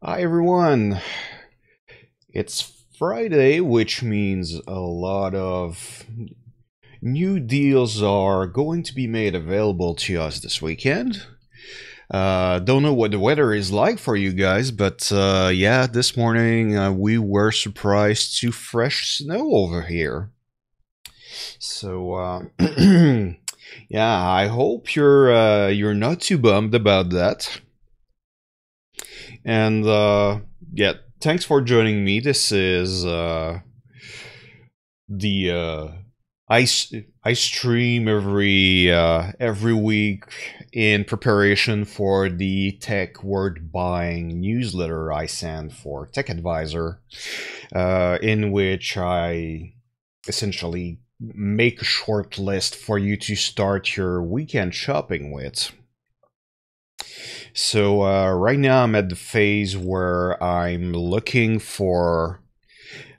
Hi everyone. It's Friday, which means a lot of new deals are going to be made available to us this weekend. Don't know what the weather is like for you guys, but yeah, this morning we were surprised to fresh snow over here. So yeah, I hope you're not too bummed about that. And yeah, thanks for joining me. This is the I stream every week in preparation for the Tech Word Buying newsletter I send for Tech Advisor, in which I essentially make a short list for you to start your weekend shopping with. So right now I'm at the phase where I'm looking for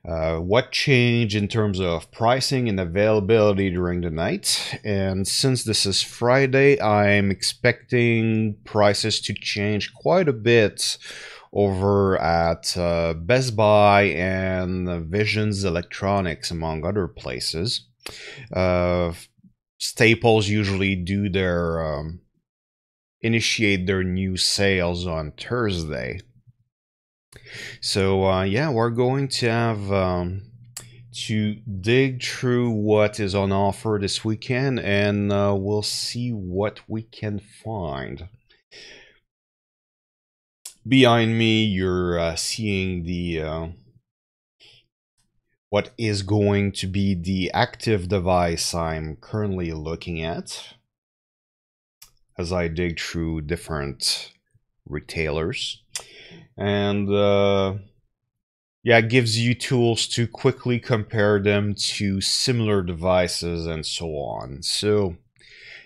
what changed in terms of pricing and availability during the night. And since this is Friday, I'm expecting prices to change quite a bit over at Best Buy and Visions Electronics, among other places. Uh, Staples usually do their initiate their new sales on Thursday. So yeah, we're going to have to dig through what is on offer this weekend, and we'll see what we can find. Behind me, you're seeing the what is going to be the active device I'm currently looking at as I dig through different retailers. And yeah, it gives you tools to quickly compare them to similar devices and so on. So,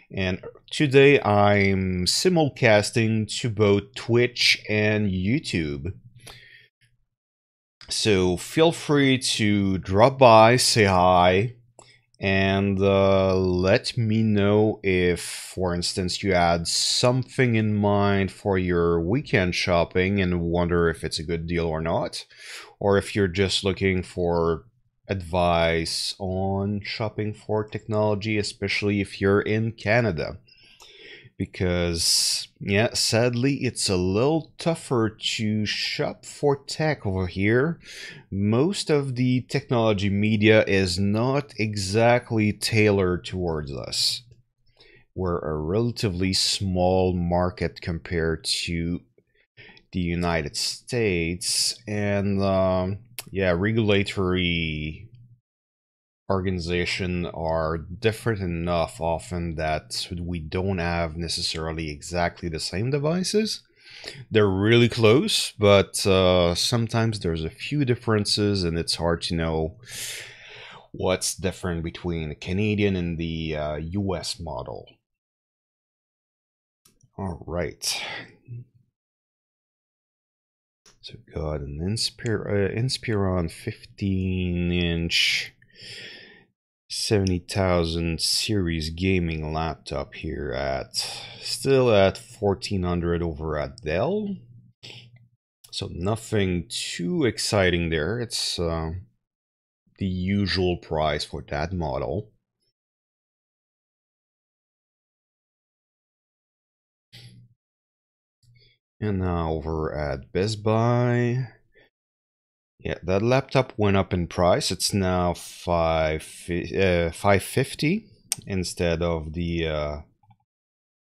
and today I'm simulcasting to both Twitch and YouTube. So feel free to drop by, say hi, and let me know if, for instance, you had something in mind for your weekend shopping and wonder if it's a good deal or not, or if you're just looking for advice on shopping for technology, especially if you're in Canada. Because, yeah, sadly, it's a little tougher to shop for tech over here. Most of the technology media is not exactly tailored towards us. We're a relatively small market compared to the United States, and yeah, regulatory organization are different enough often that we don't have necessarily exactly the same devices. They're really close, but sometimes there's a few differences, and it's hard to know what's different between the Canadian and the US model. All right. So we got an Inspiron 15-inch 70,000 series gaming laptop here at still at 1400 over at Dell. So nothing too exciting there. It's the usual price for that model. And now over at Best Buy. Yeah, that laptop went up in price. It's now 550 instead of the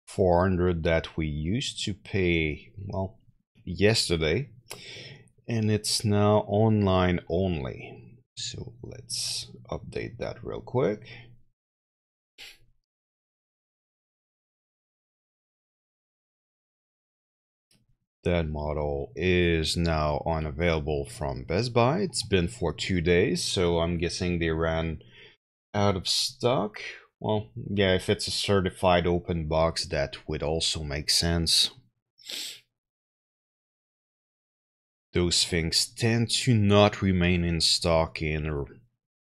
400 that we used to pay, well, yesterday. And it's now online only. So let's update that real quick. That model is now unavailable from Best Buy. It's been for 2 days, so I'm guessing they ran out of stock. Well, yeah, if it's a certified open box, that would also make sense. Those things tend to not remain in stock in a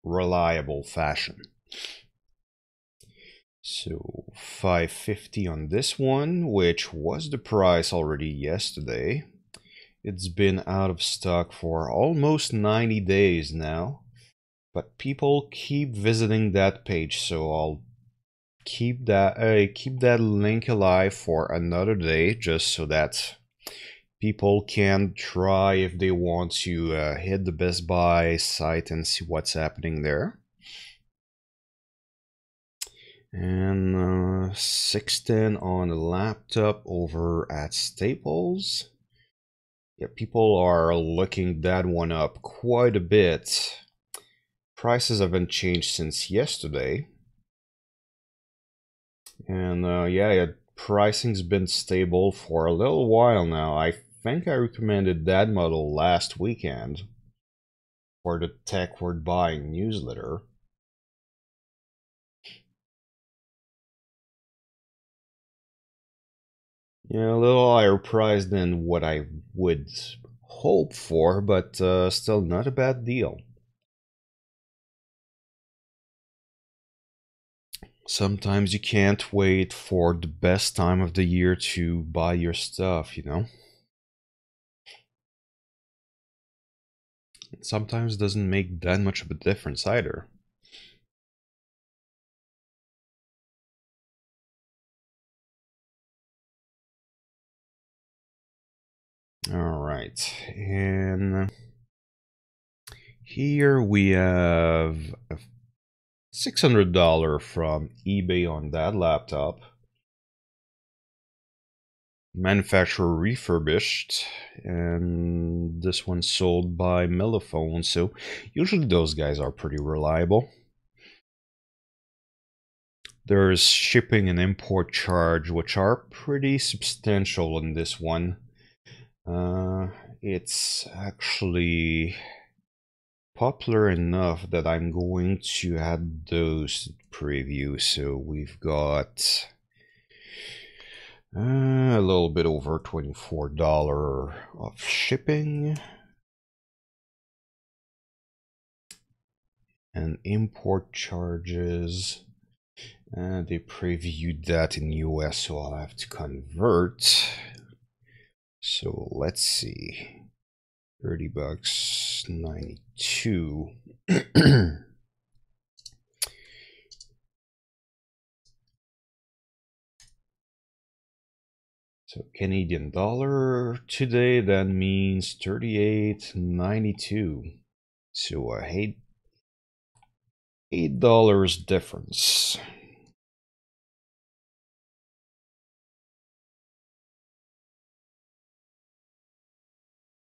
reliable fashion. So 550 on this one, which was the price already yesterday. It's been out of stock for almost 90 days now, but people keep visiting that page, so I'll keep that link alive for another day, just so that people can try if they want to hit the Best Buy site and see what's happening there. And 610 on a laptop over at Staples. Yeah, people are looking that one up quite a bit. Prices haven't changed since yesterday. And yeah, pricing's been stable for a little while now. I think I recommended that model last weekend for the Tech Worth Buying newsletter. Yeah, a little higher price than what I would hope for, but still not a bad deal. Sometimes you can't wait for the best time of the year to buy your stuff, you know? Sometimes it doesn't make that much of a difference either. All right, and here we have a $600 from eBay on that laptop. Manufacturer refurbished, and this one's sold by Mellophone, so usually those guys are pretty reliable. There's shipping and import charge, which are pretty substantial in this one. It's actually popular enough that I'm going to add those preview. So we've got a little bit over $24 of shipping and import charges. They previewed that in US, so I'll have to convert. So let's see. 30 bucks, 92. So Canadian dollar today, that means 38.92. So $8 difference.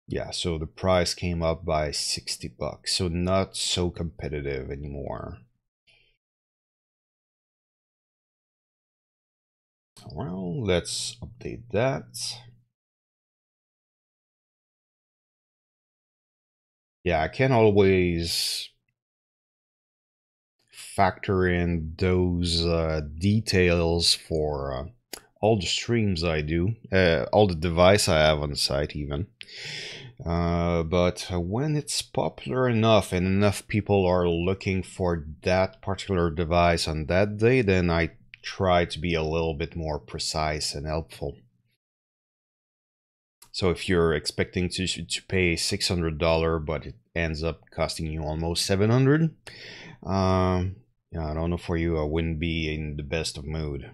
Yeah, so the price came up by 60 bucks, so not so competitive anymore. Well, let's update that. Yeah, I can always factor in those details for all the streams I do, all the device I have on the site even. But when it's popular enough and enough people are looking for that particular device on that day, then I try to be a little bit more precise and helpful. So if you're expecting to pay $600, but it ends up costing you almost $700, yeah, I don't know for you, I wouldn't be in the best of mood.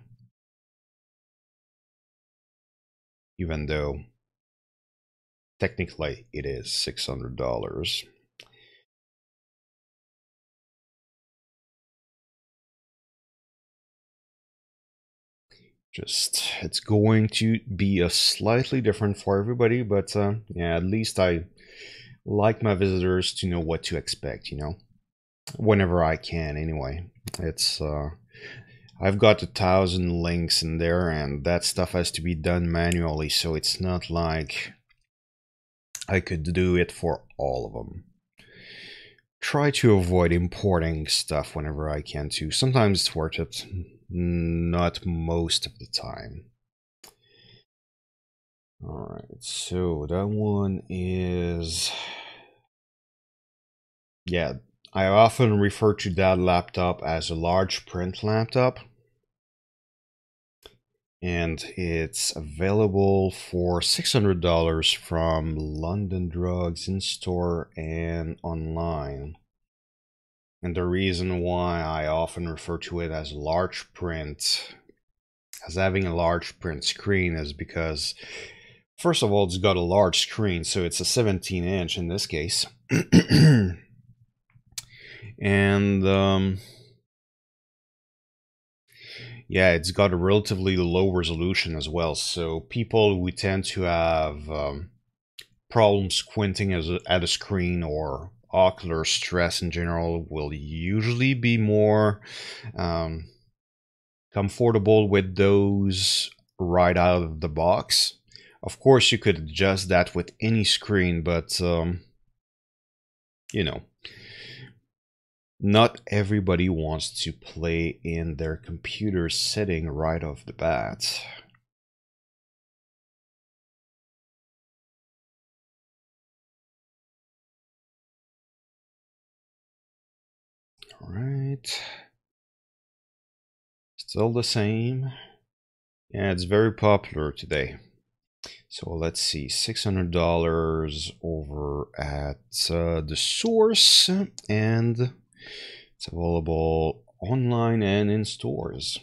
Even though technically it is $600. Just, it's going to be a slightly different for everybody, but yeah, at least I like my visitors to know what to expect, you know, whenever I can anyway. It's I've got 1,000 links in there, and that stuff has to be done manually, so it's not like I could do it for all of them. Try to avoid importing stuff whenever I can too. Sometimes it's worth it, not most of the time. Alright, so that one is... Yeah, I often refer to that laptop as a large print laptop. and it's available for $600 from London Drugs in store and online. And the reason why I often refer to it as large print, as having a large print screen, is because first of all, it's got a large screen, so it's a 17-inch in this case. And yeah, it's got a relatively low resolution as well, so people who tend to have problems squinting at a screen or ocular stress in general will usually be more comfortable with those right out of the box. Of course, you could adjust that with any screen, but you know, not everybody wants to play in their computer setting right off the bat. All right. Still the same. Yeah, it's very popular today. So let's see, $600 over at the source, and it's available online and in stores.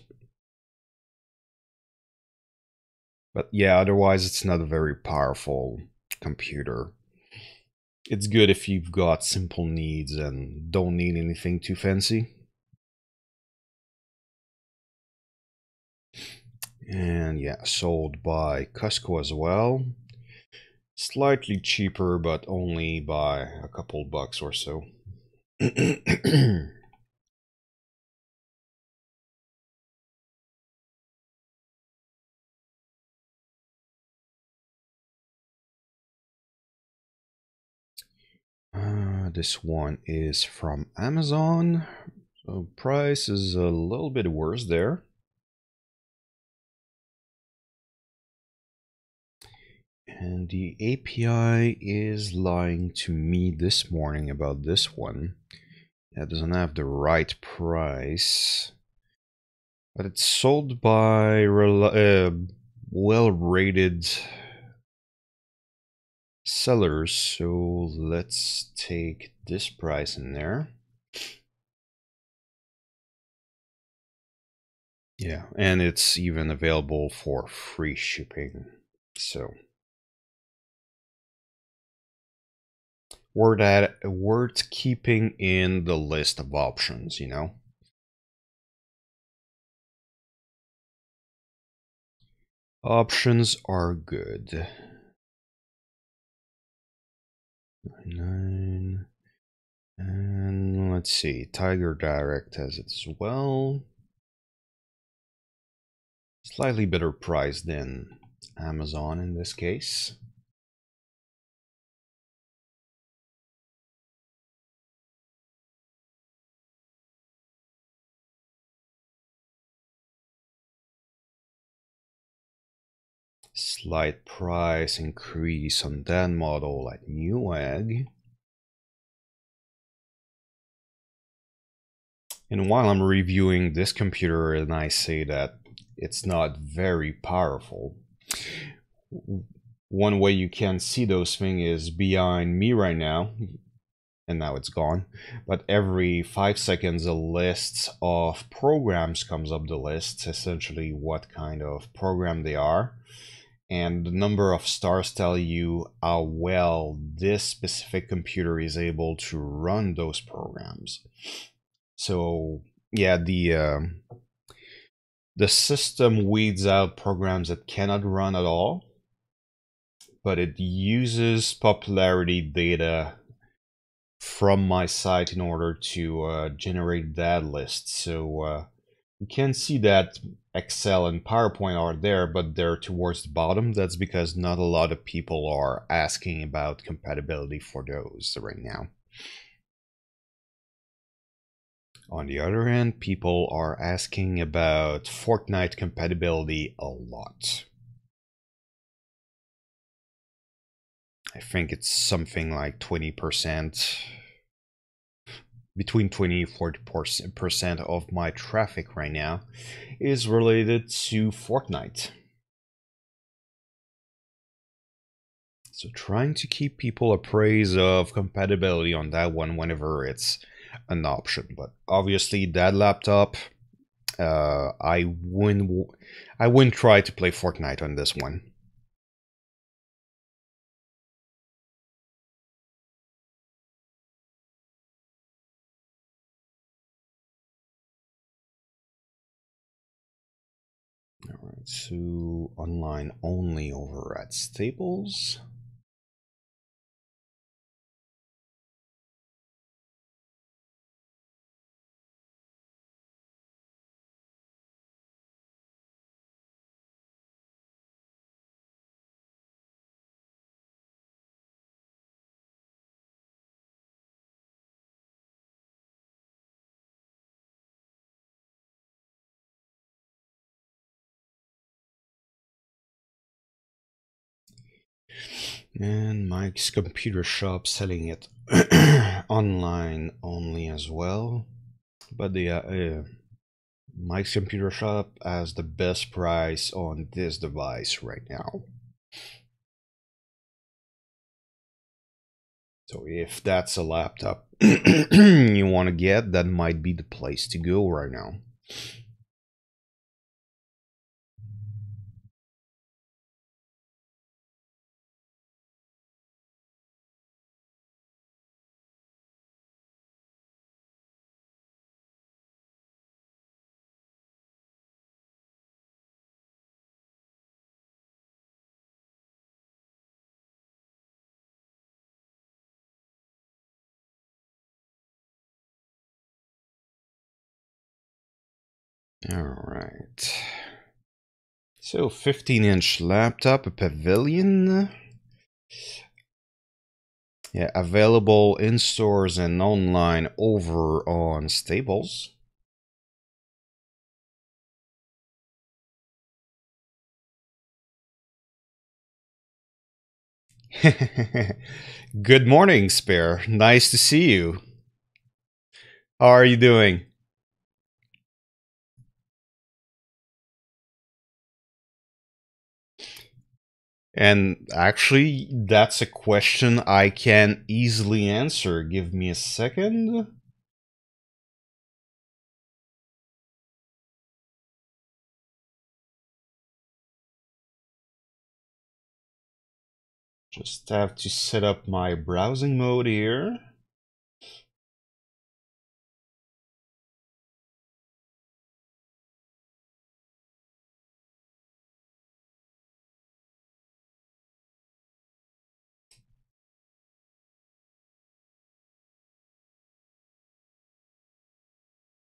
But yeah, otherwise it's not a very powerful computer. It's good if you've got simple needs and don't need anything too fancy. And yeah, sold by Costco as well. Slightly cheaper, but only by a couple bucks or so. This one is from Amazon. So price is a little bit worse there. And the API is lying to me this morning about this one. It doesn't have the right price, but it's sold by well-rated sellers. So let's take this price in there. Yeah, and it's even available for free shipping. So worth keeping in the list of options, you know. Options are good. 9, and let's see, Tiger Direct has it as well. Slightly better price than Amazon in this case. Slight price increase on that model at Newegg. And while I'm reviewing this computer and I say that it's not very powerful, one way you can see those things is behind me right now, and now it's gone, but every 5 seconds a list of programs comes up the list, essentially what kind of program they are, and the number of stars tell you how well this specific computer is able to run those programs. So yeah, the system weeds out programs that cannot run at all, but it uses popularity data from my site in order to generate that list. So you can see that Excel and PowerPoint are there, but they're towards the bottom. That's because not a lot of people are asking about compatibility for those right now. On the other hand, people are asking about Fortnite compatibility a lot. I think it's something like 20%. between 20-40% of my traffic right now is related to Fortnite. So trying to keep people appraised of compatibility on that one whenever it's an option. But obviously that laptop, I wouldn't try to play Fortnite on this one. Alright, so online only over at Staples. And Mike's Computer Shop selling it online only as well. But the Mike's Computer Shop has the best price on this device right now. So if that's a laptop you want to get, that might be the place to go right now. All right. So 15-inch laptop, a Pavilion. Yeah, available in stores and online over on Staples. Good morning, Spare. Nice to see you. How are you doing? And actually, that's a question I can easily answer. Give me a second. Just have to set up my browsing mode here.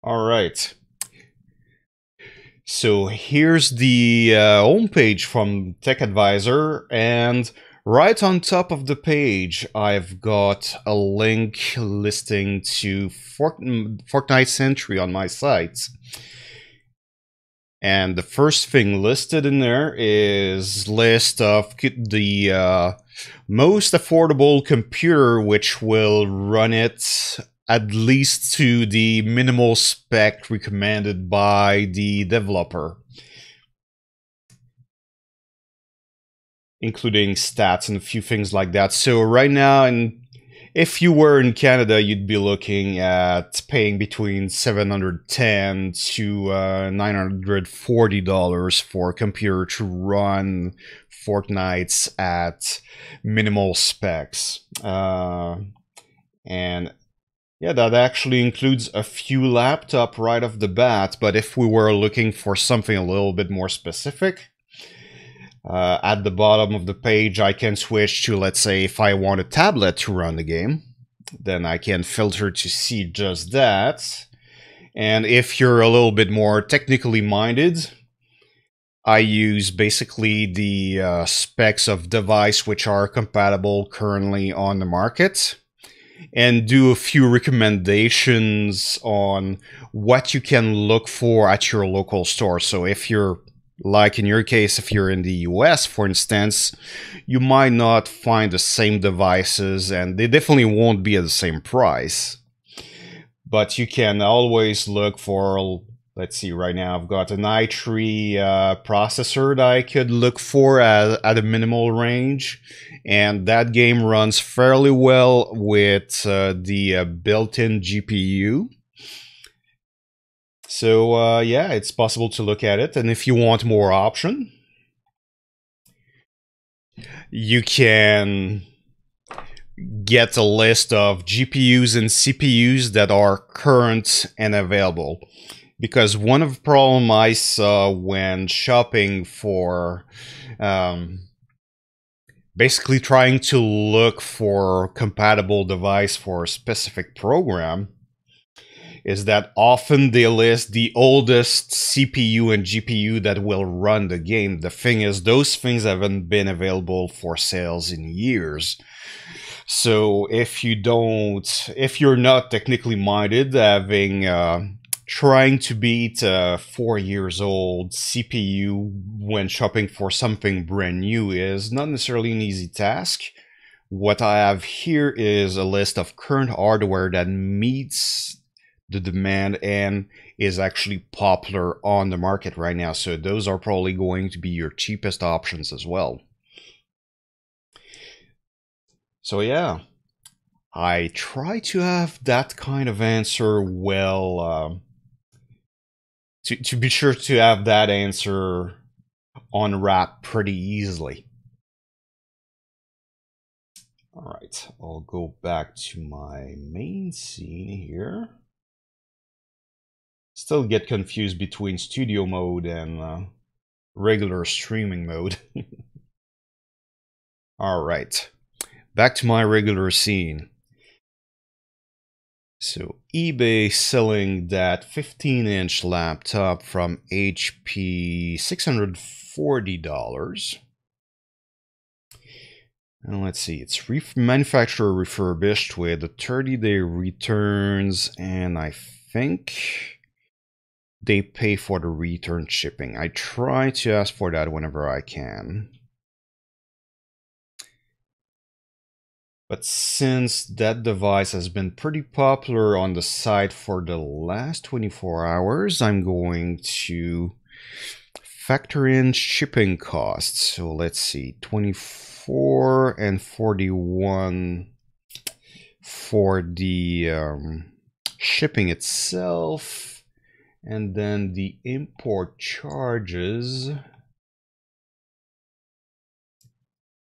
All right. So here's the homepage from TechAdvisor, and right on top of the page, I've got a link listing to Fortnite Century on my site. And the first thing listed in there is list of the most affordable computer which will run it at least to the minimal spec recommended by the developer, including stats and a few things like that. So right now, if you were in Canada, you'd be looking at paying between $710 to $940 for a computer to run Fortnite at minimal specs. And yeah, that actually includes a few laptops right off the bat, but if we were looking for something a little bit more specific, at the bottom of the page I can switch to, let's say, if I want a tablet to run the game, then I can filter to see just that. And if you're a little bit more technically minded, I use basically the specs of device which are compatible currently on the market, and do a few recommendations on what you can look for at your local store. So if you're, like in your case, if you're in the US, for instance, you might not find the same devices, and they definitely won't be at the same price. but you can always look for, let's see, right now I've got an i3 processor that I could look for at a minimal range, and that game runs fairly well with the built-in GPU. So yeah, it's possible to look at it, and if you want more option, you can get a list of GPUs and CPUs that are current and available. Because one of the problems I saw when shopping for basically trying to look for compatible device for a specific program is that often they list the oldest CPU and GPU that will run the game. The thing is, those things haven't been available for sales in years. So if you're not technically minded, trying to beat a 4 years old CPU when shopping for something brand new is not necessarily an easy task. What I have here is a list of current hardware that meets the demand and is actually popular on the market right now. So those are probably going to be your cheapest options as well. So yeah, I try to have that kind of answer well, to be sure to have that answer unwrapped pretty easily. All right, I'll go back to my main scene here. Still get confused between studio mode and regular streaming mode. All right, back to my regular scene. So eBay selling that 15-inch laptop from HP, $640. And let's see, it's manufacturer refurbished with a 30-day returns, and I think they pay for the return shipping. I try to ask for that whenever I can. But since that device has been pretty popular on the site for the last 24 hours, I'm going to factor in shipping costs. So let's see, 24 and 41 for the shipping itself. And then the import charges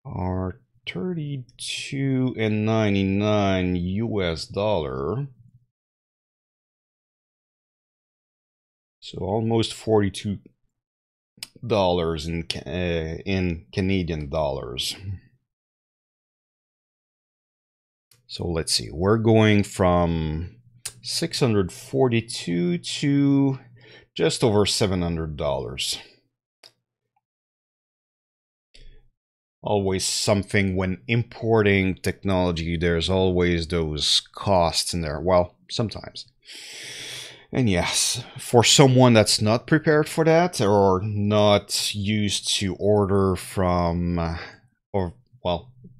are $32.99 US dollar. So almost $42 in Canadian dollars. So let's see, we're going from 642 to just over $700. Always something when importing technology, there's always those costs in there. Well, sometimes. And yes, for someone that's not prepared for that or not used to order from,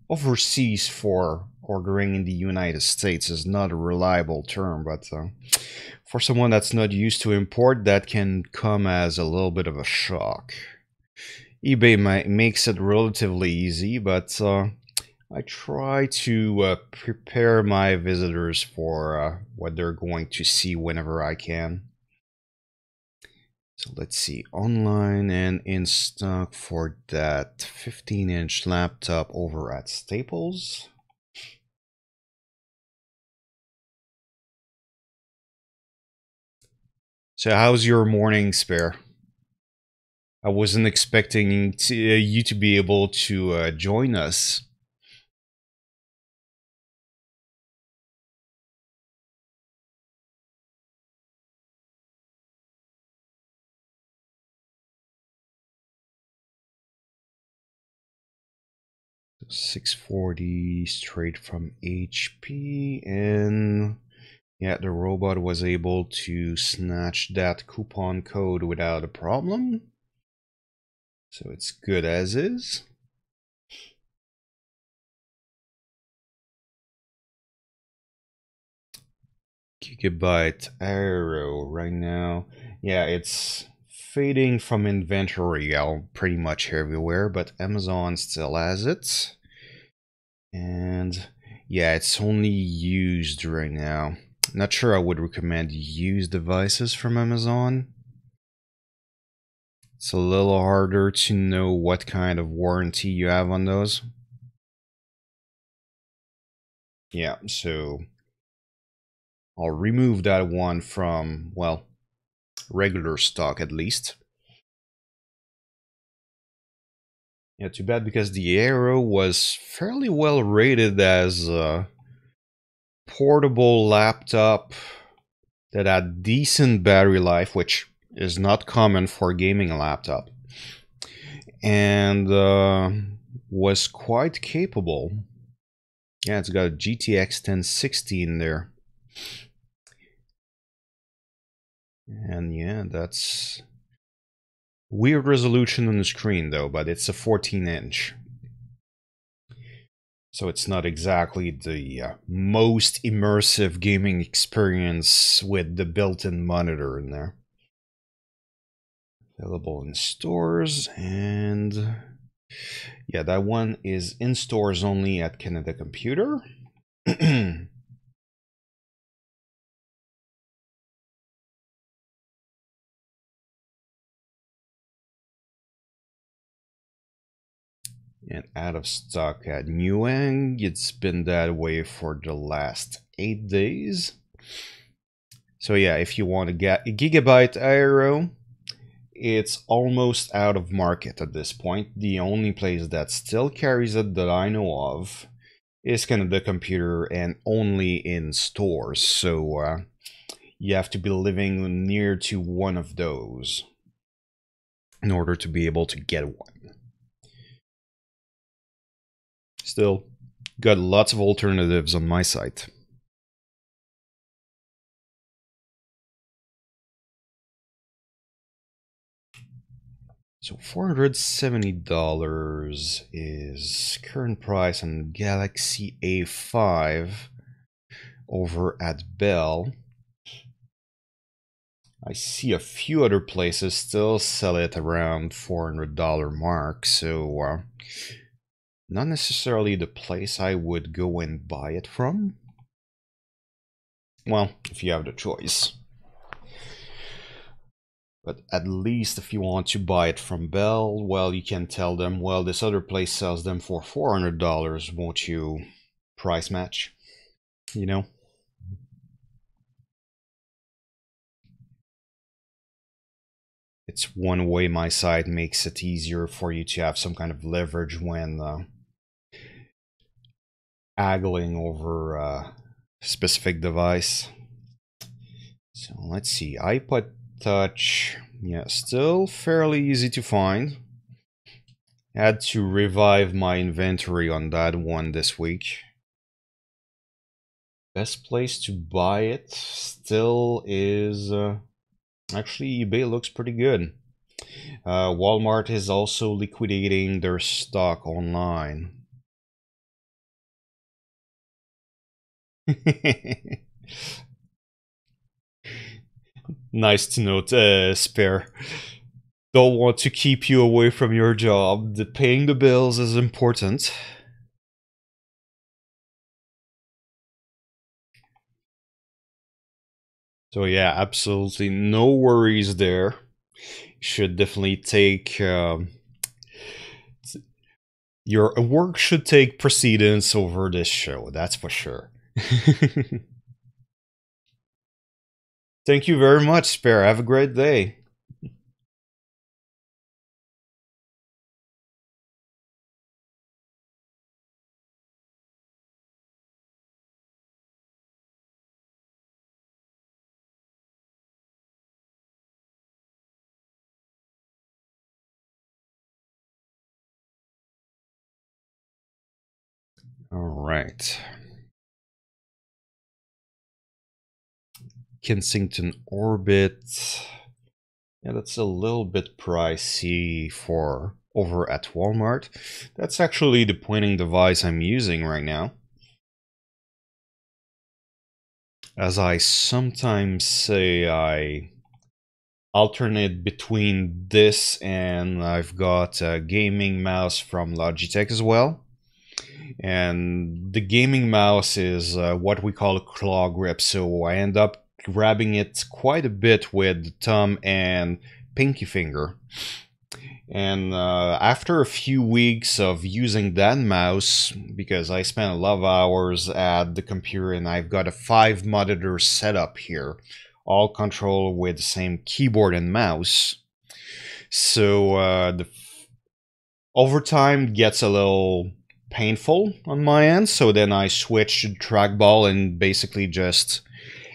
overseas for ordering in the United States is not a reliable term, but for someone that's not used to import, that can come as a little bit of a shock. eBay makes it relatively easy, but I try to prepare my visitors for what they're going to see whenever I can. So let's see, online and in stock for that 15-inch laptop over at Staples. So how's your morning, Spare? I wasn't expecting you to be able to join us. $640 straight from HP, and yeah, the robot was able to snatch that coupon code without a problem. So it's good as is. Gigabyte Aero right now. Yeah, it's fading from inventory pretty much everywhere, but Amazon still has it. And yeah, it's only used right now. Not sure I would recommend used devices from Amazon. It's a little harder to know what kind of warranty you have on those. Yeah, so I'll remove that one from, well, regular stock at least. Yeah, too bad because the Aero was fairly well rated as a portable laptop that had decent battery life, which is not common for a gaming laptop, and was quite capable. Yeah, it's got a GTX 1060 in there. And yeah, that's weird resolution on the screen though, but it's a 14-inch. So it's not exactly the most immersive gaming experience with the built-in monitor in there. Available in stores, and yeah, that one is in stores only at Canada Computer. And out of stock at Newegg. It's been that way for the last 8 days. So yeah, if you want to get a Gigabyte Aero, it's almost out of market at this point. The only place that still carries it that I know of is Canada Computer, and only in stores. So you have to be living near to one of those in order to be able to get one. Still, got lots of alternatives on my site. So $470 is current price on Galaxy A5 over at Bell. I see a few other places still sell it around $400 mark, so not necessarily the place I would go and buy it from. Well, if you have the choice. But at least if you want to buy it from Bell, well, you can tell them, well, this other place sells them for $400, won't you price match? You know? It's one way my site makes it easier for you to have some kind of leverage when haggling over a specific device. So let's see, iPod Touch, yeah, still fairly easy to find. Had to revive my inventory on that one this week. Best place to buy it still is actually eBay looks pretty good. Walmart is also liquidating their stock online. Nice to note, Spare. Don't want to keep you away from your job. Paying the bills is important. So yeah, absolutely no worries there. Should definitely take your work should take precedence over this show. That's for sure. Thank you very much, Spare. Have a great day. All right. Kensington Orbit. Yeah, that's a little bit pricey for over at Walmart. That's actually the pointing device I'm using right now. As I sometimes say, I alternate between this and I've got a gaming mouse from Logitech as well. And the gaming mouse is what we call a claw grip, so I end up grabbing it quite a bit with the thumb and pinky finger. And after a few weeks of using that mouse, because I spent a lot of hours at the computer and I've got a 5 monitor setup here, all controlled with the same keyboard and mouse. So over time gets a little painful on my end. So then I switch to trackball and basically just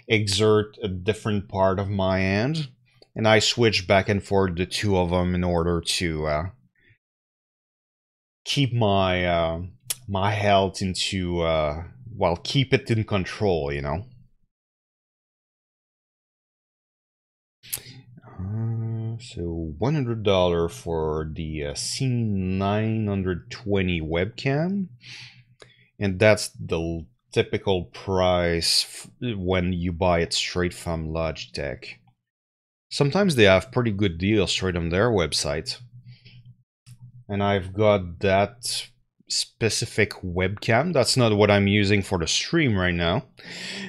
exert a different part of my hand. And I switch back and forth the two of them in order to keep my health into well, keep it in control, you know. So $100 for the C920 webcam, and that's the typical price when you buy it straight from Logitech. Sometimes they have pretty good deals straight on their website. And I've got that specific webcam. That's not what I'm using for the stream right now.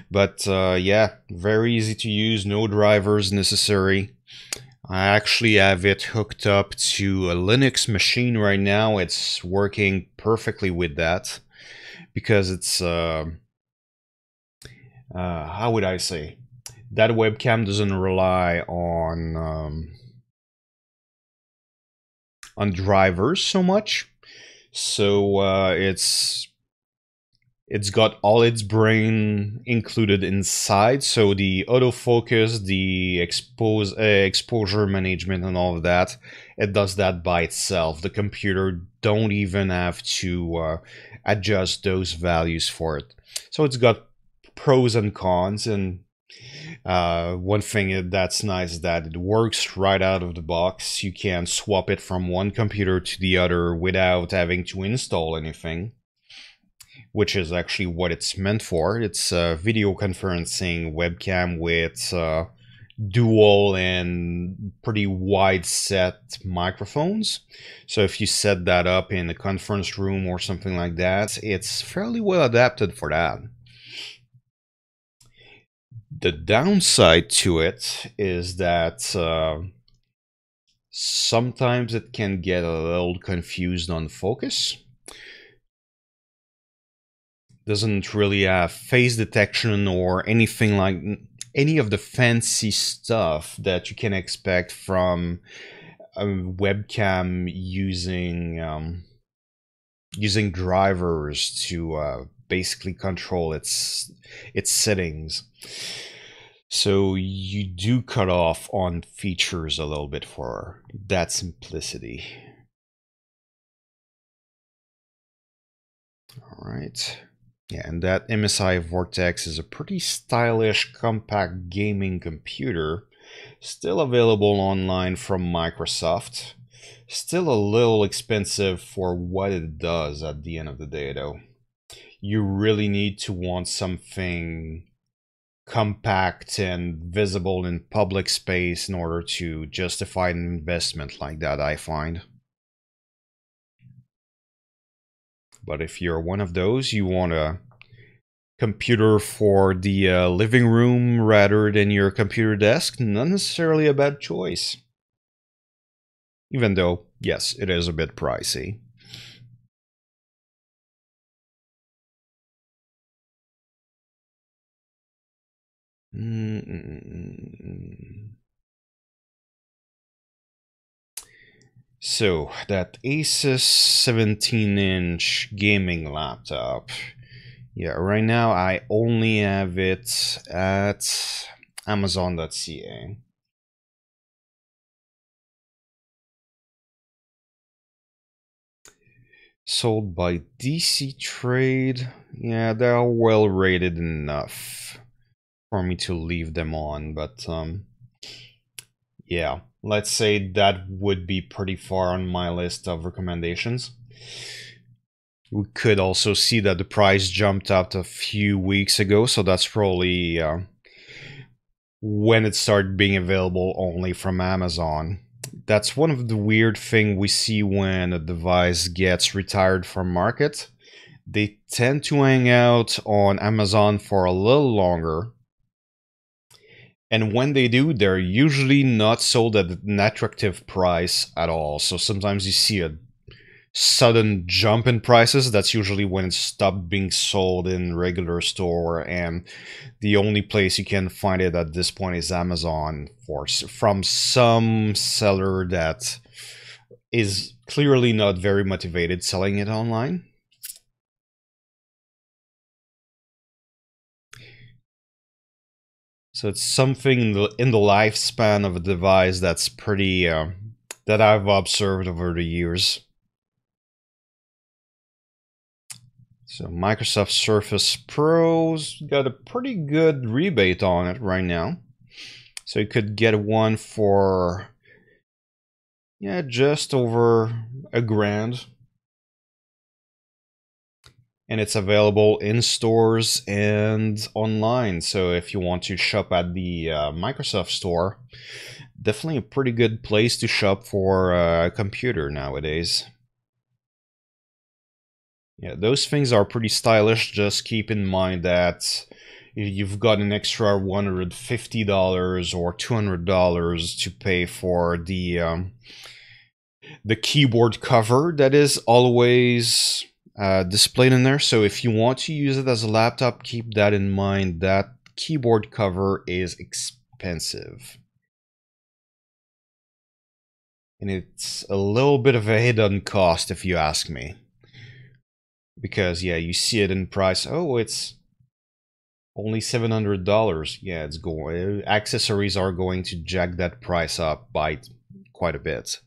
But yeah, very easy to use, no drivers necessary. I actually have it hooked up to a Linux machine right now. It's working perfectly with that because it's how would I say, that webcam doesn't rely on drivers so much. So it's got all its brain included inside, so the autofocus, the exposure management and all of that, it does that by itself. The computer don't even have to adjust those values for it. So it's got pros and cons, and one thing that's nice is that it works right out of the box. You can swap it from one computer to the other without having to install anything, which is actually what it's meant for. It's a video conferencing webcam with dual and pretty wide set microphones. So if you set that up in a conference room or something like that, it's fairly well adapted for that. The downside to it is that sometimes it can get a little confused on focus. Doesn't really have face detection or anything like any of the fancy stuff that you can expect from a webcam using using drivers to basically control its settings. So you do cut off on features a little bit for that simplicity. All right. Yeah, and that MSI Vortex is a pretty stylish, compact gaming computer. Still available online from Microsoft. Still a little expensive for what it does at the end of the day, though. You really need to want something compact and visible in public space in order to justify an investment like that, I find. But if you're one of those, you want a computer for the living room rather than your computer desk, not necessarily a bad choice. Even though, yes, it is a bit pricey. So, that Asus 17-inch gaming laptop. Yeah, right now I only have it at Amazon.ca. Sold by DC Trade. Yeah, they're well rated enough for me to leave them on, but yeah, let's say that would be pretty far on my list of recommendations. We could also see that the price jumped up a few weeks ago, so that's probably when it started being available only from Amazon. That's one of the weird things we see when a device gets retired from market. They tend to hang out on Amazon for a little longer. And when they do, they're usually not sold at an attractive price at all. So sometimes you see a sudden jump in prices. That's usually when it stopped being sold in regular store, and the only place you can find it at this point is Amazon from some seller that is clearly not very motivated selling it online. So it's something in the lifespan of a device that's pretty that I've observed over the years. So Microsoft Surface Pro's got a pretty good rebate on it right now. So you could get one for, yeah, just over $1,000. And it's available in stores and online. So if you want to shop at the Microsoft Store, definitely a pretty good place to shop for a computer nowadays. Yeah, those things are pretty stylish. Just keep in mind that you've got an extra $150 or $200 to pay for the keyboard cover that is always displayed in there. So if you want to use it as a laptop, keep that in mind. That keyboard cover is expensive. And it's a little bit of a hidden cost if you ask me. Because yeah, you see it in price. Oh, it's only $700. Yeah, it's going. Accessories are going to jack that price up by quite a bit.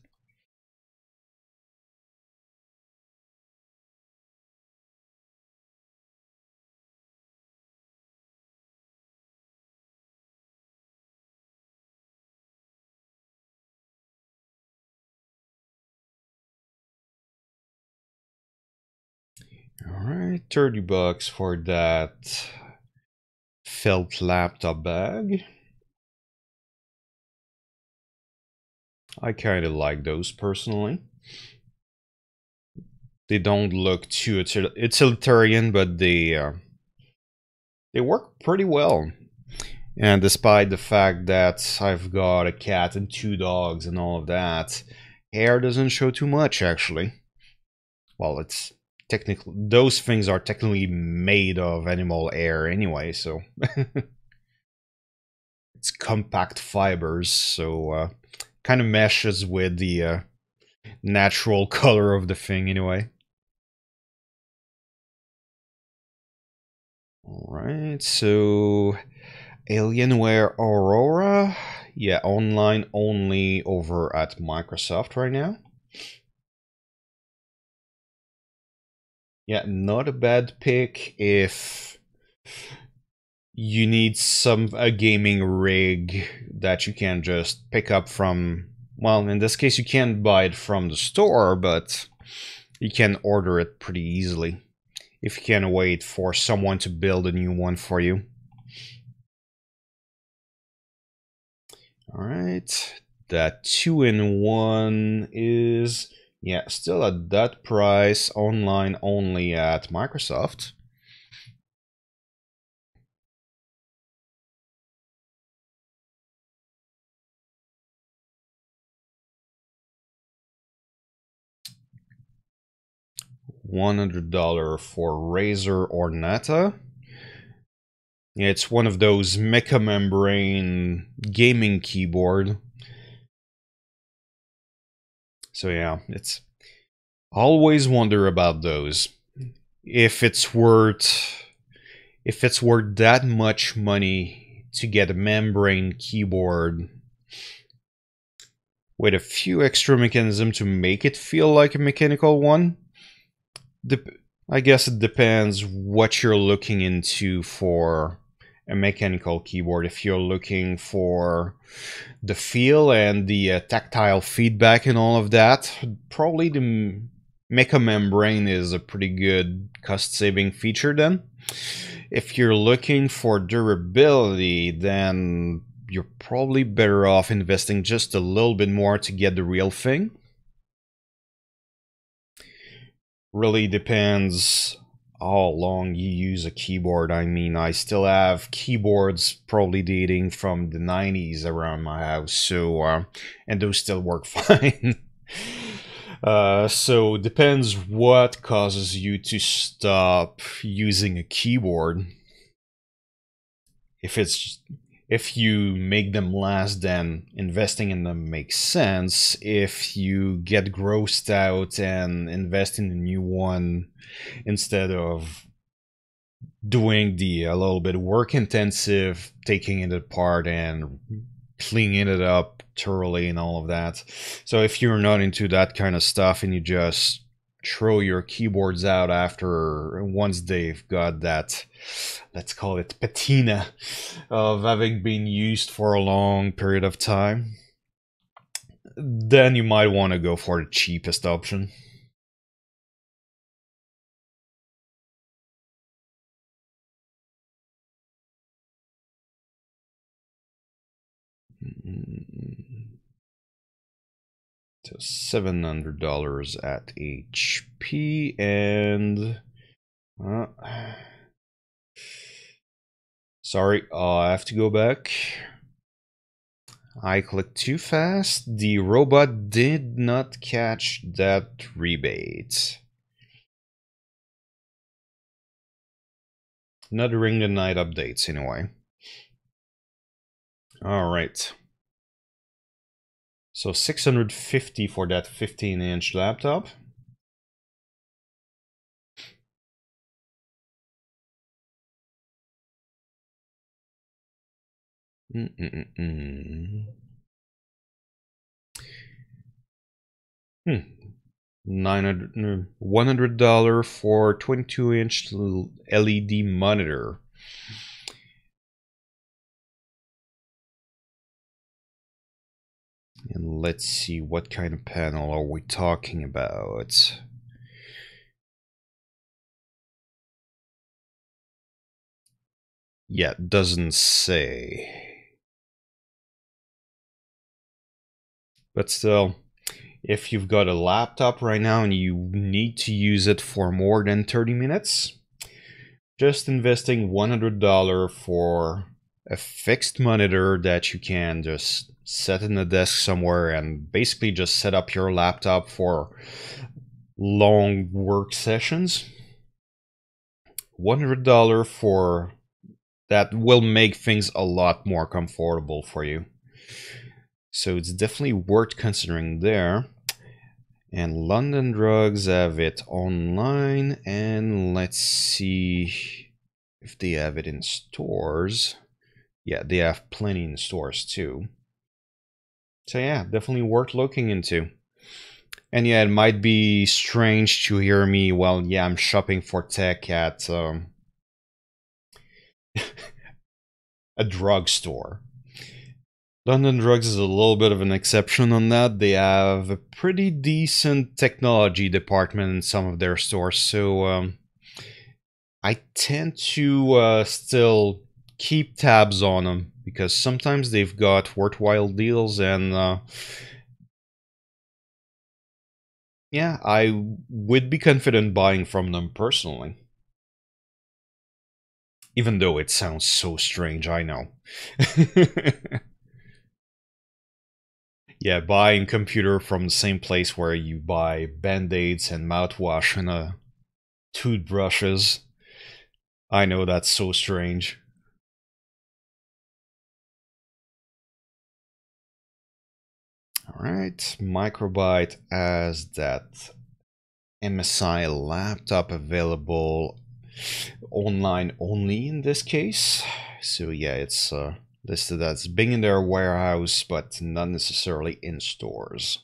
All right, $30 for that felt laptop bag. I kind of like those personally. They don't look too utilitarian, but they work pretty well. And despite the fact that I've got a cat and 2 dogs and all of that, hair doesn't show too much actually. Well, it's technically, those things are technically made of animal hair anyway, so it's compact fibers, so kind of meshes with the natural color of the thing anyway. Alright, so Alienware Aurora, yeah, online only over at Microsoft right now. Yeah, not a bad pick if you need a gaming rig that you can just pick up from, well, in this case you can't buy it from the store, but you can order it pretty easily if you can wait for someone to build a new one for you. All right, that 2-in-1 is, yeah, still at that price, online only at Microsoft. $100 for Razer Ornata. Yeah, it's one of those mecha membrane gaming keyboard. So yeah, it's always wonder about those. If it's worth that much money to get a membrane keyboard with a few extra mechanisms to make it feel like a mechanical one. I guess it depends what you're looking into for a mechanical keyboard. If you're looking for the feel and the tactile feedback and all of that, probably the Mecha Membrane is a pretty good cost-saving feature then. If you're looking for durability, then you're probably better off investing just a little bit more to get the real thing. Really depends how long you use a keyboard. I mean, I still have keyboards probably dating from the 90s around my house, so and those still work fine. So depends what causes you to stop using a keyboard. If you make them last, then investing in them makes sense. If you get grossed out and invest in a new one instead of doing the a little bit work intensive, taking it apart and cleaning it up thoroughly and all of that. So if you're not into that kind of stuff and you just throw your keyboards out after once they've got that, let's call it patina of having been used for a long period of time, then you might want to go for the cheapest option. So $700 at HP, and sorry, I have to go back. I clicked too fast. The robot did not catch that rebate. Not during the night updates, anyway. Alright. So $650 for that 15-inch laptop. $100 for 22-inch LED monitor. And let's see, what kind of panel are we talking about? Yeah, it doesn't say. But still, if you've got a laptop right now and you need to use it for more than 30 minutes, just investing $100 for a fixed monitor that you can just set in the desk somewhere and basically just set up your laptop for long work sessions. $100 for that will make things a lot more comfortable for you. So it's definitely worth considering there. And London Drugs have it online, and let's see if they have it in stores. Yeah, they have plenty in stores too. So yeah, definitely worth looking into. And yeah, it might be strange to hear me, well, yeah, I'm shopping for tech at a drugstore. London Drugs is a little bit of an exception on that. They have a pretty decent technology department in some of their stores, so I tend to still keep tabs on them because sometimes they've got worthwhile deals, and yeah, I would be confident buying from them personally. Even though it sounds so strange, I know. Yeah, buying computer from the same place where you buy band-aids and mouthwash and toothbrushes. I know that's so strange. Alright, Microbyte has that MSI laptop available online only in this case. So yeah, it's listed as being in their warehouse, but not necessarily in stores.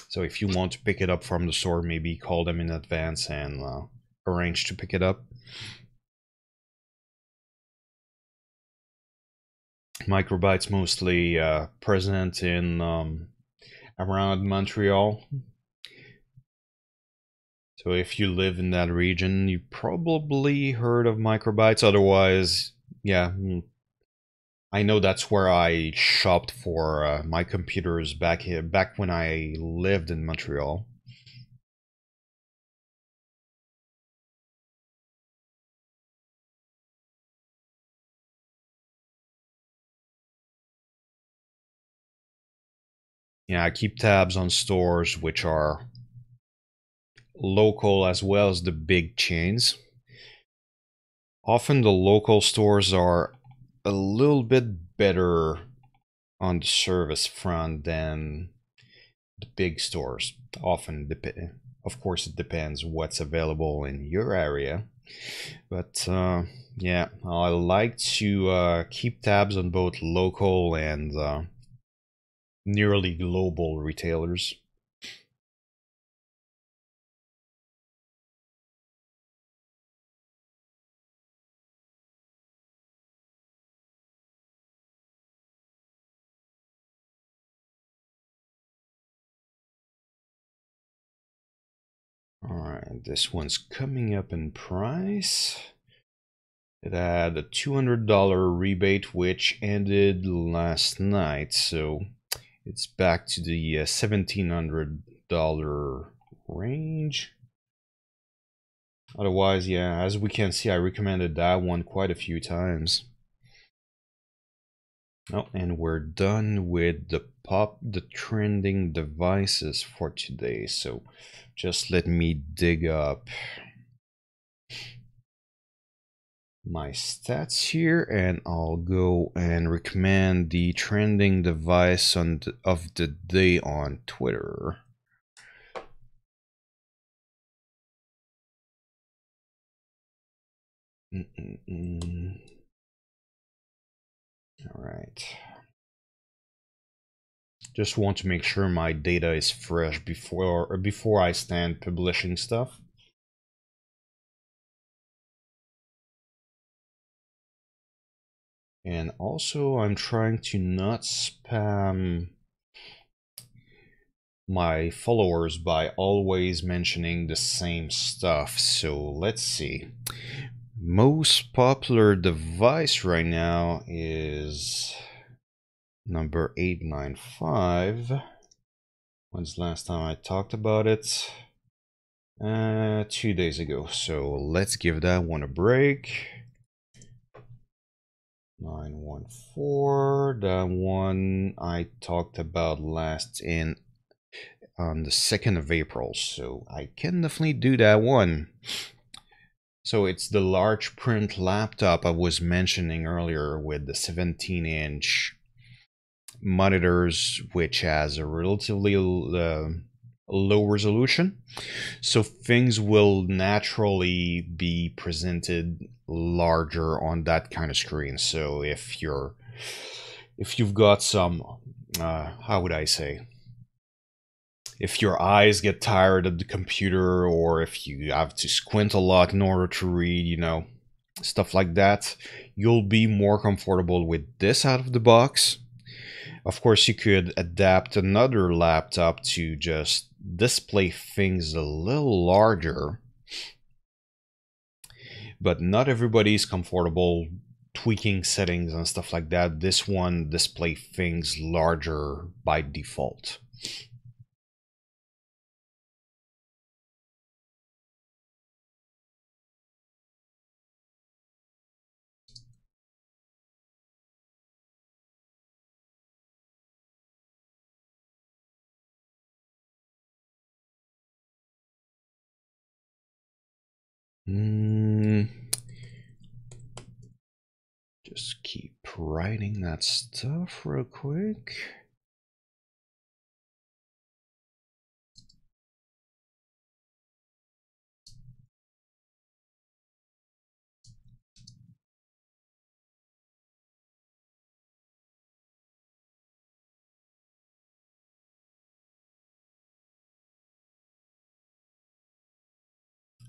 So if you want to pick it up from the store, maybe call them in advance and arrange to pick it up. Microbyte's mostly present in around Montreal. So if you live in that region, you probably heard of Microbytes. Otherwise, yeah, I know that's where I shopped for my computers back here, back when I lived in Montreal. Yeah, I keep tabs on stores which are local as well as the big chains. Often the local stores are a little bit better on the service front than the big stores. Often, of course, it depends what's available in your area. But yeah, I like to keep tabs on both local and nearly global retailers. All right, this one's coming up in price. It had a $200 rebate, which ended last night, so it's back to the $1,700 range. Otherwise, yeah, as we can see, I recommended that one quite a few times. Oh, and we're done with the trending devices for today. So just let me dig up my stats here and I'll go and recommend the trending device of the day on Twitter. All right. Just want to make sure my data is fresh before I stand publishing stuff. And also I'm trying to not spam my followers by always mentioning the same stuff. So let's see. Most popular device right now is number 895. When's the last time I talked about it? 2 days ago. So let's give that one a break. 914. That one I talked about last in on the 2nd of April, so I can definitely do that one. So it's the large print laptop I was mentioning earlier with the 17-inch monitors, which has a relatively low resolution. So things will naturally be presented larger on that kind of screen. So if you've got some how would I say, if your eyes get tired of the computer or if you have to squint a lot in order to read, stuff like that, you'll be more comfortable with this out of the box. Of course, you could adapt another laptop to just display things a little larger, but not everybody's comfortable tweaking settings and stuff like that. This one display things larger by default. Just keep writing that stuff real quick.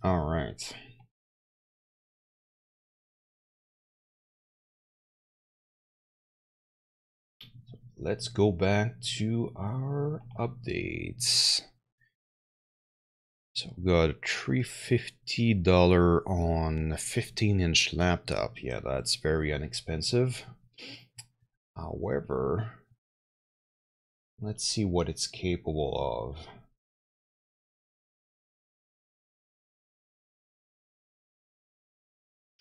All right. Let's go back to our updates. So we got a $350 on a 15-inch laptop. Yeah, that's very inexpensive. However, let's see what it's capable of.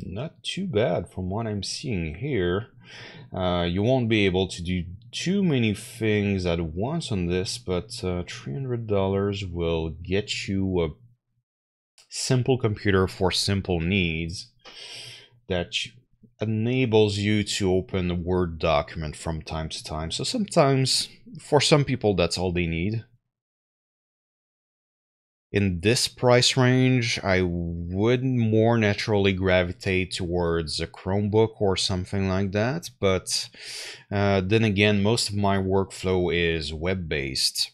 Not too bad from what I'm seeing here. You won't be able to do too many things at once on this, but $300 will get you a simple computer for simple needs that enables you to open a Word document from time to time. So sometimes, for some people, that's all they need. In this price range, I would more naturally gravitate towards a Chromebook or something like that. But then again, most of my workflow is web-based.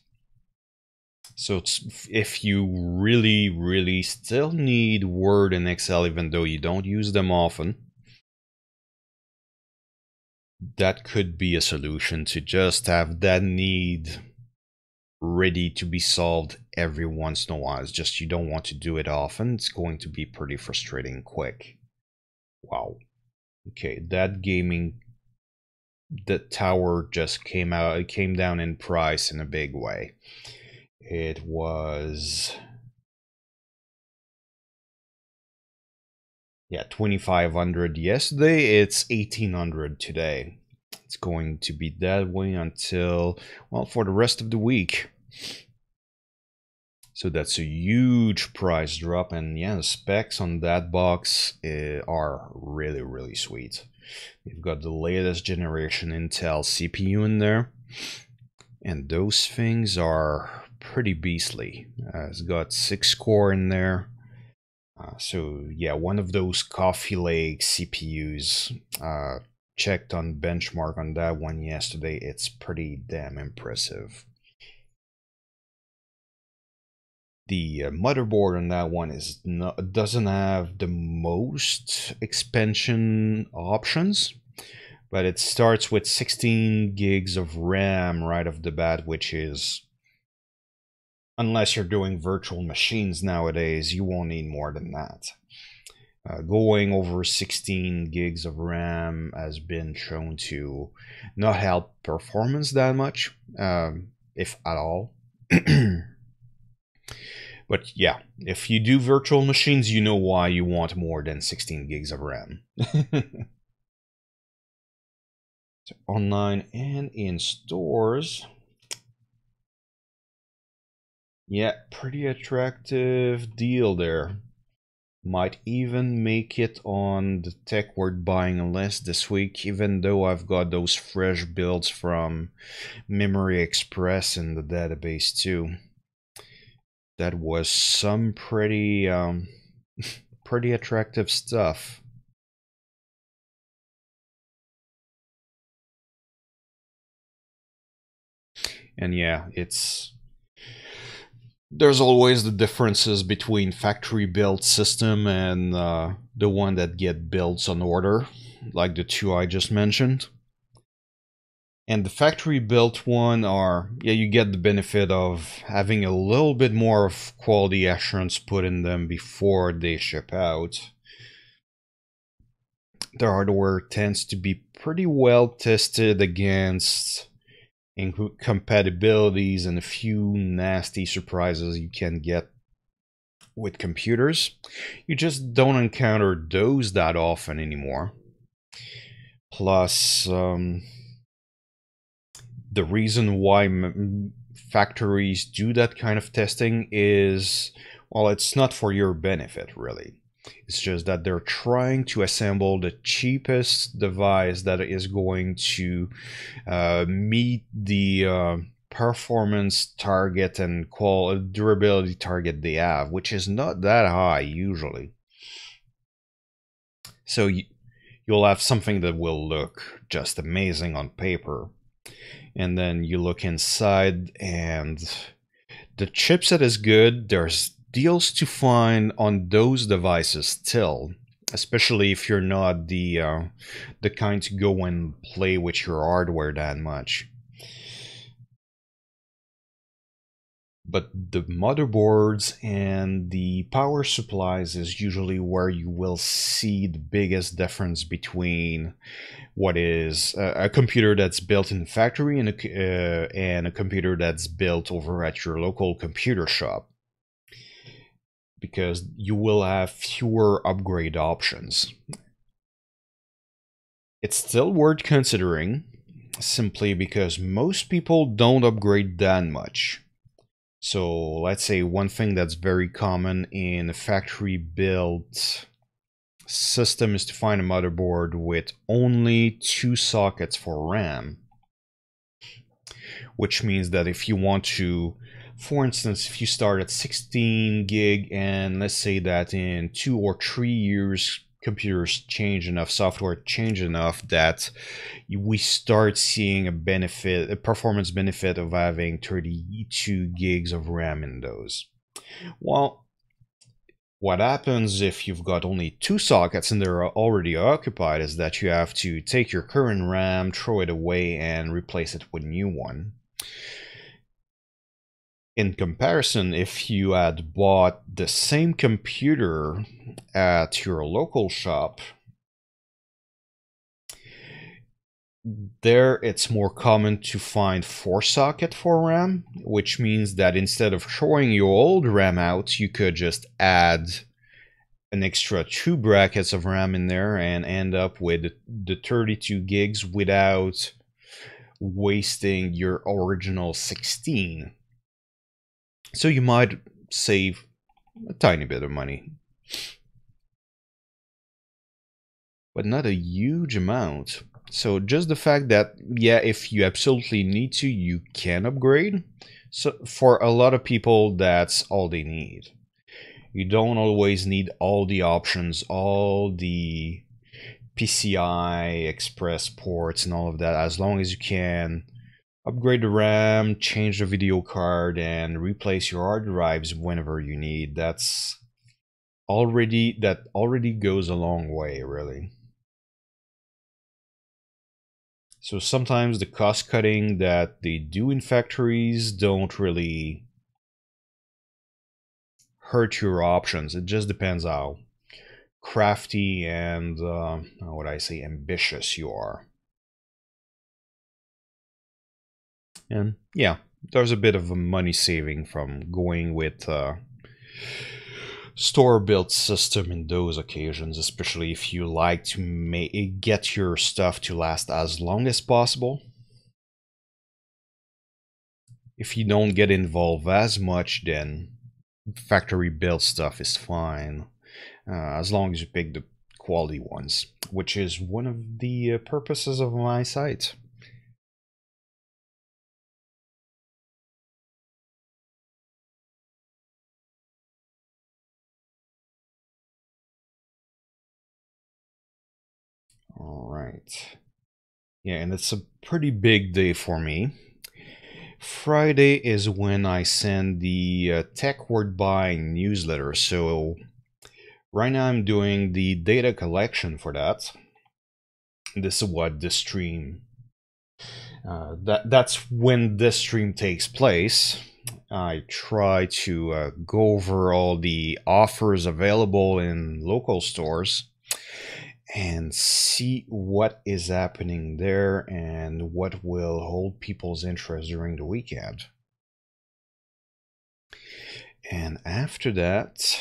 So if you really, really still need Word and Excel, even though you don't use them often, that could be a solution to just have that need ready to be solved every once in a while. It's just you don't want to do it often. It's going to be pretty frustrating quick. Wow. Okay, that gaming, the tower just came out. It came down in price in a big way. It was, yeah, 2,500 yesterday. It's 1,800 today. It's going to be that way until, well, for the rest of the week. So that's a huge price drop, and yeah, the specs on that box are really, really sweet. You've got the latest generation Intel CPU in there, and those things are pretty beastly. It's got 6 core in there. So yeah, one of those Coffee Lake CPUs. Checked on benchmark on that one yesterday. It's pretty damn impressive. The motherboard on that one doesn't have the most expansion options, but it starts with 16 gigs of RAM right off the bat, which is, unless you're doing virtual machines nowadays, you won't need more than that. Going over 16 gigs of RAM has been shown to not help performance that much, if at all. But yeah, if you do virtual machines, you know why you want more than 16 gigs of RAM. So online and in stores. Yeah, pretty attractive deal there. Might even make it on the tech worth buying list this week, even though I've got those fresh builds from Memory Express in the database too. That was some pretty pretty attractive stuff. And yeah, there's always the differences between factory built system and the one that get built on order, like the two I just mentioned. And the factory built one are, yeah, you get the benefit of having a little bit more of quality assurance put in them before they ship out. The hardware tends to be pretty well tested against incompatibilities and a few nasty surprises you can get with computers. You just don't encounter those that often anymore. Plus, the reason why factories do that kind of testing is, well, it's not for your benefit, really. It's just that they're trying to assemble the cheapest device that is going to meet the performance target and durability target they have, which is not that high usually. So you'll have something that will look just amazing on paper, and then you look inside and the chipset is good. There's deals to find on those devices still, especially if you're not the kind to go and play with your hardware that much. but the motherboards and the power supplies is usually where you will see the biggest difference between what is a computer that's built in the factory and a computer that's built over at your local computer shop, because you will have fewer upgrade options. It's still worth considering, simply because most people don't upgrade that much. So let's say one thing that's very common in a factory built system is to find a motherboard with only 2 sockets for RAM. Which means that if you want to, for instance, if you start at 16 gig and let's say that in 2 or 3 years computers change enough, software change enough that we start seeing a performance benefit of having 32 gigs of RAM in those. Well, what happens if you've got only 2 sockets and they're already occupied is that you have to take your current RAM, throw it away, and replace it with a new one. In comparison, if you had bought the same computer at your local shop, there it's more common to find 4 socket for RAM, which means that instead of throwing your old RAM out, you could just add an extra 2 brackets of RAM in there and end up with the 32 gigs without wasting your original 16. So you might save a tiny bit of money, but not a huge amount. So just the fact that, yeah, if you absolutely need to, you can upgrade. So for a lot of people, that's all they need. You don't always need all the options, all the PCI Express ports and all of that, as long as you can upgrade the RAM, change the video card, and replace your hard drives whenever you need. That already goes a long way, really. So sometimes the cost cutting that they do in factories don't really hurt your options. It just depends how crafty and how would I say, ambitious you are. And yeah, there's a bit of a money saving from going with store-built system in those occasions, especially if you like to get your stuff to last as long as possible. If you don't get involved as much, then factory-built stuff is fine, as long as you pick the quality ones, which is one of the purposes of my site. All right. Yeah, and it's a pretty big day for me. Friday is when I send the Tech Word Buying newsletter. So right now I'm doing the data collection for that. This is what this stream, that's when this stream takes place. I try to go over all the offers available in local stores and see what is happening there and what will hold people's interest during the weekend. And after that,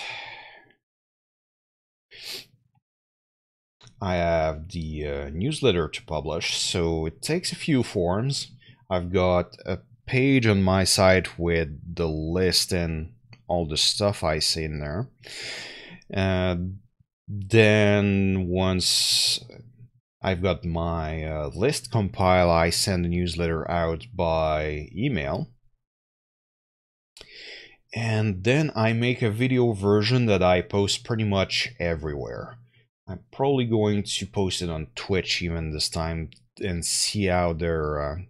I have the newsletter to publish, so it takes a few forms. I've got a page on my site with the list and all the stuff I say in there. Then once I've got my list compiled, I send the newsletter out by email. And then I make a video version that I post pretty much everywhere. I'm probably going to post it on Twitch even this time and see how their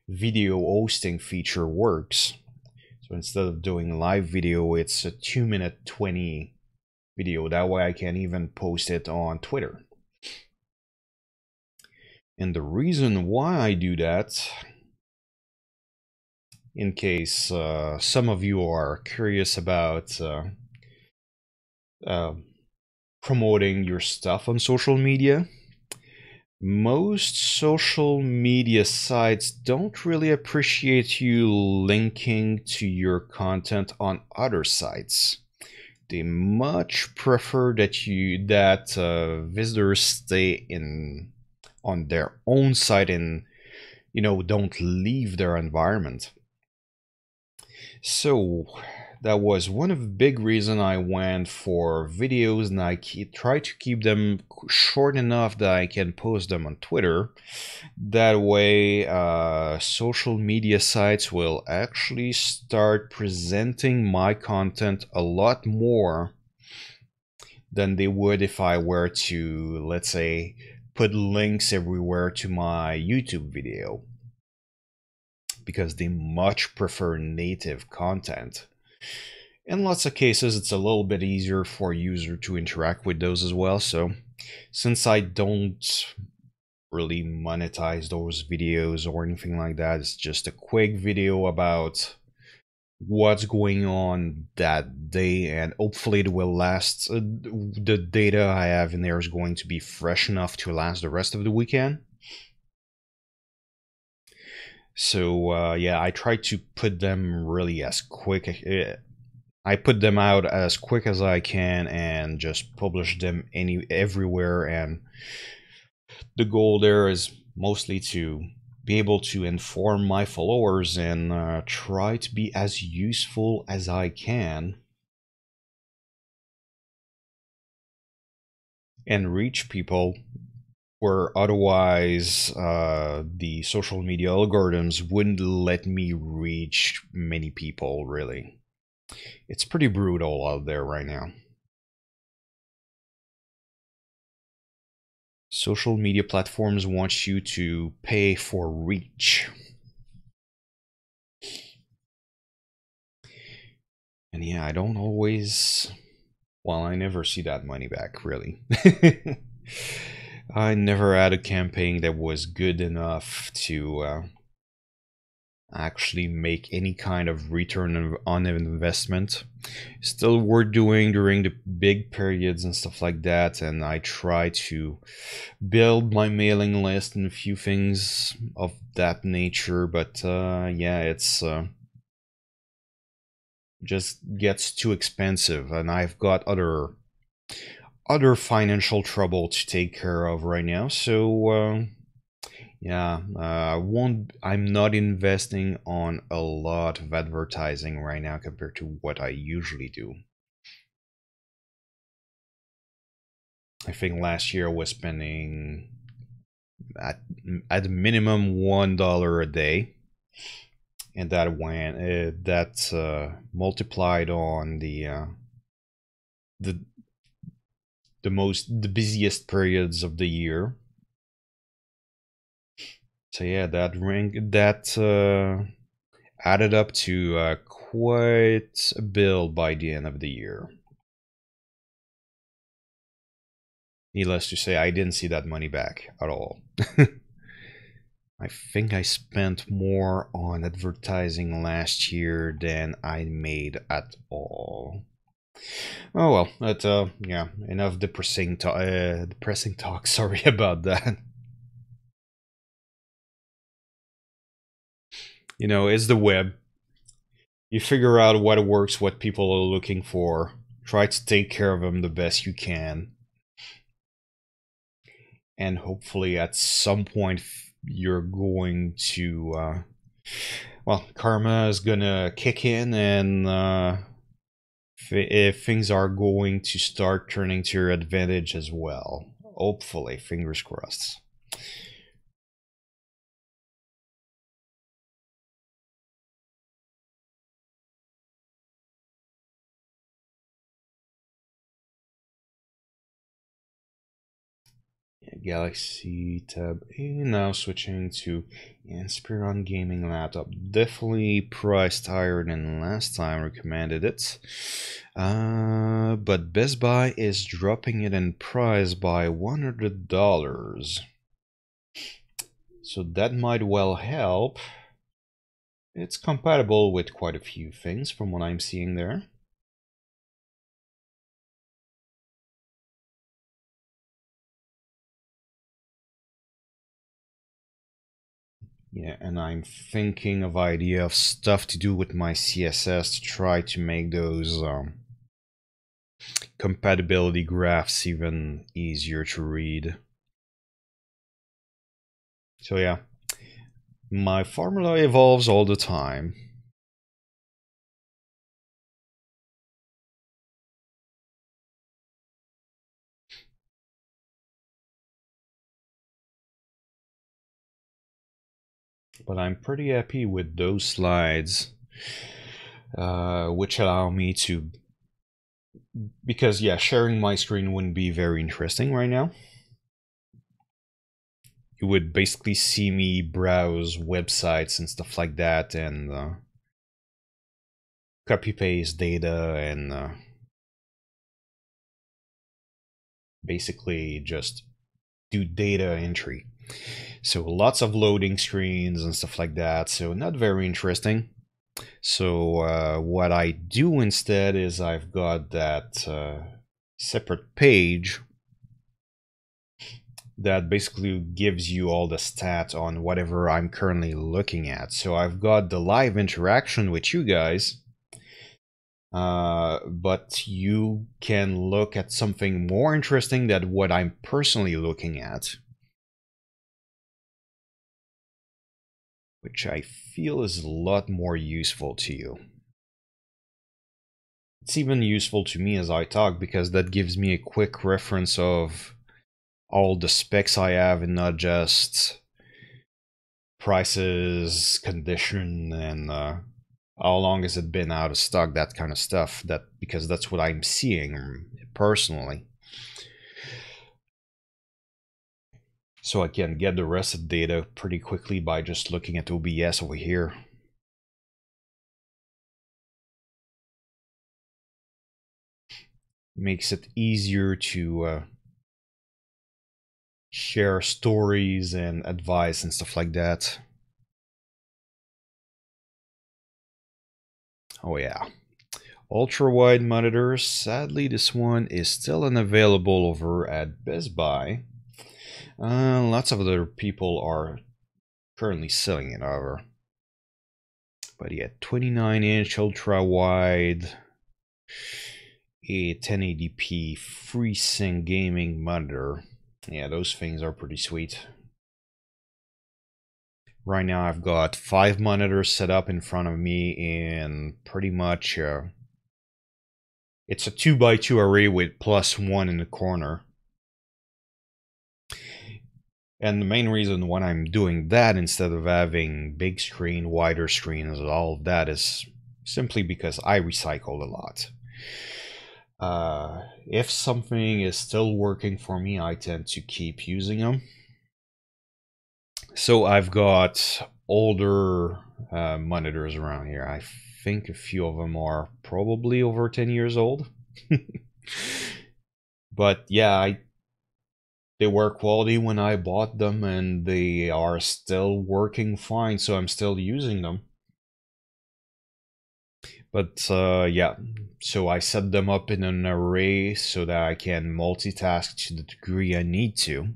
video hosting feature works. So instead of doing live video, it's a 2-minute 20 video. That way I can even post it on Twitter. And the reason why I do that in case some of you are curious about uh, promoting your stuff on social media. Most social media sites don't really appreciate you linking to your content on other sites. They much prefer that visitors stay in on their own site and don't leave their environment. So that was one of the big reason I went for videos, and I try to keep them short enough that I can post them on Twitter. That way, social media sites will actually start presenting my content a lot more than they would if I were to, let's say, put links everywhere to my YouTube video, because they much prefer native content. In lots of cases, it's a little bit easier for a user to interact with those as well. So since I don't really monetize those videos or anything like that, it's just a quick video about what's going on that day, and hopefully it will last. The data I have in there is going to be fresh enough to last the rest of the weekend. So yeah, I try to put them really as quick. I put them out as quick as I can and just publish them everywhere. And the goal there is mostly to be able to inform my followers and try to be as useful as I can and reach people where otherwise the social media algorithms wouldn't let me reach many people, really. It's pretty brutal out there right now. Social media platforms want you to pay for reach. And yeah, I don't always... Well, I never see that money back, really. I never had a campaign that was good enough to actually make any kind of return on investment. Still worth doing during the big periods and stuff like that, and I try to build my mailing list and a few things of that nature, but yeah, it's just gets too expensive, and I've got other financial trouble to take care of right now. So yeah, I'm not investing on a lot of advertising right now compared to what I usually do. I think last year I was spending at minimum $1 a day, and that multiplied on the the busiest periods of the year. So yeah, that added up to quite a bill by the end of the year. Needless to say, I didn't see that money back at all. I think I spent more on advertising last year than I made at all. Oh well, but yeah, enough depressing talk. Sorry about that. It's the web. You figure out what works, what people are looking for. Try to take care of them the best you can. And hopefully at some point you're going to well, karma is gonna kick in, and if things are going to start turning to your advantage as well. Hopefully, fingers crossed. Galaxy Tab A, now switching to Inspiron Gaming Laptop. Definitely priced higher than last time recommended it. But Best Buy is dropping it in price by $100. So that might well help. It's compatible with quite a few things from what I'm seeing there. Yeah, and I'm thinking of idea of stuff to do with my CSS to try to make those compatibility graphs even easier to read. So yeah, my formula evolves all the time. But I'm pretty happy with those slides, which allow me to, because yeah, sharing my screen wouldn't be very interesting right now. You would basically see me browse websites and stuff like that, and copy paste data, and basically just do data entry. So lots of loading screens and stuff like that, so not very interesting. So what I do instead is I've got that separate page that basically gives you all the stats on whatever I'm currently looking at. So I've got the live interaction with you guys, but you can look at something more interesting than what I'm personally looking at, which I feel is a lot more useful to you. It's even useful to me as I talk because that gives me a quick reference of all the specs I have and not just prices, condition, and how long has it been out of stock, that kind of stuff. That because that's what I'm seeing personally. So I can get the rest of the data pretty quickly by just looking at OBS over here. Makes it easier to share stories and advice and stuff like that. Oh yeah. Ultra-wide monitors. Sadly, this one is still unavailable over at Best Buy. Lots of other people are currently selling it, however. But yeah, 29-inch ultra-wide, a 1080p FreeSync gaming monitor. Yeah, those things are pretty sweet. Right now I've got 5 monitors set up in front of me, and pretty much it's a 2x2 array with +1 in the corner. And the main reason why I'm doing that instead of having big screen, wider screens, all of that is simply because I recycle a lot. If something is still working for me, I tend to keep using them. So I've got older monitors around here. I think a few of them are probably over 10 years old. But yeah, they were quality when I bought them, and they are still working fine, so I'm still using them. But yeah, so I set them up in an array so that I can multitask to the degree I need to.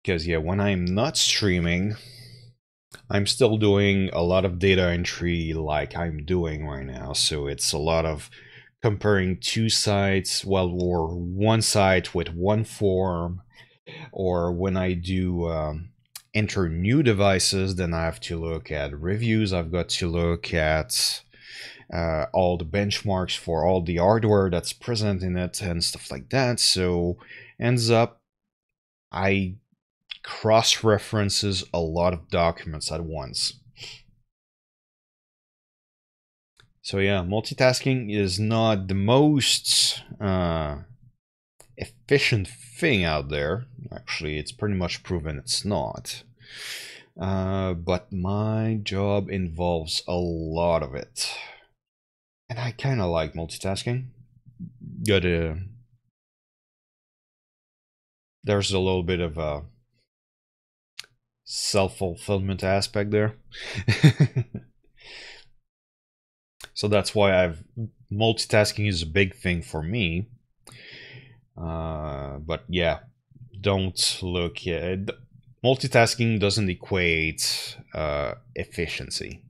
Because yeah, when I'm not streaming, I'm still doing a lot of data entry like I'm doing right now. So it's a lot of comparing two sites, well, or one site with one form, or when I do enter new devices, then I have to look at reviews. I've got to look at all the benchmarks for all the hardware that's present in it and stuff like that. So ends up I cross-references a lot of documents at once. So yeah, multitasking is not the most efficient thing out there. Actually, it's pretty much proven it's not. But my job involves a lot of it. And I kind of like multitasking. Gotta... There's a little bit of self-fulfillment aspect there. So that's why multitasking is a big thing for me. But yeah, don't look at multitasking doesn't equate efficiency.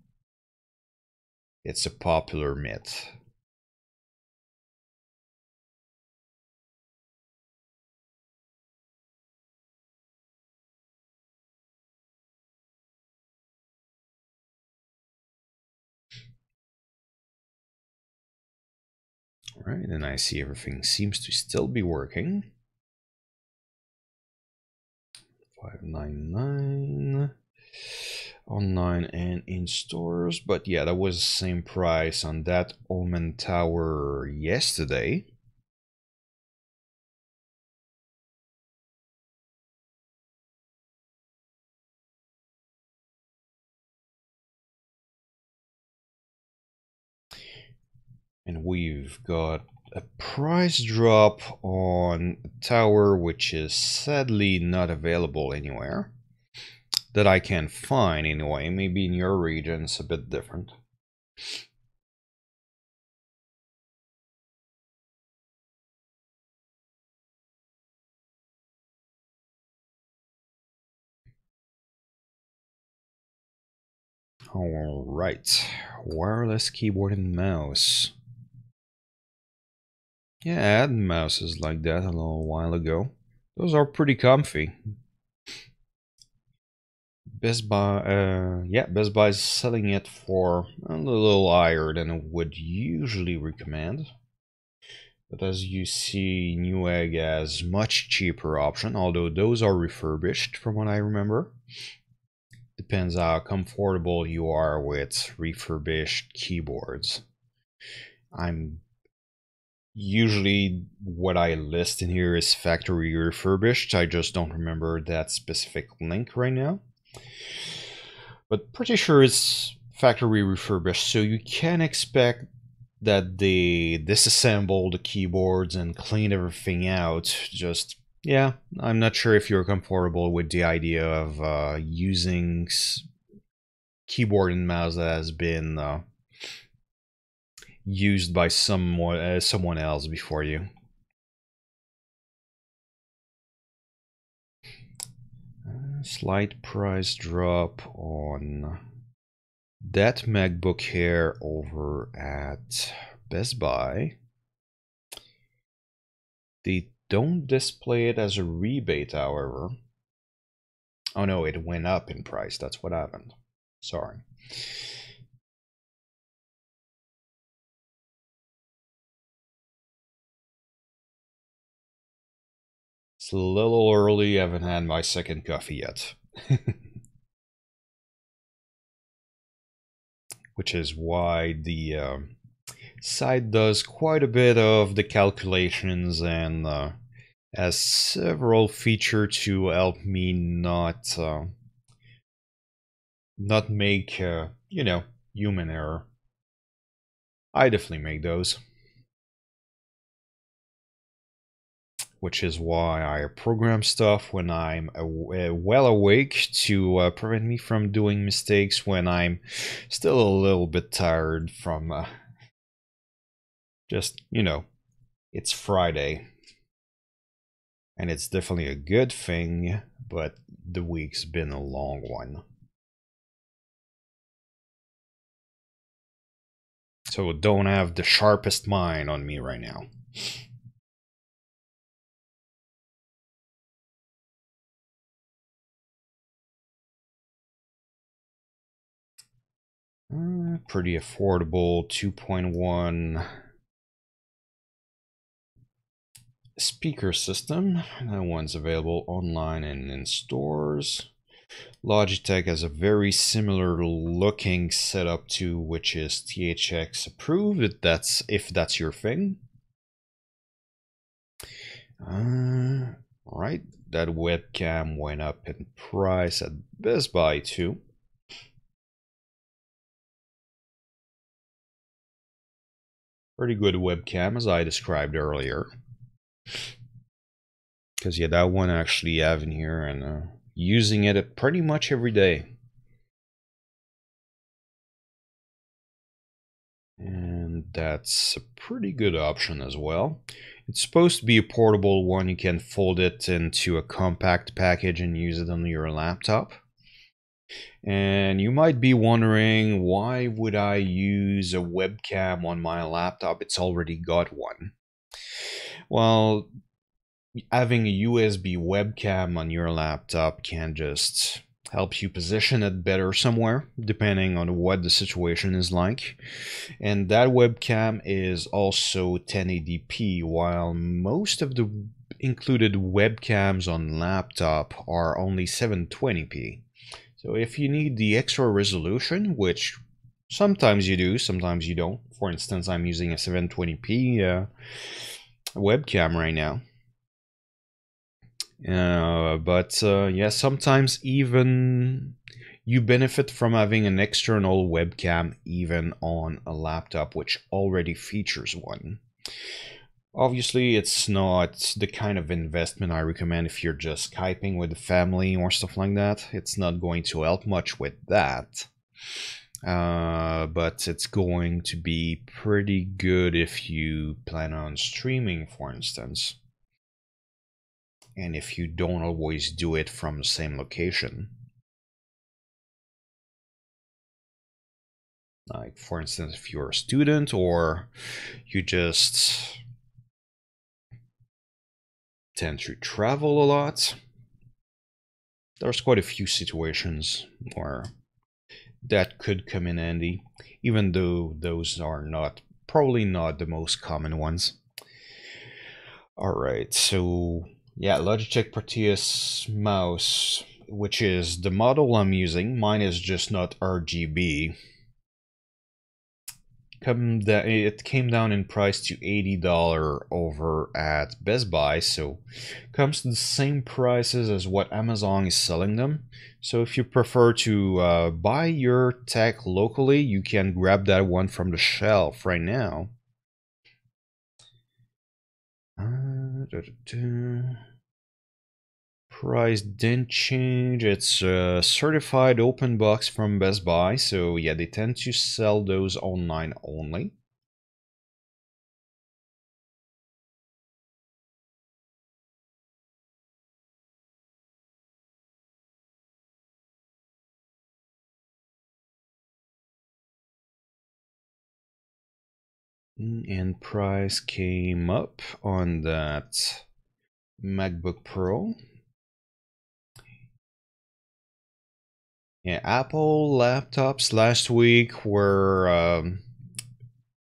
It's a popular myth. All right, and I see everything seems to still be working. 599 online and in stores, but yeah, that was the same price on that Omen Tower yesterday. And we've got a price drop on a tower which is sadly not available anywhere that I can find anyway. Maybe in your region it's a bit different. All right, wireless keyboard and mouse. Yeah, I had mouses like that a little while ago. Those are pretty comfy. Best Buy, yeah, Best Buy is selling it for a little higher than I would usually recommend. But as you see, Newegg has much cheaper option, although those are refurbished from what I remember. Depends how comfortable you are with refurbished keyboards. I'm usually what I list in here is factory refurbished. I just don't remember that specific link right now. But pretty sure it's factory refurbished, so you can expect that they disassemble the keyboards and clean everything out. Just, yeah, I'm not sure if you're comfortable with the idea of using keyboard and mouse that has been used by someone else before you. Slight price drop on that MacBook Air over at Best Buy. They don't display it as a rebate, however. Oh no, it went up in price. That's what happened. Sorry. It's a little early. I haven't had my second coffee yet. Which is why the site does quite a bit of the calculations and has several features to help me not make human error. I definitely make those, which is why I program stuff when I'm well awake to prevent me from doing mistakes when I'm still a little bit tired from just, it's Friday. And it's definitely a good thing, but the week's been a long one. So don't have the sharpest mind on me right now. Pretty affordable 2.1 speaker system. That one's available online and in stores. Logitech has a very similar looking setup to which is THX approved, if that's your thing. Alright, that webcam went up in price at Best Buy too. Pretty good webcam as I described earlier. Because yeah, that one I actually have in here, and using it pretty much every day. And that's a pretty good option as well. It's supposed to be a portable one. You can fold it into a compact package and use it on your laptop. And you might be wondering, why would I use a webcam on my laptop? It's already got one. Well, having a USB webcam on your laptop can just help you position it better somewhere, depending on what the situation is like. And that webcam is also 1080p, while most of the included webcams on laptop are only 720p. So if you need the extra resolution, which sometimes you do, sometimes you don't. For instance, I'm using a 720p webcam right now. But yeah, sometimes even you benefit from having an external webcam even on a laptop which already features one. Obviously, it's not the kind of investment I recommend if you're just Skyping with the family or stuff like that. It's not going to help much with that. But it's going to be pretty good if you plan on streaming, for instance. And if you don't always do it from the same location. Like, for instance, if you're a student or you just tend to travel a lot, there's quite a few situations where that could come in handy, even though those are probably not the most common ones. Alright, so yeah, Logitech Proteus mouse, which is the model I'm using. Mine is just not RGB. It came down in price to $80 over at Best Buy, so comes to the same prices as what Amazon is selling them. So if you prefer to buy your tech locally, you can grab that one from the shelf right now. Price didn't change. It's a certified open box from Best Buy, so yeah, they tend to sell those online only. And price came up on that MacBook Pro. Yeah, Apple laptops last week were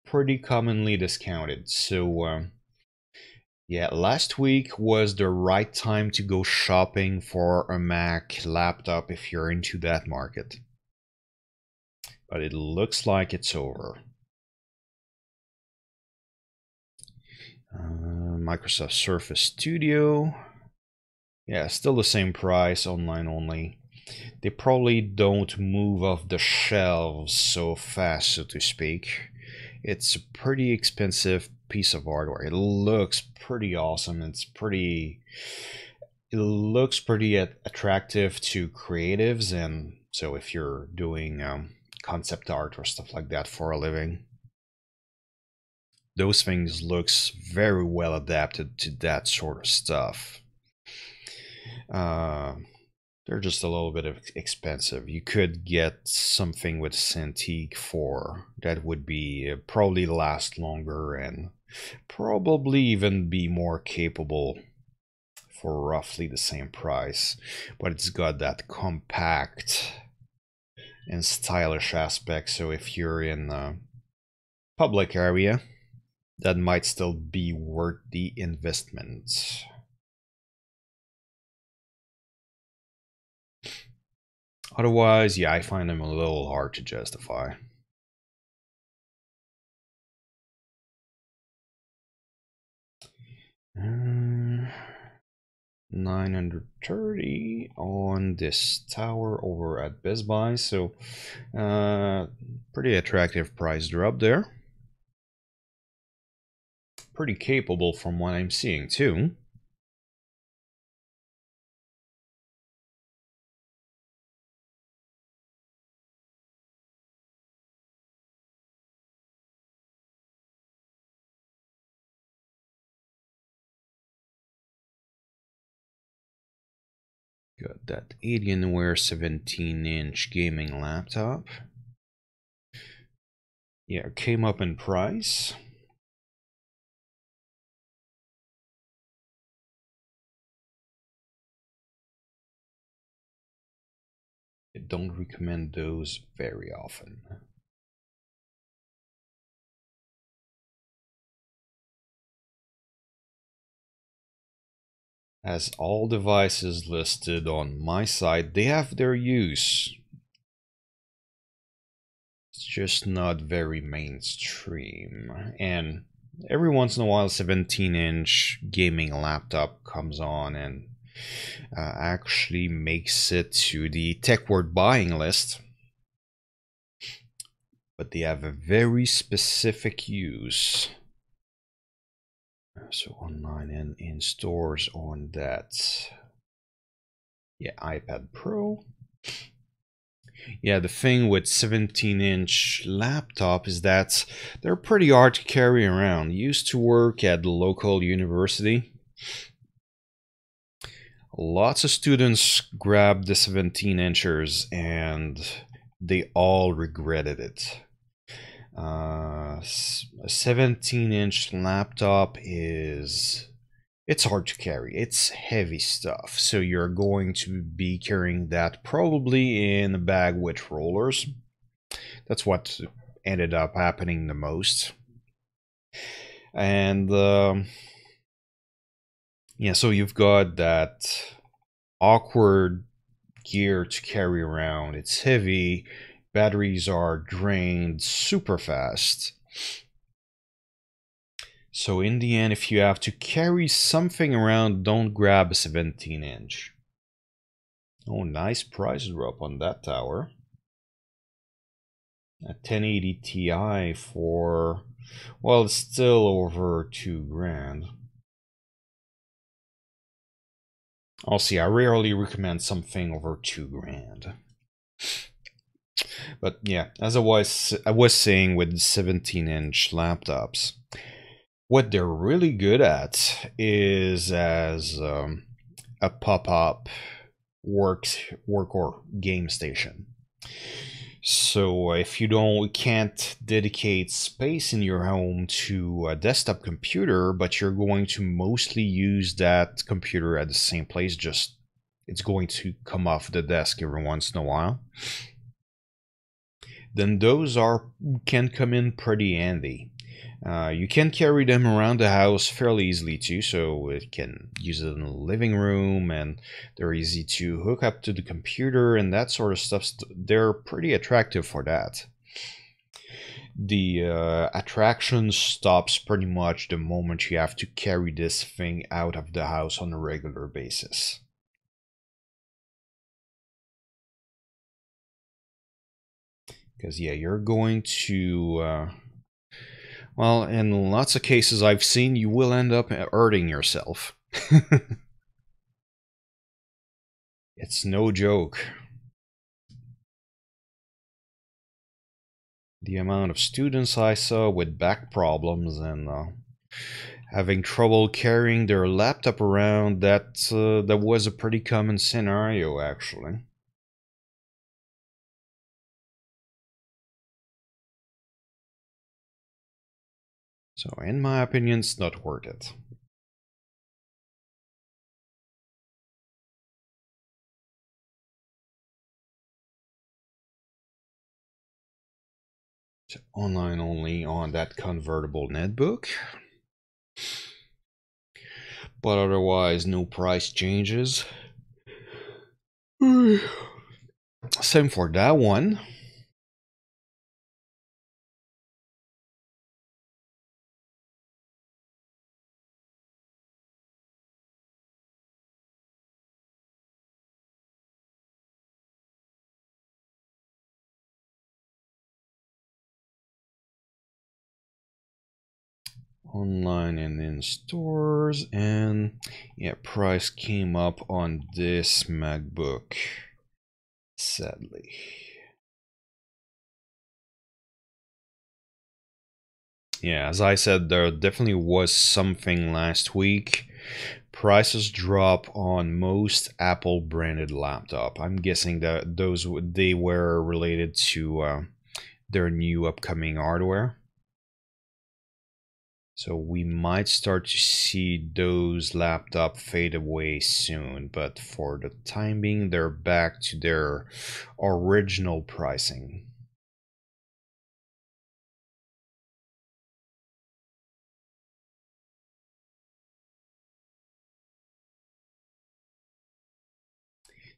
pretty commonly discounted. So yeah, last week was the right time to go shopping for a Mac laptop if you're into that market. But it looks like it's over. Microsoft Surface Studio. Yeah, still the same price, online only. They probably don't move off the shelves so fast, so to speak. It's a pretty expensive piece of hardware. It looks pretty awesome. It looks pretty attractive to creatives, and so if you're doing concept art or stuff like that for a living, those things looks very well adapted to that sort of stuff. Uh, they're just a little bit expensive. You could get something with Cintiq for that would be probably last longer and probably even be more capable for roughly the same price, but it's got that compact and stylish aspect. So if you're in a public area, that might still be worth the investment. Otherwise, yeah, I find them a little hard to justify. Uh, 930 on this tower over at Best Buy, so pretty attractive price drop there. Pretty capable from what I'm seeing too. Got that Alienware 17-inch gaming laptop. Yeah, it came up in price. I don't recommend those very often. As all devices listed on my site, they have their use. It's just not very mainstream. And every once in a while, a 17-inch gaming laptop comes on and actually makes it to the tech worth buying list. But they have a very specific use. So online and in stores on that. Yeah, iPad Pro. Yeah, the thing with 17-inch laptop is that they're pretty hard to carry around. Used to work at the local university. Lots of students grabbed the 17 inchers and they all regretted it. A 17-inch laptop it's hard to carry. It's heavy stuff, so you're going to be carrying that probably in a bag with rollers. That's what ended up happening the most. And yeah, so you've got that awkward gear to carry around. It's heavy. Batteries are drained super fast. So in the end, if you have to carry something around, don't grab a 17-inch. Oh, nice price drop on that tower. A 1080 Ti for, well, it's still over $2,000. I'll see, I rarely recommend something over $2,000. But yeah, as I was saying with 17-inch laptops, what they're really good at is as a pop-up work or game station. So if you can't dedicate space in your home to a desktop computer, but you're going to mostly use that computer at the same place, just it's going to come off the desk every once in a while, then those can come in pretty handy. You can carry them around the house fairly easily too, so it can use it in the living room, and they're easy to hook up to the computer and that sort of stuff. They're pretty attractive for that. The attraction stops pretty much the moment you have to carry this thing out of the house on a regular basis. Because yeah, you're going to well, in lots of cases I've seen, you will end up hurting yourself. It's no joke. The amount of students I saw with back problems and having trouble carrying their laptop around, that was a pretty common scenario, actually. So, in my opinion, it's not worth it. So, online only on that convertible netbook. But otherwise, no price changes. Same for that one. Online and in stores, and yeah, price came up on this MacBook, sadly. Yeah, as I said, there definitely was something last week. prices drop on most Apple branded laptop. I'm guessing that they were related to their new upcoming hardware. So we might start to see those laptops fade away soon, but for the time being, they're back to their original pricing.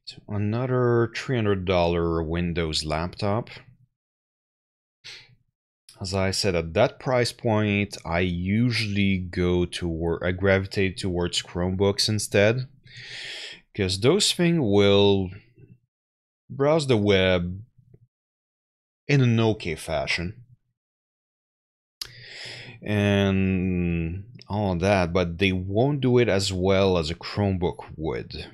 So another $300 Windows laptop. As I said, at that price point, I usually I gravitate towards Chromebooks instead, because those things will browse the web in an okay fashion and all that, but they won't do it as well as a Chromebook would.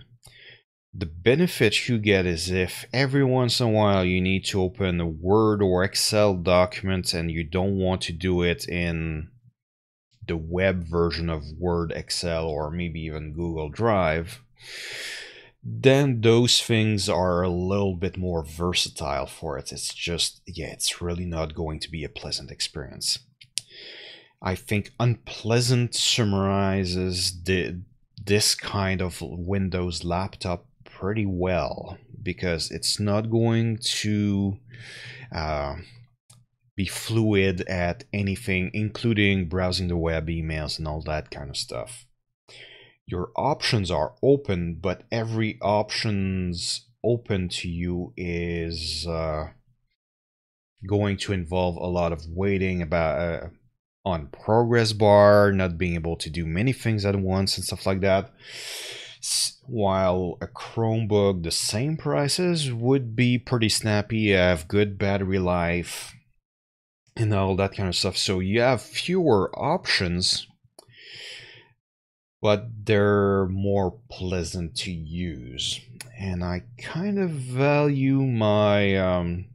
The benefit you get is if every once in a while you need to open a Word or Excel document and you don't want to do it in the web version of Word, Excel, or maybe even Google Drive, then those things are a little bit more versatile for it. It's just, yeah, it's really not going to be a pleasant experience. I think unpleasant summarizes this kind of Windows laptop pretty well, because it's not going to be fluid at anything, including browsing the web, emails, and all that kind of stuff. Your options are open, but every options open to you is going to involve a lot of waiting about on progress bar, not being able to do many things at once and stuff like that. While a Chromebook, the same prices, would be pretty snappy, have good battery life, and all that kind of stuff. So you have fewer options, but they're more pleasant to use. And I kind of value my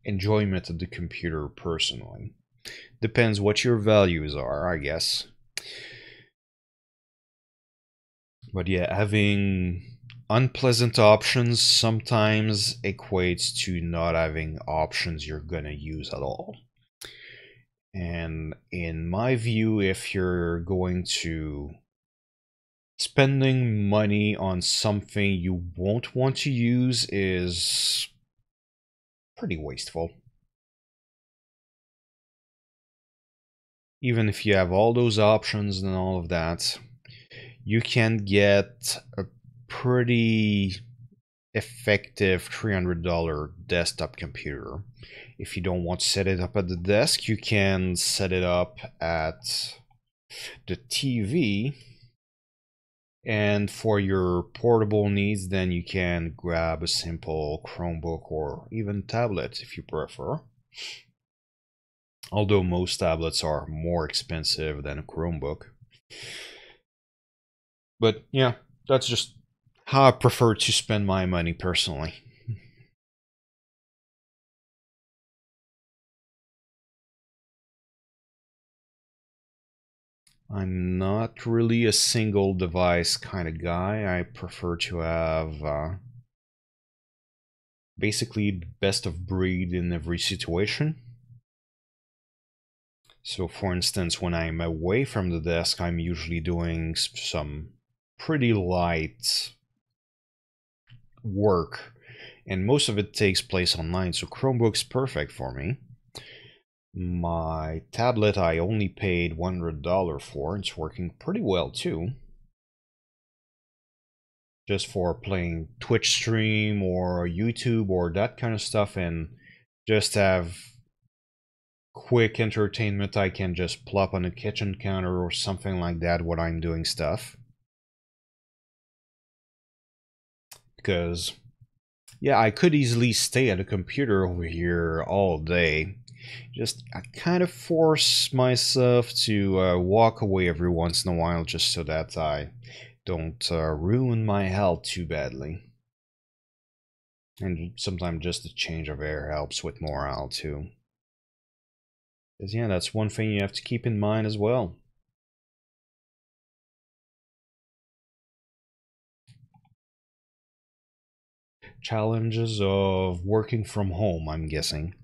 enjoyment of the computer personally. Depends what your values are, I guess. But yeah, having unpleasant options sometimes equates to not having options you're gonna use at all. And in my view, if you're going to spending money on something you won't want to use is pretty wasteful. Even if you have all those options and all of that, you can get a pretty effective $300 desktop computer. If you don't want to set it up at the desk, you can set it up at the TV. And for your portable needs, then you can grab a simple Chromebook or even tablet if you prefer. Although most tablets are more expensive than a Chromebook. But yeah, that's just how I prefer to spend my money personally. I'm not really a single device kind of guy. I prefer to have basically the best of breed in every situation. So for instance, when I'm away from the desk, I'm usually doing some pretty light work, and most of it takes place online, so Chromebook's perfect for me. My tablet I only paid $100 for. It's working pretty well too. Just for playing Twitch stream or YouTube or that kind of stuff, and just have quick entertainment. I can just plop on a kitchen counter or something like that when I'm doing stuff. Because, yeah, I could easily stay at a computer over here all day. Just, I kind of force myself to walk away every once in a while just so that I don't ruin my health too badly. And sometimes just a change of air helps with morale too. Because, yeah, that's one thing you have to keep in mind as well. Challenges of working from home, I'm guessing.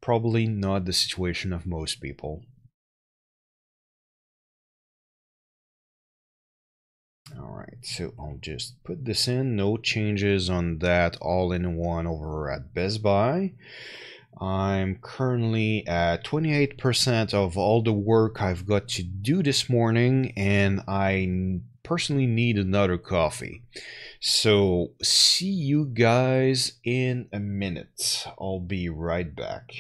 Probably not the situation of most people. All right, so I'll just put this in. No changes on that all-in-one over at Best Buy. I'm currently at 28% of all the work I've got to do this morning, and I personally need another coffee. So, see you guys in a minute. I'll be right back.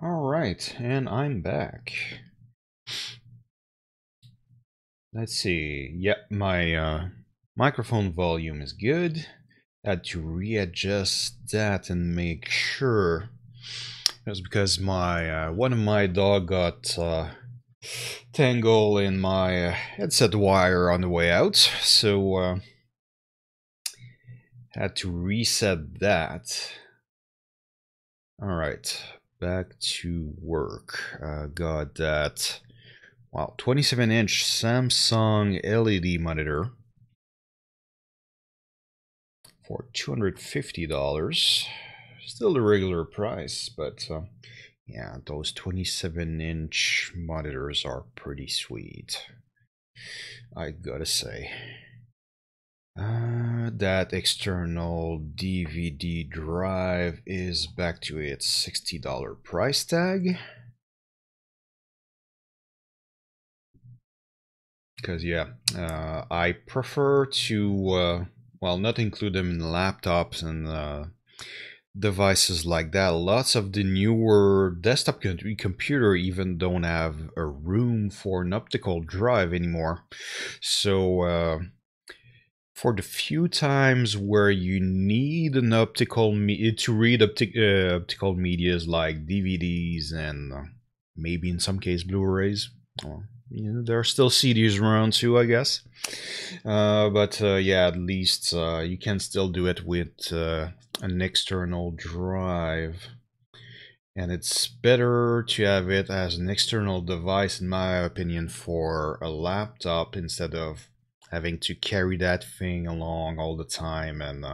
Alright, and I'm back. Let's see. Yep, my microphone volume is good. Had to readjust that and make sure. It was because my one of my dog got tangled in my headset wire on the way out, so had to reset that. Alright, back to work. Got that, wow, 27-inch Samsung LED monitor for $250. Still the regular price, but yeah, those 27-inch monitors are pretty sweet, I gotta say. That external DVD drive is back to its $60 price tag. Because, yeah, I prefer to, well, not include them in laptops and devices like that. Lots of the newer desktop computer even don't have a room for an optical drive anymore. So, for the few times where you need an optical to read optical medias like DVDs and maybe in some case Blu-rays, well, you know, there are still CDs around too, I guess. But yeah, at least you can still do it with an external drive. And it's better to have it as an external device, in my opinion, for a laptop instead of having to carry that thing along all the time and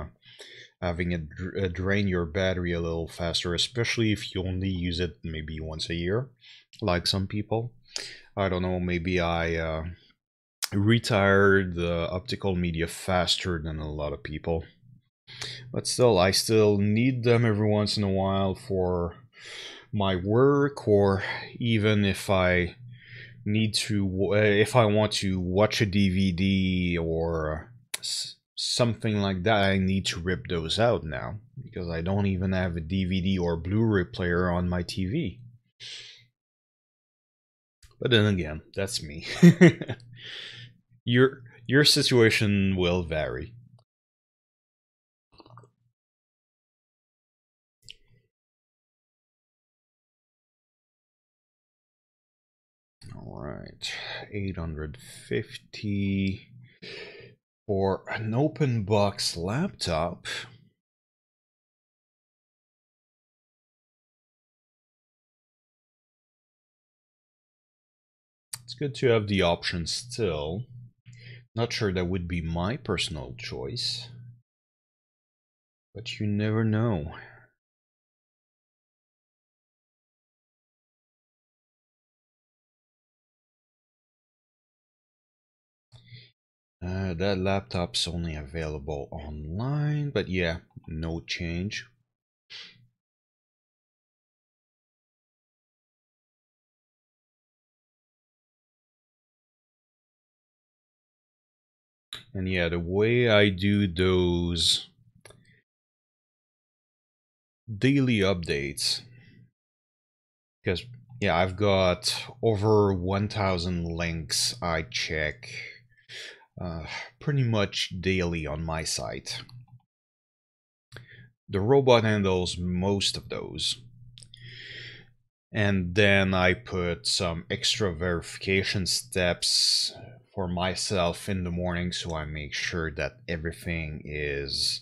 having it drain your battery a little faster, especially if you only use it maybe once a year, like some people. I don't know, maybe I retired the optical media faster than a lot of people. But still, I still need them every once in a while for my work, or even if I need to, if I want to watch a DVD or something like that, I need to rip those out now because I don't even have a DVD or Blu-ray player on my TV. But then again, that's me. Your situation will vary. All right, 850 for an open box laptop. It's good to have the option still. Not sure that would be my personal choice, but you never know. That laptop's only available online, but yeah, no change. And yeah, the way I do those daily updates, because yeah, I've got over 1,000 links I check pretty much daily on my site. The robot handles most of those. And then I put some extra verification steps for myself in the morning, so I make sure that everything is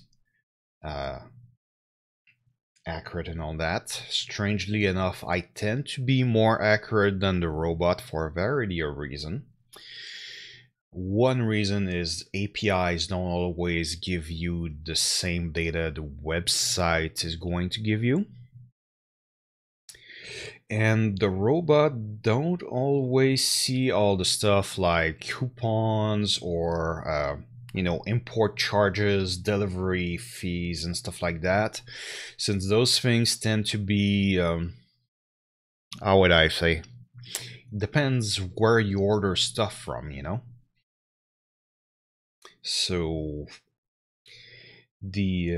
accurate and all that. Strangely enough, I tend to be more accurate than the robot for a variety of reasons. One reason is APIs don't always give you the same data the website is going to give you. And the robot don't always see all the stuff like coupons or you know, import charges, delivery fees, and stuff like that, since those things tend to be how would I say, depends where you order stuff from, you know. So the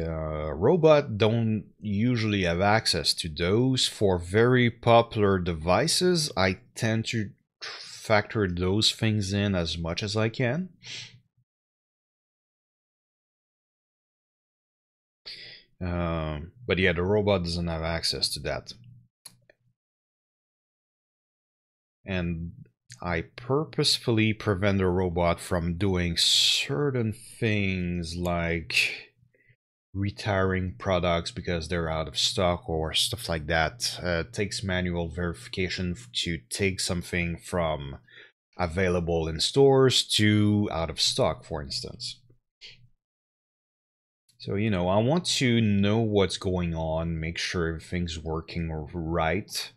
robot don't usually have access to those. For very popular devices, I tend to factor those things in as much as I can. But yeah, the robot doesn't have access to that. And I purposefully prevent the robot from doing certain things like retiring products because they're out of stock or stuff like that. It takes manual verification to take something from available in stores to out of stock, for instance. So, I want to know what's going on, make sure everything's working right.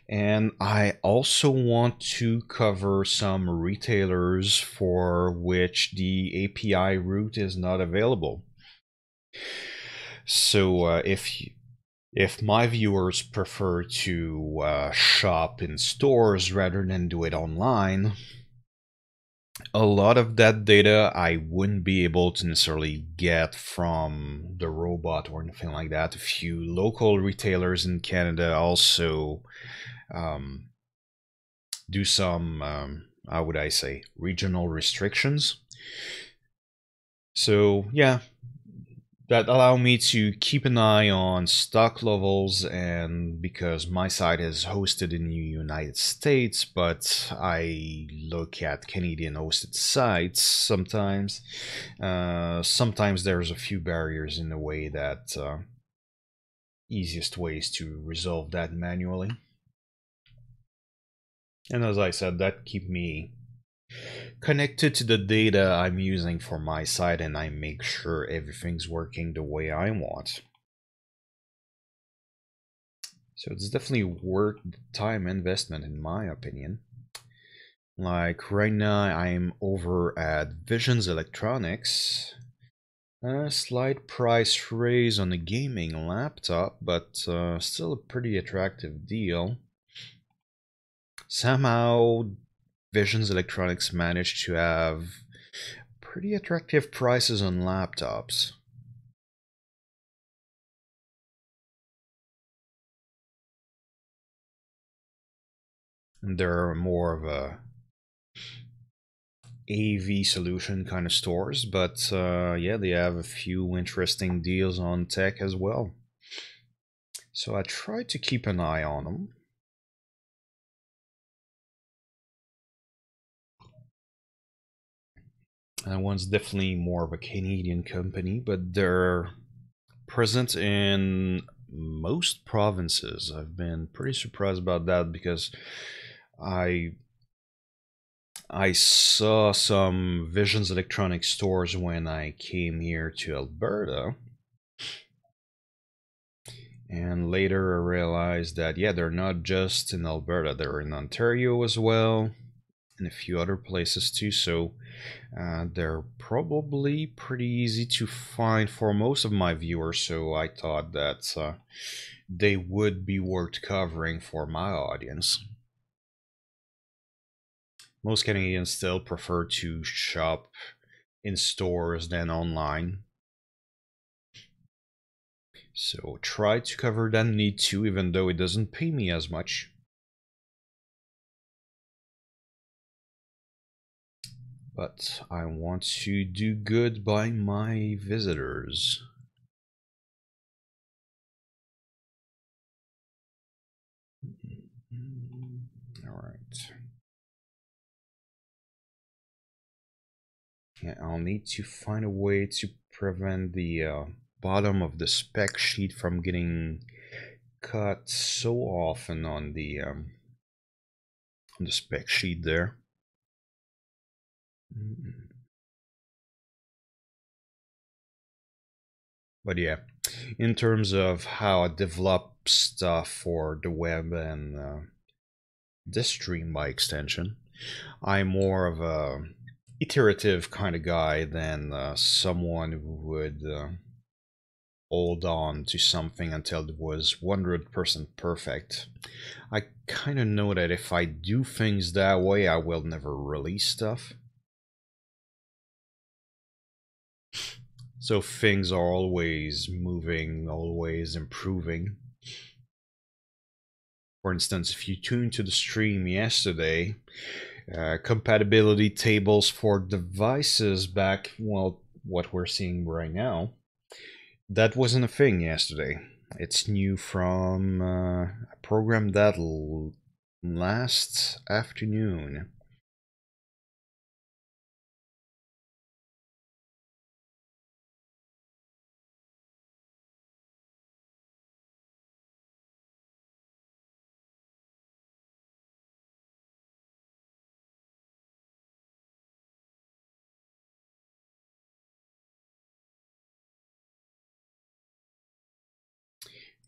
And I also want to cover some retailers for which the API route is not available. So if my viewers prefer to shop in stores rather than do it online, a lot of that data I wouldn't be able to necessarily get from the robot or anything like that. A few local retailers in Canada also do some, how would I say, regional restrictions. So yeah, that allow me to keep an eye on stock levels, and because my site is hosted in the United States, but I look at Canadian hosted sites sometimes. Sometimes there's a few barriers in the way that easiest ways to resolve that manually. And as I said, that keep me connected to the data I'm using for my site, and I make sure everything's working the way I want. So it's definitely worth the time investment in my opinion. Like right now I'm over at Visions Electronics. A slight price raise on the gaming laptop, but still a pretty attractive deal. Somehow Visions Electronics managed to have pretty attractive prices on laptops. And they're more of a AV solution kind of stores, but yeah, they have a few interesting deals on tech as well. So I try to keep an eye on them. And one's definitely more of a Canadian company, but they're present in most provinces. I've been pretty surprised about that because I saw some Visions Electronic stores when I came here to Alberta. And later I realized that, yeah, they're not just in Alberta, they're in Ontario as well, and a few other places too. So they're probably pretty easy to find for most of my viewers. So I thought that they would be worth covering for my audience. Most Canadians still prefer to shop in stores than online. So try to cover that need too, even though it doesn't pay me as much. But I want to do good by my visitors. Alright. Yeah, I'll need to find a way to prevent the bottom of the spec sheet from getting cut so often on the spec sheet there. But yeah, in terms of how I develop stuff for the web and this stream by extension, I'm more of a iterative kind of guy than someone who would hold on to something until it was 100% perfect. I kind of know that if I do things that way, I will never release stuff. So things are always moving, always improving. For instance, if you tuned to the stream yesterday, compatibility tables for devices back, well, what we're seeing right now, that wasn't a thing yesterday. It's new from a program that last afternoon.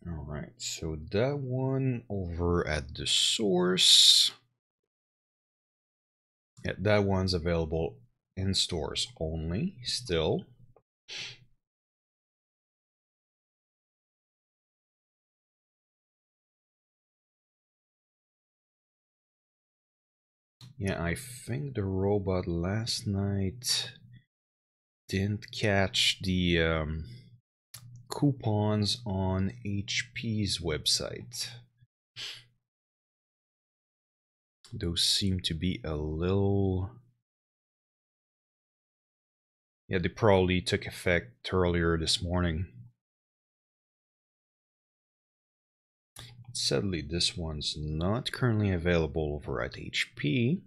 All right, so that one over at the source. Yeah, that one's available in stores only still. Yeah, I think the robot last night didn't catch the coupons on HP's website. Those seem to be a little... Yeah, they probably took effect earlier this morning. Sadly, this one's not currently available over at HP.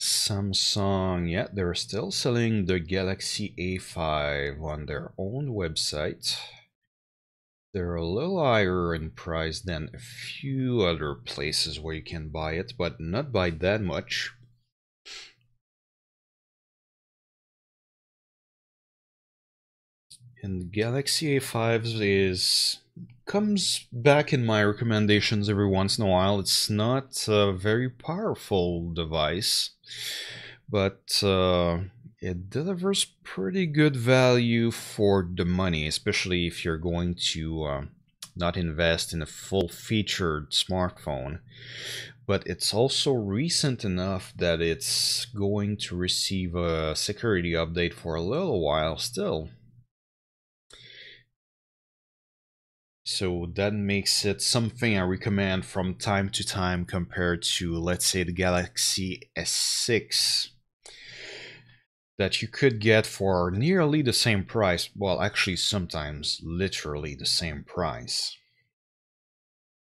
Samsung, yeah, they're still selling the Galaxy A5 on their own website. They're a little higher in price than a few other places where you can buy it, but not by that much. And the Galaxy A5 comes back in my recommendations every once in a while. It's not a very powerful device, but it delivers pretty good value for the money, especially if you're going to not invest in a full-featured smartphone. But it's also recent enough that it's going to receive a security update for a little while still. So that makes it something I recommend from time to time compared to, let's say, the Galaxy S6 that you could get for nearly the same price. Well, actually, sometimes literally the same price.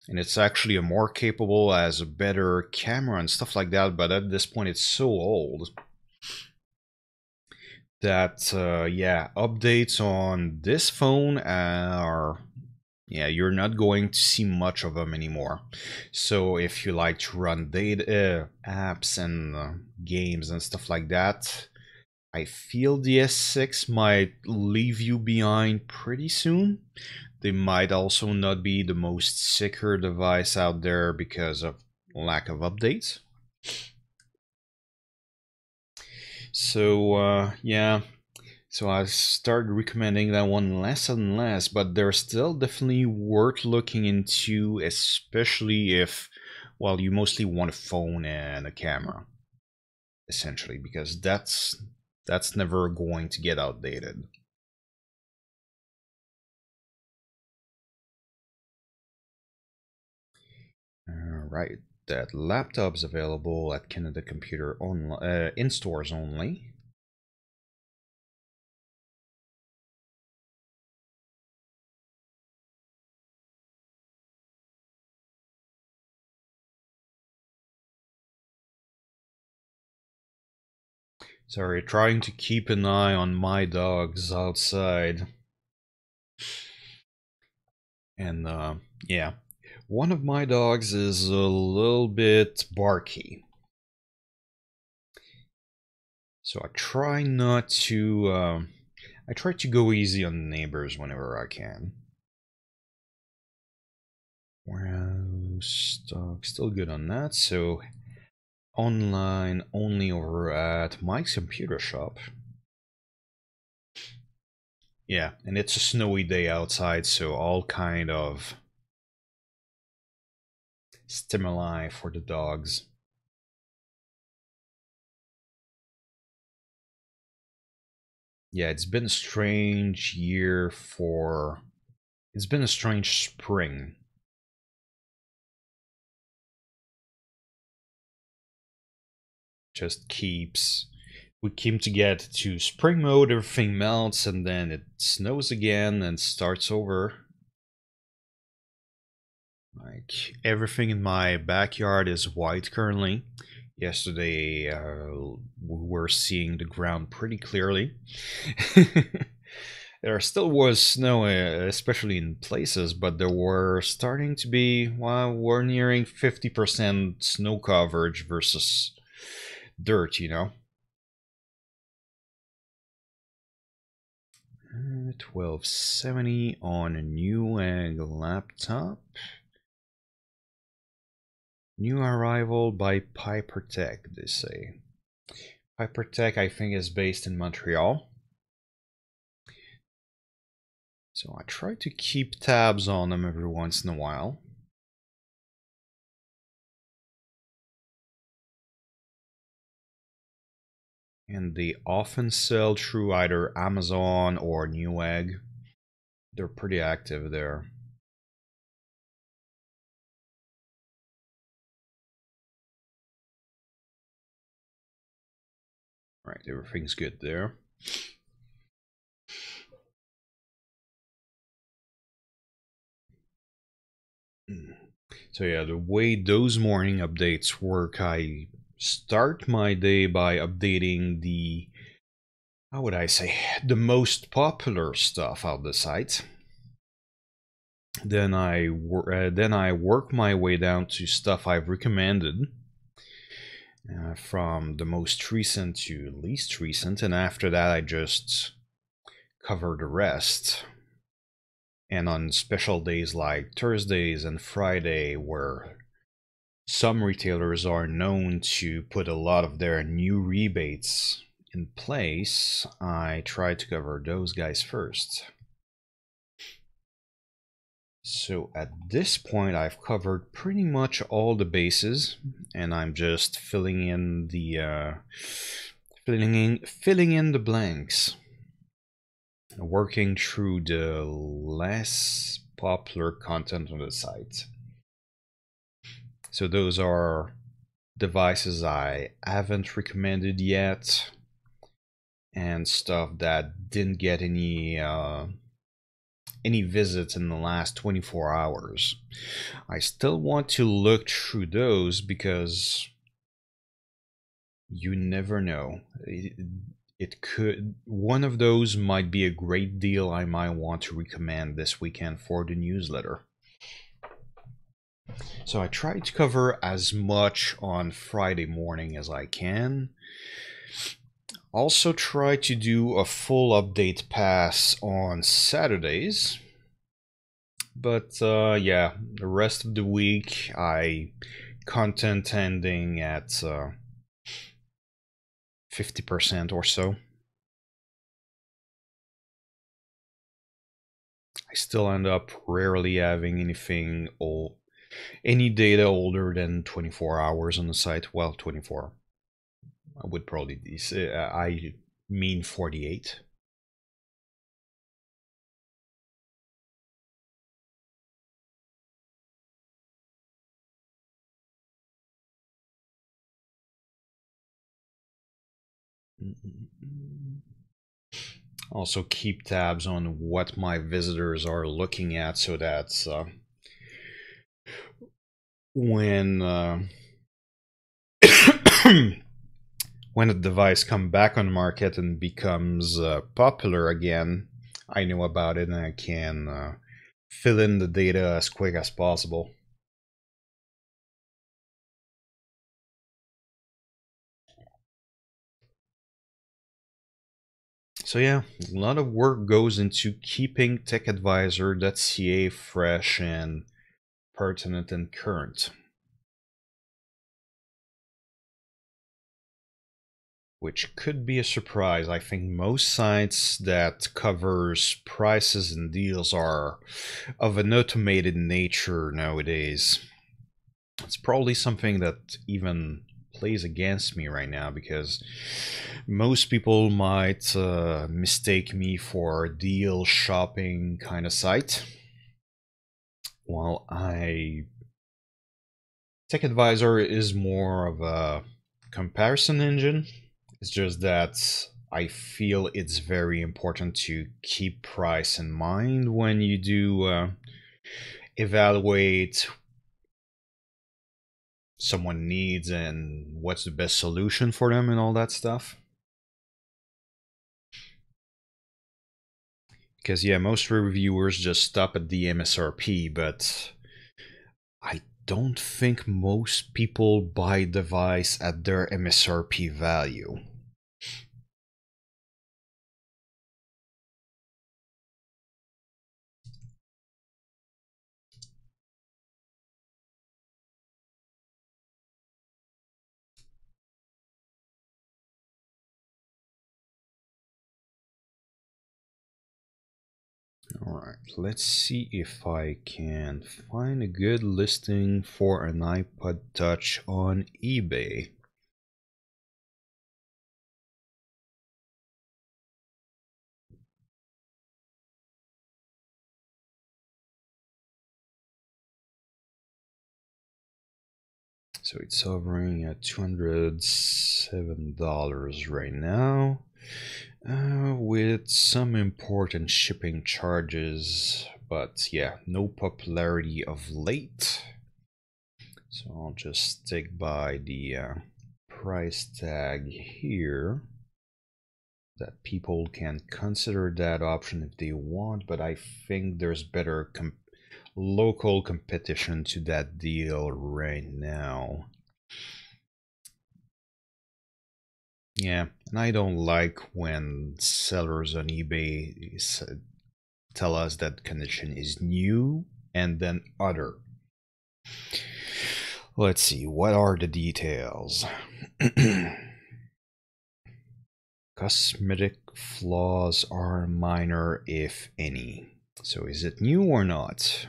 And it's actually a more capable, has a better camera and stuff like that, but at this point it's so old that, yeah, updates on this phone are... yeah, you're not going to see much of them anymore. So if you like to run data apps and games and stuff like that, I feel the S6 might leave you behind pretty soon. They might also not be the most secure device out there because of lack of updates. So yeah, so I started recommending that one less and less, but they're still definitely worth looking into, especially if, well, you mostly want a phone and a camera, essentially, because that's never going to get outdated. All right, that laptop's available at Canada Computer in stores only. Sorry, trying to keep an eye on my dogs outside. And yeah, one of my dogs is a little bit barky. So I try not to, I try to go easy on the neighbors whenever I can. Warehouse stock, still good on that. So online only over at Mike's Computer Shop. Yeah, and it's a snowy day outside, so all kind of stimuli for the dogs. Yeah, it's been a strange year for... It's been a strange spring. Just keeps... We keep to get to spring mode, everything melts, and then it snows again and starts over. Like, everything in my backyard is white currently. Yesterday, we were seeing the ground pretty clearly. There still was snow, especially in places, but there were starting to be, well, we're nearing 50% snow coverage versus dirt, you know? 1270 on a Newegg laptop. New arrival by Pipertech, they say. Pipertech, I think, is based in Montreal. So I try to keep tabs on them every once in a while. And they often sell through either Amazon or Newegg. They're pretty active there. Right, everything's good there. So yeah, the way those morning updates work, I start my day by updating the, how would I say, the most popular stuff out the site. Then I work my way down to stuff I've recommended, from the most recent to least recent, and after that I just cover the rest. And on special days like Thursdays and Friday, where some retailers are known to put a lot of their new rebates in place, I try to cover those guys first. So at this point, I've covered pretty much all the bases, and I'm just filling in the filling in the blanks, working through the less popular content on the site. So those are devices I haven't recommended yet, and stuff that didn't get any visits in the last 24 hours. I still want to look through those because you never know. It could, one of those might be a great deal I might want to recommend this weekend for the newsletter. So I try to cover as much on Friday morning as I can. Also try to do a full update pass on Saturdays. But yeah, the rest of the week I content ending at 50% or so. I still end up rarely having anything old, any data older than 24 hours on the site. Well, 24. I would probably say, I mean 48. Also keep tabs on what my visitors are looking at, so that's when when a device comes back on the market and becomes popular again, I know about it and I can fill in the data as quick as possible. So yeah, a lot of work goes into keeping TechAdvisor.ca fresh and pertinent and current. which could be a surprise. I think most sites that covers prices and deals are of an automated nature nowadays. It's probably something that even plays against me right now, because most people might mistake me for a deal shopping kind of site, while TechAdvisor is more of a comparison engine. It's just that I feel it's very important to keep price in mind when you do evaluate someone needs and what's the best solution for them and all that stuff. Because yeah, most reviewers just stop at the MSRP, but I don't think most people buy a device at their MSRP value. Alright, let's see if I can find a good listing for an iPod Touch on eBay. So it's hovering at $207 right now, with some important shipping charges, but yeah, no popularity of late. So I'll just stick by the price tag here, that people can consider that option if they want, but I think there's better local competition to that deal right now. Yeah, and I don't like when sellers on eBay tell us that condition is new and then other. Let's see, what are the details? Cosmetic flaws are minor, if any. So is it new or not?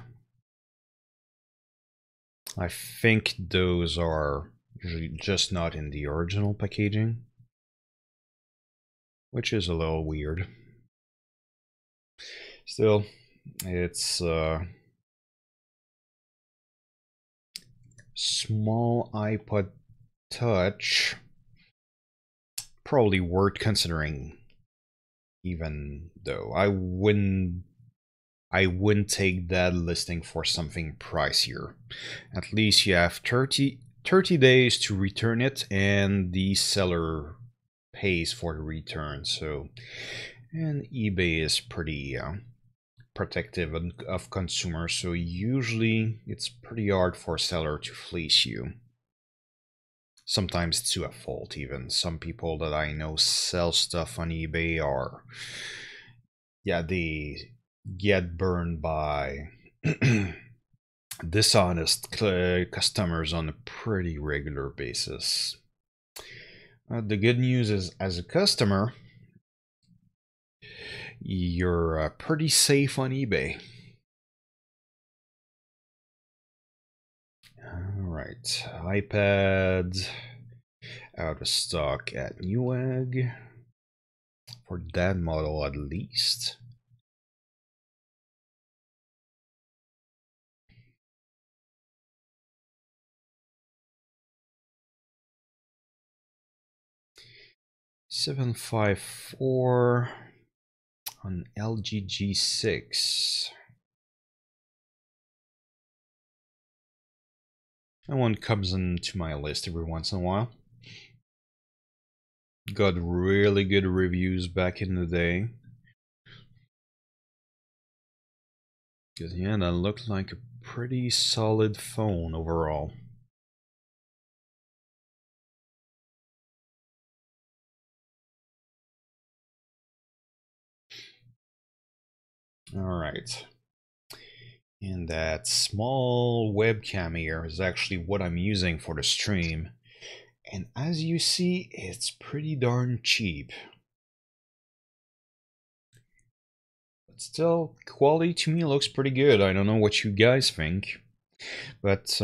I think those are usually just not in the original packaging, which is a little weird. Still, it's small iPod Touch, probably worth considering, even though I wouldn't take that listing for something pricier. At least you have 30 days to return it, and the seller pays for the return. So, and eBay is pretty protective of consumers, so usually it's pretty hard for a seller to fleece you. Sometimes to a fault even. Some people that I know sell stuff on eBay are, yeah, they get burned by dishonest customers on a pretty regular basis. The good news is, as a customer, you're pretty safe on eBay. Alright, iPad out of stock at Newegg, for that model at least. $754 on LG G6. That one comes into my list every once in a while. Got really good reviews back in the day. Because yeah, that looked like a pretty solid phone overall. Alright. And that small webcam here is actually what I'm using for the stream. And as you see, it's pretty darn cheap. But still, quality to me looks pretty good. I don't know what you guys think. But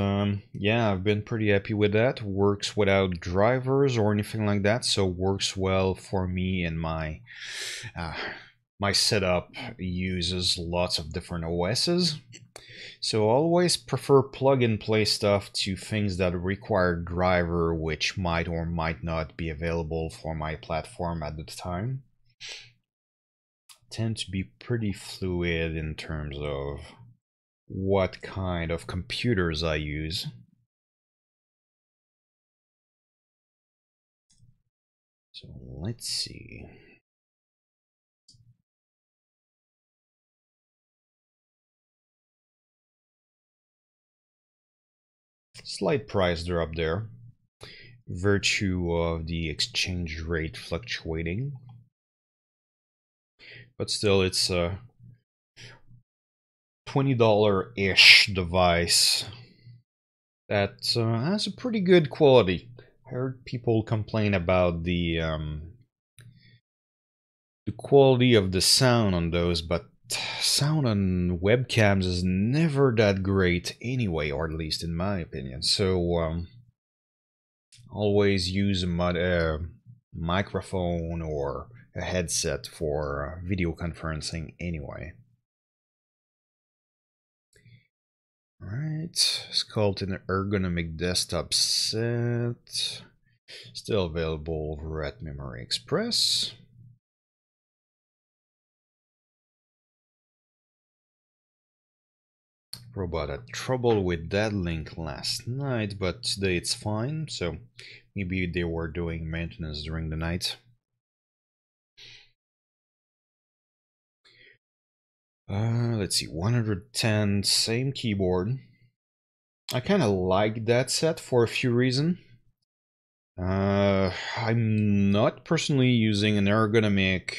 yeah, I've been pretty happy with that. Works without drivers or anything like that, so works well for me, and uh, my setup uses lots of different OSs. So I always prefer plug-and-play stuff to things that require driver, which might or might not be available for my platform at the time. Tend to be pretty fluid in terms of what kind of computers I use. So let's see. Slight price drop there. Virtue of the exchange rate fluctuating. But still, it's a $20-ish device that has a pretty good quality. I heard people complain about the quality of the sound on those, but sound on webcams is never that great anyway, or at least in my opinion. So always use a microphone or a headset for video conferencing anyway. Alright, it's called an ergonomic desktop set. Still available over at Memory Express. Robot had trouble with that link last night, but today it's fine, so maybe they were doing maintenance during the night. Let's see, 110, same keyboard. I kind of like that set for a few reasons. I'm not personally using an ergonomic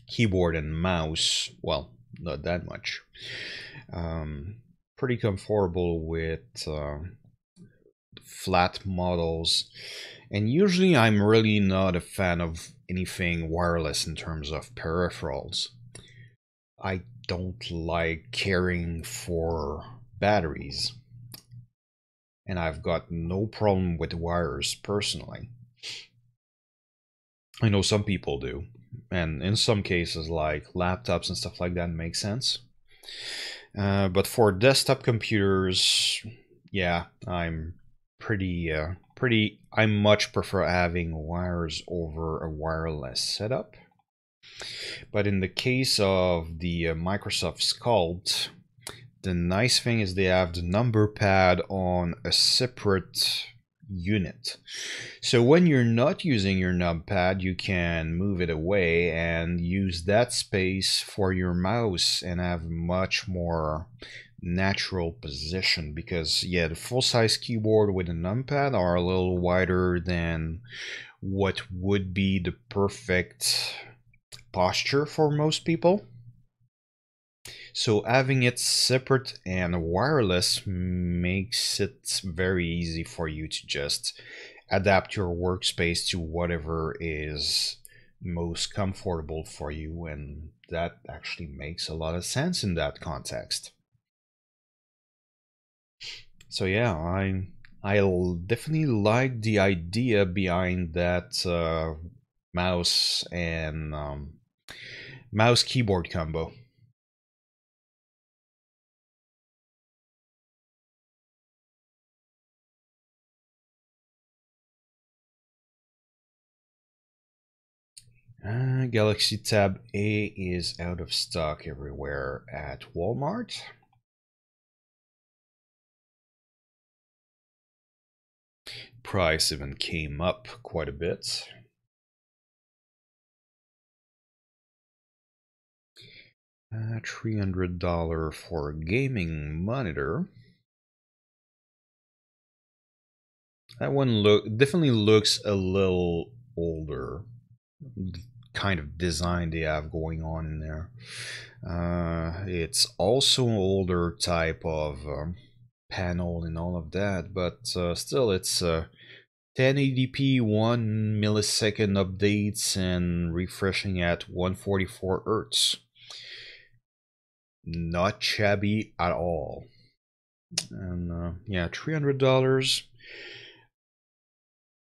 keyboard and mouse. Well, not that much. Pretty comfortable with flat models, and usually I'm really not a fan of anything wireless in terms of peripherals. I don't like caring for batteries, and I've got no problem with wires personally. I know some people do, and in some cases like laptops and stuff like that makes sense. But for desktop computers, yeah, I'm I much prefer having wires over a wireless setup. But in the case of the Microsoft Sculpt, the nice thing is they have the number pad on a separate unit. So when you're not using your numpad, you can move it away and use that space for your mouse and have much more natural position, because yeah, the full-size keyboard with a numpad are a little wider than what would be the perfect posture for most people. So having it separate and wireless makes it very easy for you to just adapt your workspace to whatever is most comfortable for you, and that actually makes a lot of sense in that context. So yeah, I definitely like the idea behind that mouse and mouse keyboard combo. Galaxy Tab A is out of stock everywhere at Walmart. Price even came up quite a bit. $300 for a gaming monitor. That one definitely looks a little older. The kind of design they have going on in there. It's also an older type of panel and all of that, but still, it's 1080p 1 millisecond updates and refreshing at 144 Hz. Not shabby at all. And yeah, $300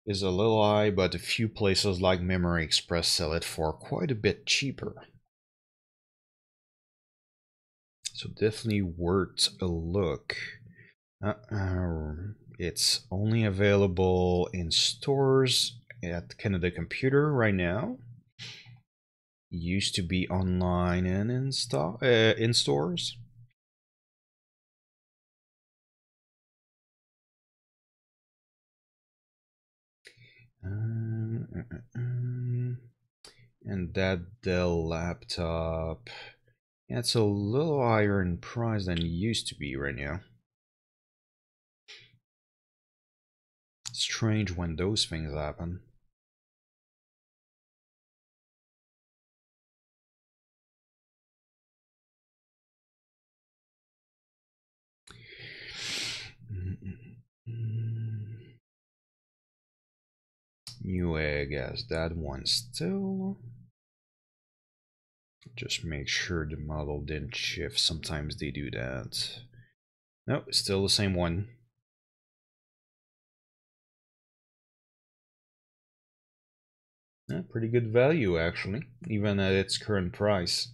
is a little high, but a few places like Memory Express sell it for quite a bit cheaper. So definitely worth a look. It's only available in stores at Canada Computer right now. Used to be online and in stores. And that Dell laptop, yeah, it's a little higher in price than it used to be right now. Strange when those things happen. Newegg has that one still. Just make sure the model didn't shift. Sometimes they do that. No, still the same one. Yeah, pretty good value actually, even at its current price.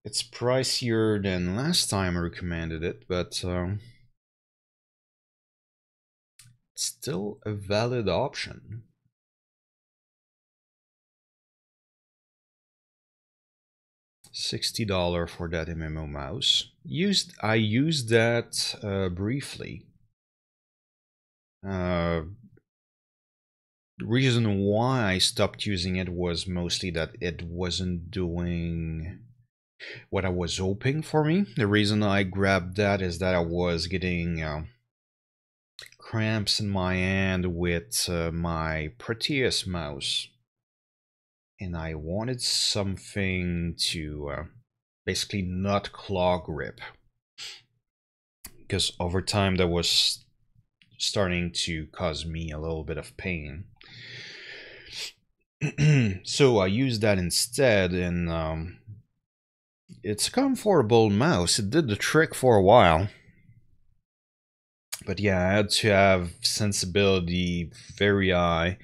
It's pricier than last time I recommended it, but it's still a valid option. $60 for that MMO mouse. I used that briefly. The reason why I stopped using it was mostly that it wasn't doing what I was hoping for me. The reason I grabbed that is that I was getting cramps in my hand with my Proteus mouse, and I wanted something to basically not claw grip, because over time that was starting to cause me a little bit of pain. So I used that instead, and it's a comfortable mouse. It did the trick for a while. But yeah, I had to have sensibility very high.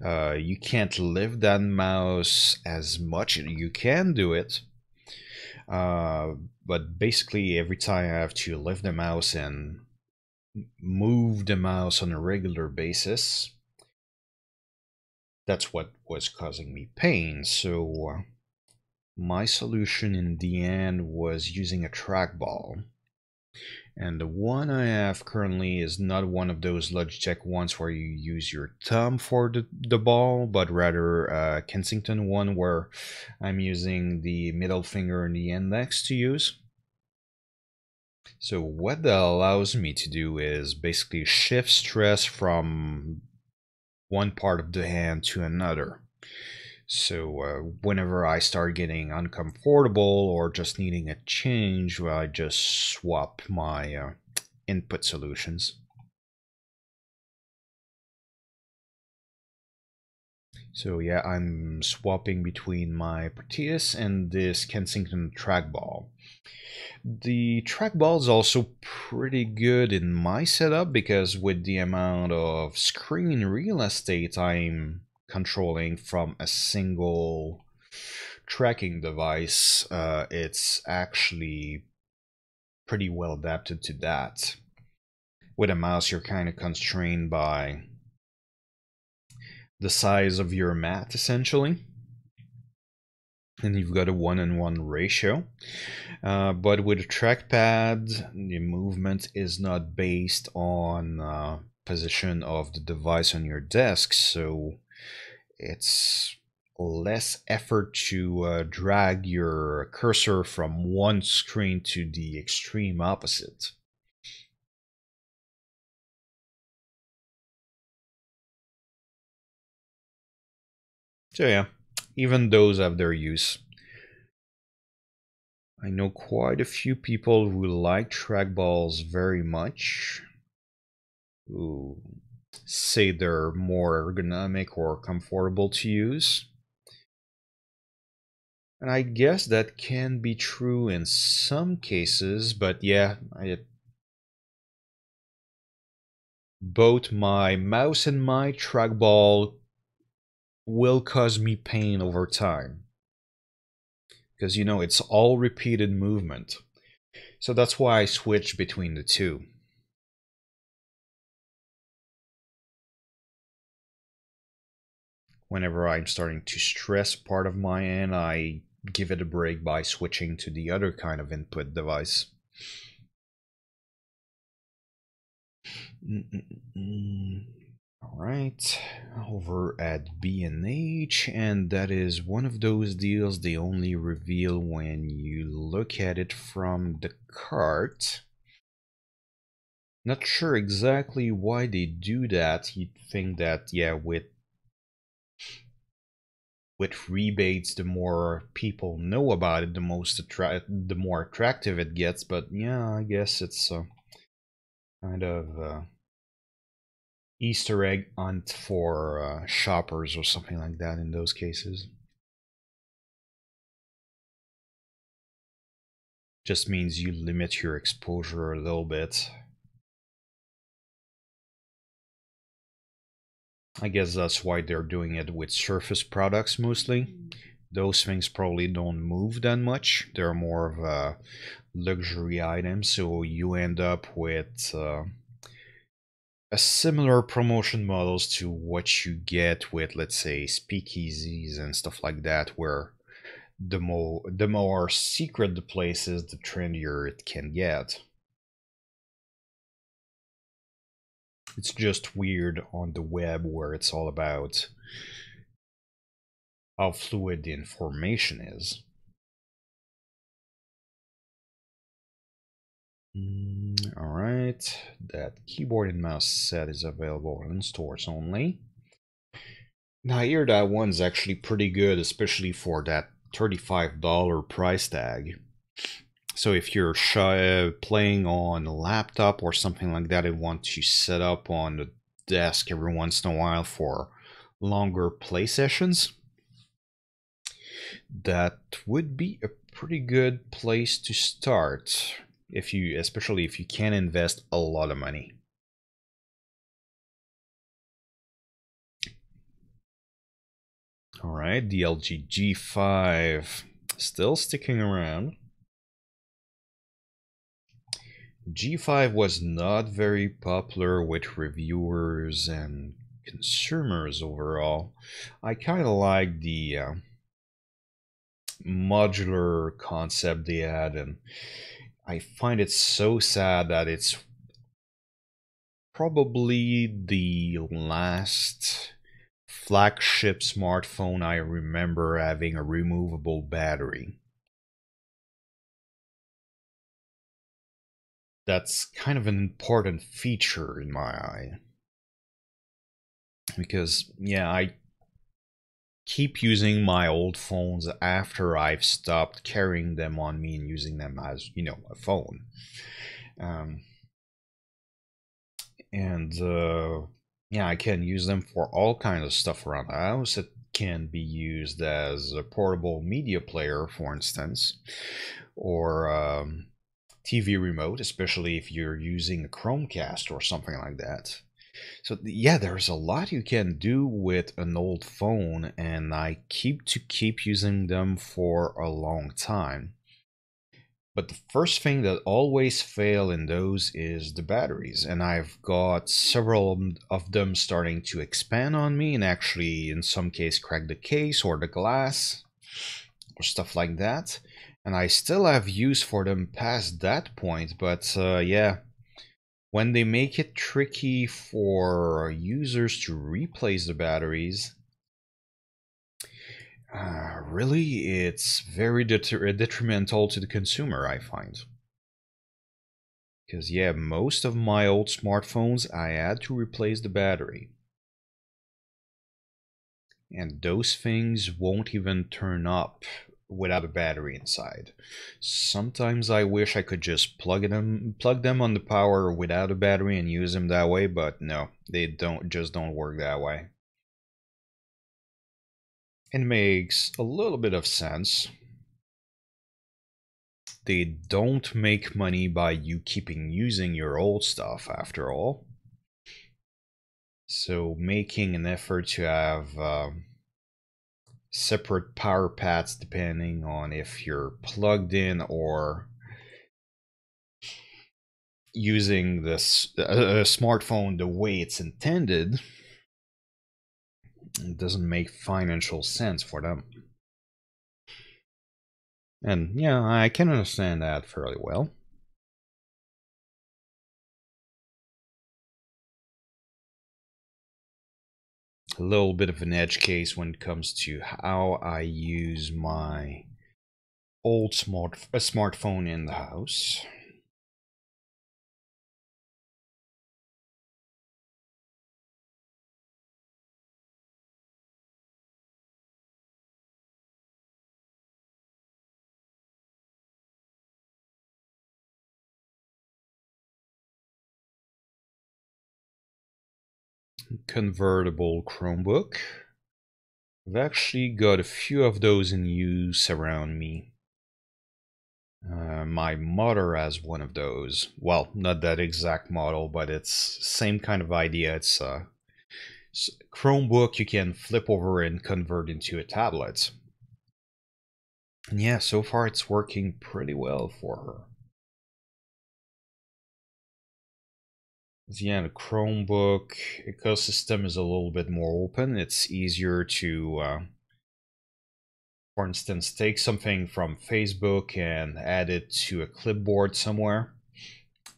You can't lift that mouse as much. You can do it. But basically every time I have to lift the mouse and move the mouse on a regular basis, that's what was causing me pain. So my solution in the end was using a trackball. And the one I have currently is not one of those Logitech ones where you use your thumb for the ball, but rather a Kensington one where I'm using the middle finger and the index to use. So what that allows me to do is basically shift stress from one part of the hand to another. So whenever I start getting uncomfortable or just needing a change, well, I just swap my input solutions. So yeah, I'm swapping between my Proteus and this Kensington trackball. The trackball is also pretty good in my setup because with the amount of screen real estate I'm controlling from a single tracking device, it's actually pretty well adapted to that. With a mouse, you're kind of constrained by the size of your mat, essentially. And you've got a 1:1 ratio. But with a trackpad, the movement is not based on position of the device on your desk, so it's less effort to drag your cursor from one screen to the extreme opposite. So yeah, even those have their use. I know quite a few people who like trackballs very much. Ooh, say they're more ergonomic or comfortable to use. And I guess that can be true in some cases, but yeah, both my mouse and my trackball will cause me pain over time. Because, you know, it's all repeated movement. So that's why I switch between the two. Whenever I'm starting to stress part of my end, I give it a break by switching to the other kind of input device. Alright, over at B&H, and that is one of those deals they only reveal when you look at it from the cart. Not sure exactly why they do that. You'd think that, yeah, with rebates, the more people know about it, the more attractive it gets. But yeah, I guess it's kind of Easter egg hunt for shoppers or something like that in those cases. Just means you limit your exposure a little bit. I guess that's why they're doing it with Surface products mostly. Those things probably don't move that much. They're more of a luxury item, so you end up with a similar promotion models to what you get with, let's say, speakeasies and stuff like that, where the more secret the place is, the trendier it can get. It's just weird on the web where it's all about how fluid the information is. Alright, that keyboard and mouse set is available in stores only. Now I hear that one's actually pretty good, especially for that $35 price tag. So if you're playing on a laptop or something like that and want to set up on the desk every once in a while for longer play sessions, that would be a pretty good place to start, especially if you can invest a lot of money. All right, the LG G5 still sticking around. G5 was not very popular with reviewers and consumers overall. I kind of like the modular concept they had, and I find it so sad that it's probably the last flagship smartphone I remember having a removable battery. That's kind of an important feature in my eye. Because, yeah, I keep using my old phones after I've stopped carrying them on me and using them as, you know, a phone. And yeah, I can use them for all kinds of stuff around the house. It can be used as a portable media player, for instance, or TV remote, especially if you're using a Chromecast or something like that. So yeah, there's a lot you can do with an old phone, and I keep using them for a long time. But the first thing that always fail in those is the batteries, and I've got several of them starting to expand on me and actually in some case crack the case or the glass or stuff like that. And I still have use for them past that point, but yeah, when they make it tricky for users to replace the batteries, really, it's very detrimental to the consumer, I find. Because, yeah, most of my old smartphones, I had to replace the battery. And those things won't even turn up without a battery inside. Sometimes I wish I could just plug them on the power without a battery and use them that way, but no, they don't work that way. It makes a little bit of sense. They don't make money by you keeping using your old stuff after all. So making an effort to have separate power pads depending on if you're plugged in or using this smartphone the way it's intended, it doesn't make financial sense for them. And yeah, I can understand that fairly well. A little bit of an edge case when it comes to how I use my old smartphone in the house. Convertible Chromebook. I've actually got a few of those in use around me. My mother has one of those. Well, not that exact model, but it's same kind of idea. It's a Chromebook you can flip over and convert into a tablet. And yeah, so far it's working pretty well for her. Yeah, the Chromebook ecosystem is a little bit more open. It's easier to, for instance, take something from Facebook and add it to a clipboard somewhere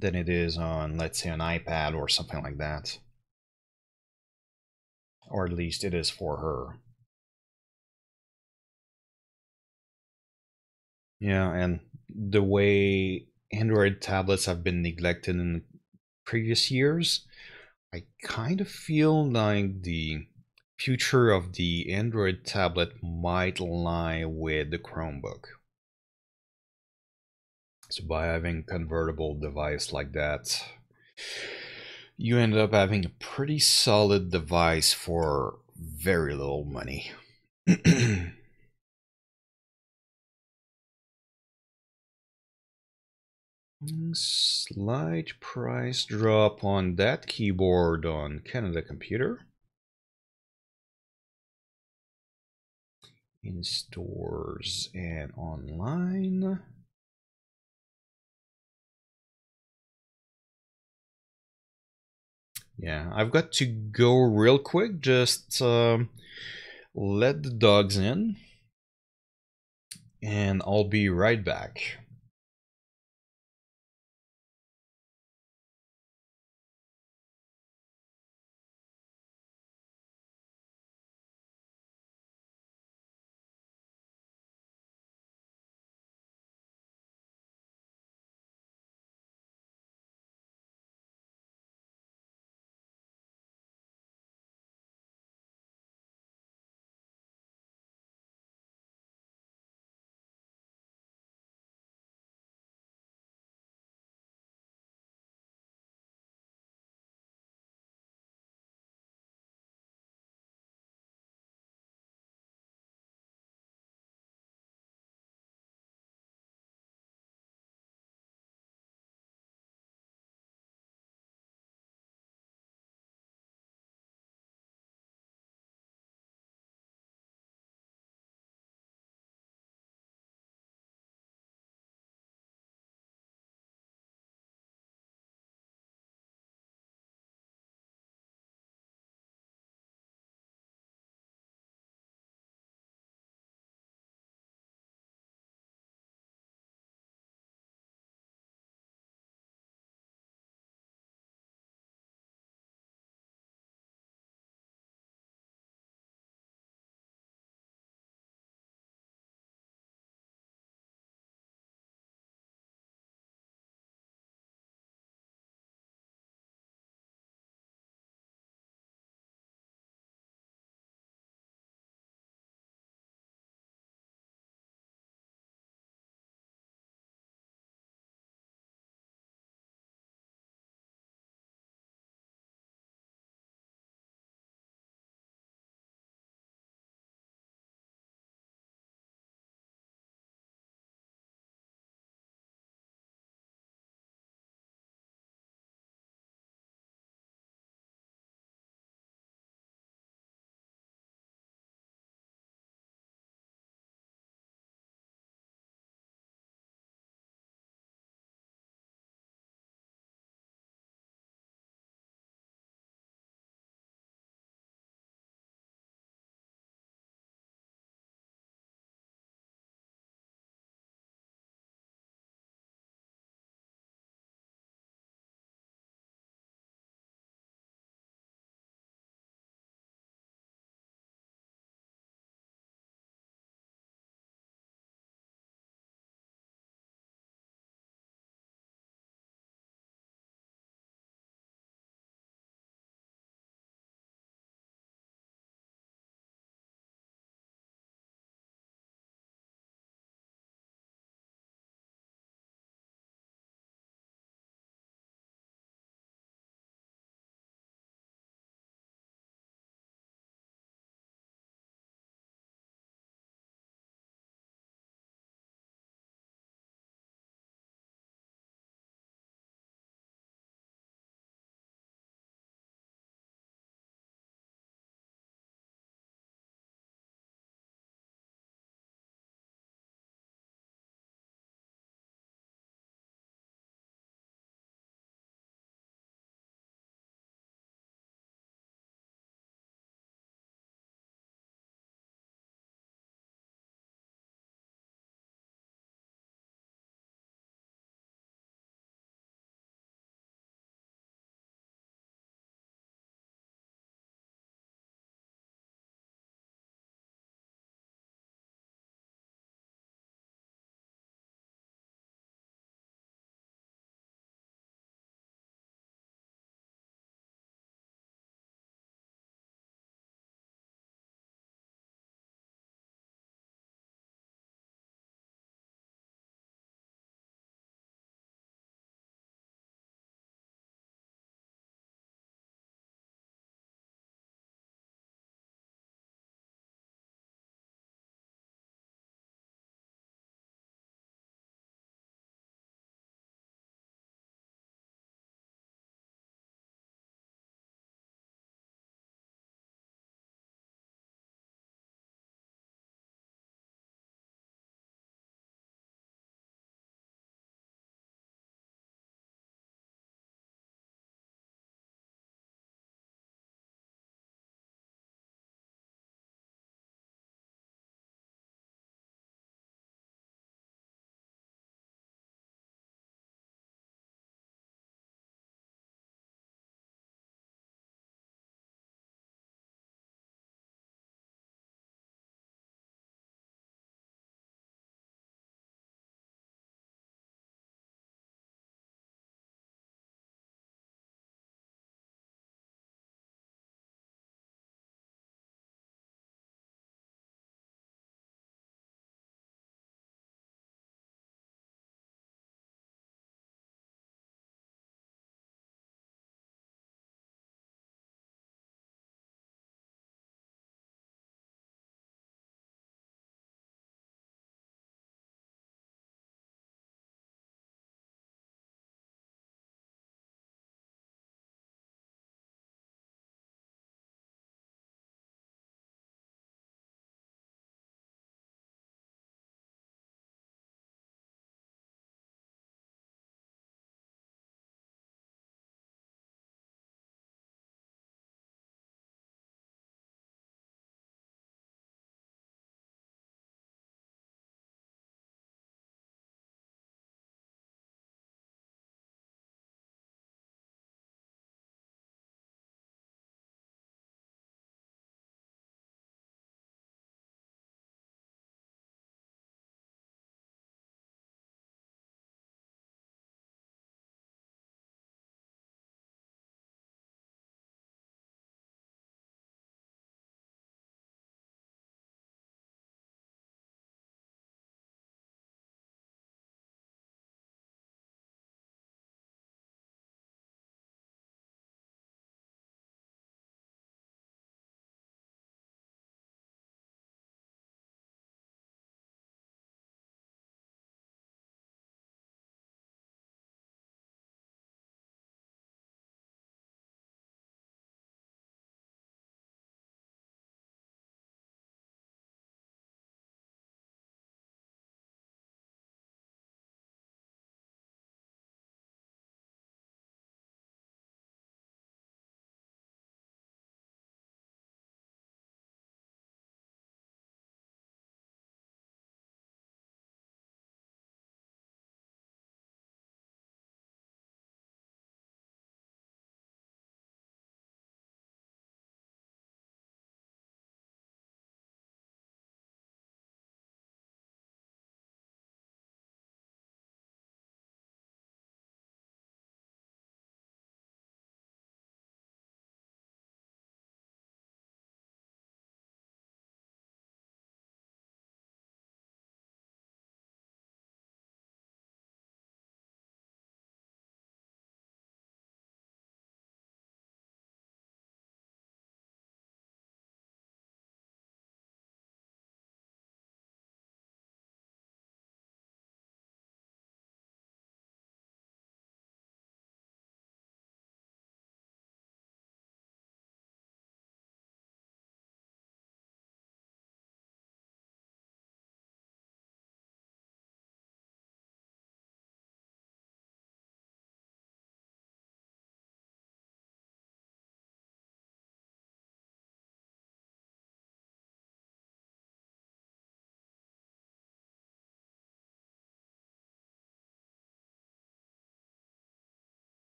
than it is on, let's say, an iPad or something like that. Or at least it is for her. Yeah, and the way Android tablets have been neglected in previous years, I kind of feel like the future of the Android tablet might lie with the Chromebook. So by having a convertible device like that, you end up having a pretty solid device for very little money. Slight price drop on that keyboard on Canada Computer. In stores and online. Yeah, I've got to go real quick. Just let the dogs in, and I'll be right back.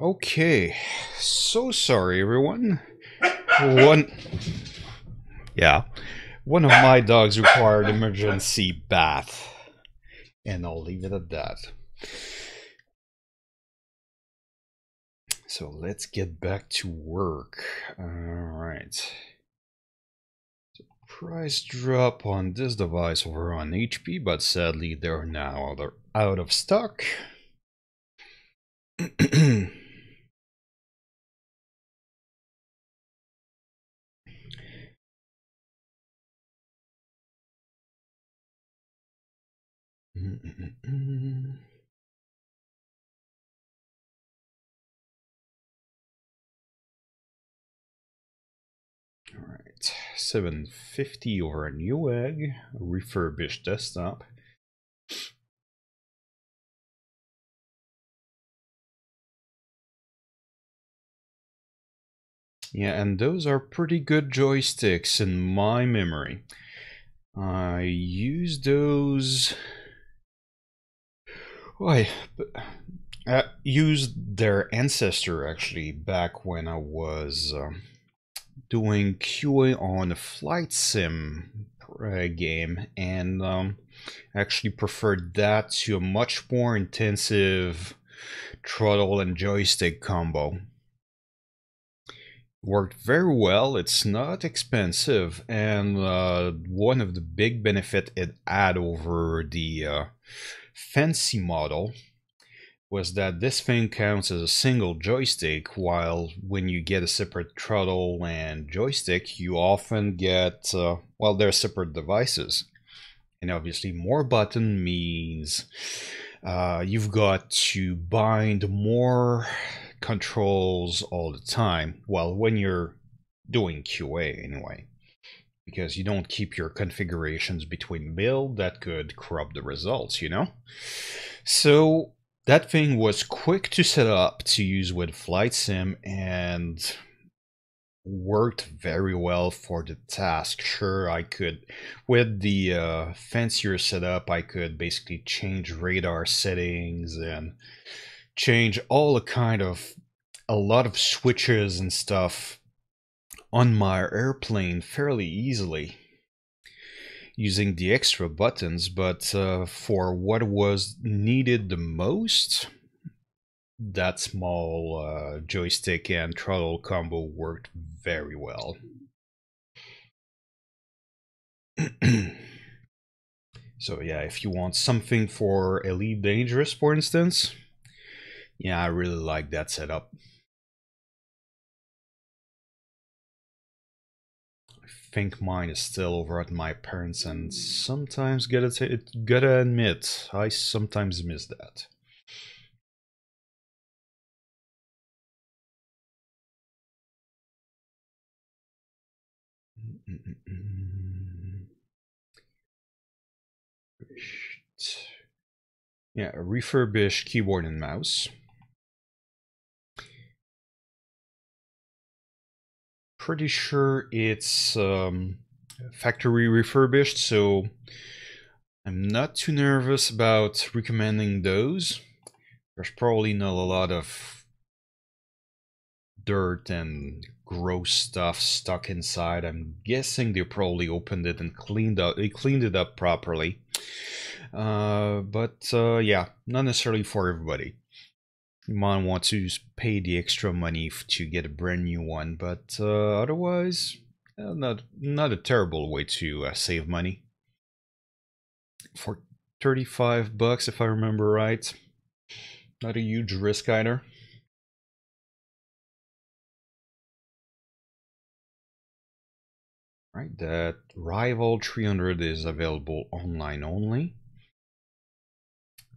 Okay, so sorry everyone. One, yeah, one of my dogs required emergency bath, and I'll leave it at that. So let's get back to work. All right. Price drop on this device over on HP, but sadly they're now out of stock. Alright, 750 over a Newegg, refurbished desktop. Yeah, and those are pretty good joysticks in my memory. I used those. I used their ancestor actually back when I was doing QA on a flight sim game, and actually preferred that to a much more intensive throttle and joystick combo. Worked very well. It's not expensive, and one of the big benefit it had over the fancy model was that this thing counts as a single joystick, while when you get a separate throttle and joystick, you often get, well, they're separate devices. And obviously, more button means you've got to bind more controls all the time. Well, when you're doing QA anyway, because you don't keep your configurations between build, that could corrupt the results, you know? So that thing was quick to set up to use with Flight Sim and worked very well for the task. Sure, I could, with the fancier setup, I could basically change radar settings and change all the kind of a lot of switches and stuff on my airplane fairly easily using the extra buttons, but for what was needed the most, that small joystick and throttle combo worked very well. So yeah, if you want something for Elite Dangerous, for instance, yeah, I really like that setup. I think mine is still over at my parents', and sometimes gotta admit, I sometimes miss that. Yeah, a refurbished keyboard and mouse. Pretty sure it's factory refurbished, so I'm not too nervous about recommending those. There's probably not a lot of dirt and gross stuff stuck inside. I'm guessing they probably opened it and cleaned it up properly. But yeah, not necessarily for everybody. You might want to pay the extra money to get a brand new one, but otherwise, not a terrible way to save money. For 35 bucks, if I remember right. Not a huge risk either. Right, that Rival 300 is available online only.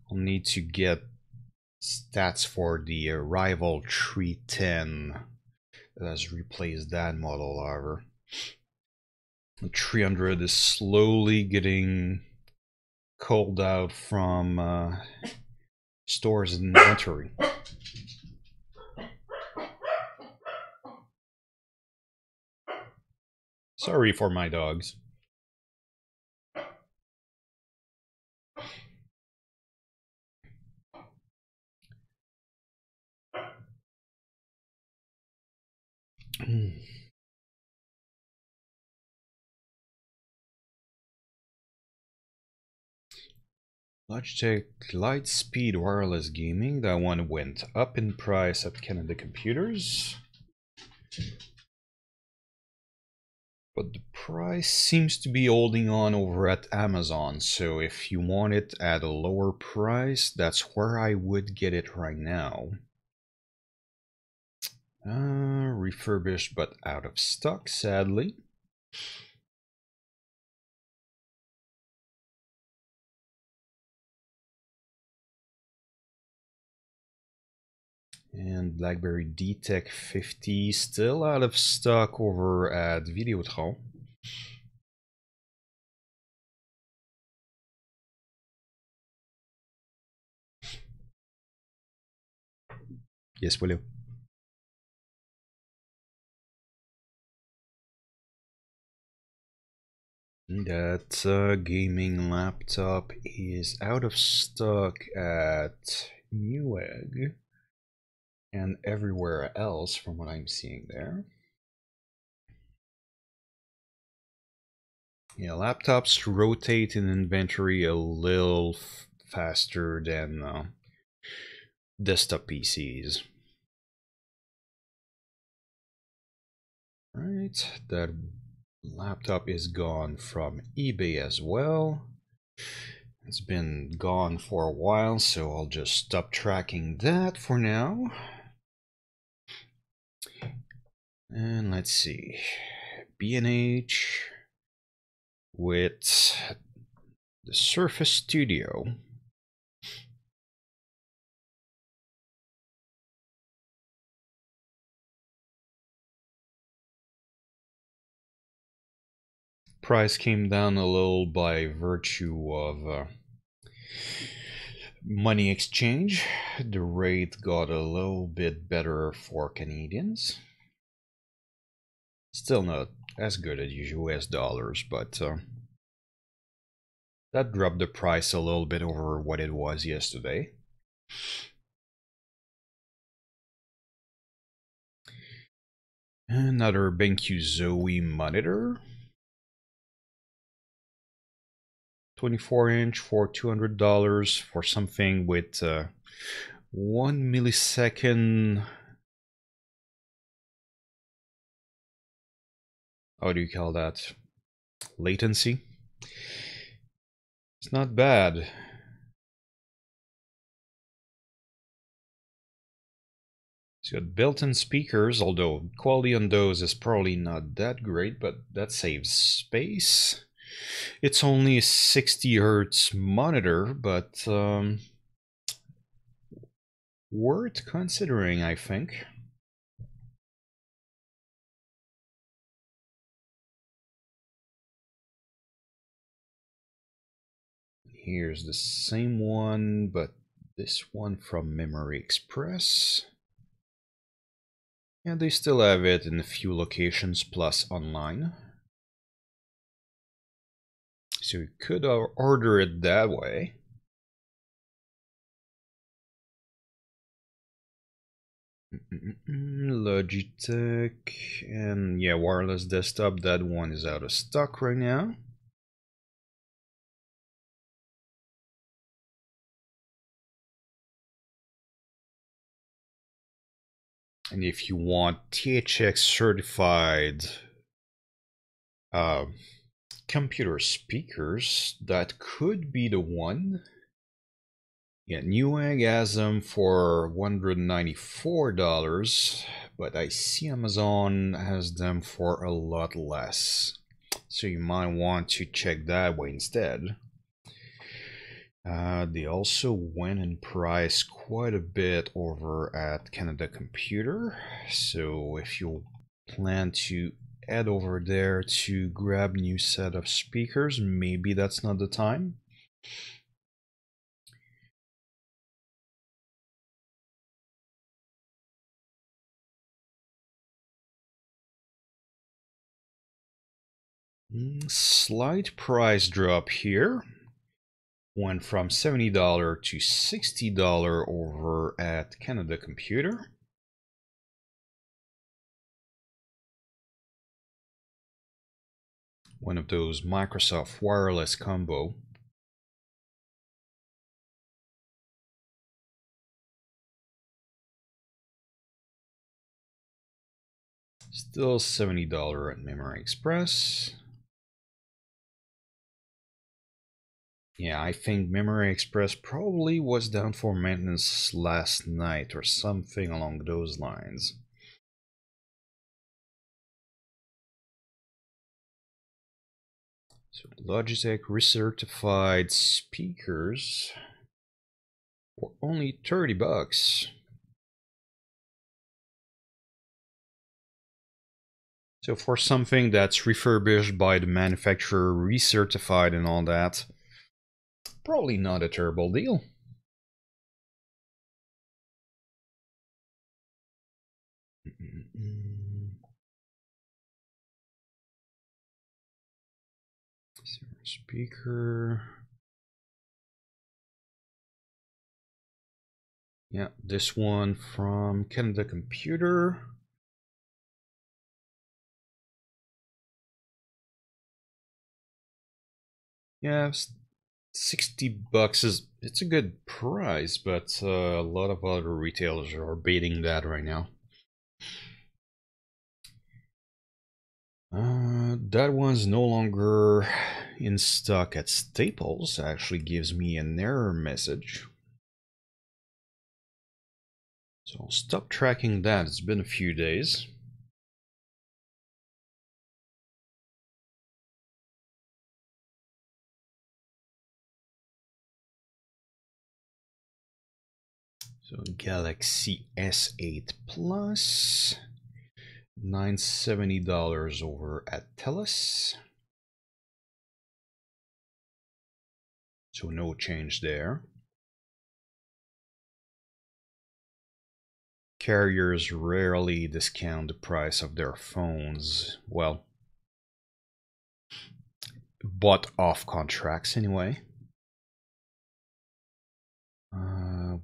I'll need to get stats for the Rival 310 that has replaced that model, however. The 300 is slowly getting culled out from stores inventory. Sorry for my dogs. Logitech Lightspeed Wireless Gaming, that one went up in price at Canada Computers. But the price seems to be holding on over at Amazon, so if you want it at a lower price, that's where I would get it right now. Refurbished but out of stock, sadly. And BlackBerry DTech 50 still out of stock over at Videotron. Yes, Willow. That gaming laptop is out of stock at Newegg and everywhere else from what I'm seeing there. Yeah, laptops rotate in inventory a little faster than desktop PCs. Right, that laptop is gone from eBay as well. It's been gone for a while, so I'll just stop tracking that for now. And let's see, B&H with the Surface Studio. Price came down a little by virtue of money exchange. The rate got a little bit better for Canadians. Still not as good as US dollars, but that dropped the price a little bit over what it was yesterday. Another BenQ Zoe monitor. 24-inch for $200 for something with 1 millisecond. How do you call that? Latency. It's not bad. It's got built-in speakers, although quality on those is probably not that great, but that saves space. It's only a 60 Hz monitor, but worth considering, I think. Here's the same one, but this one from Memory Express. And they still have it in a few locations plus online. So you could order it that way. Logitech, and yeah, wireless desktop, that one is out of stock right now. And if you want THX certified computer speakers, that could be the one. Yeah, Newegg has them for $194, but I see Amazon has them for a lot less. So you might want to check that way instead. They also went in price quite a bit over at Canada Computer. So if you plan to head over there to grab new set of speakers, maybe that's not the time. Slight price drop here. Went from $70 to $60 over at Canada Computer. One of those Microsoft wireless combo. Still $70 at Memory Express. Yeah, I think Memory Express probably was down for maintenance last night or something along those lines. So Logitech recertified speakers for only $30. So for something that's refurbished by the manufacturer, recertified and all that, probably not a terrible deal. Speaker. Yeah, this one from Canada Computer. Yeah, $60 is it's a good price, but a lot of other retailers are beating that right now. That one's no longer in stock at Staples. Actually gives me an error message. So I'll stop tracking that. It's been a few days. So Galaxy S8 Plus, $970 over at TELUS. So no change there. Carriers rarely discount the price of their phones. Well, bought off contracts anyway.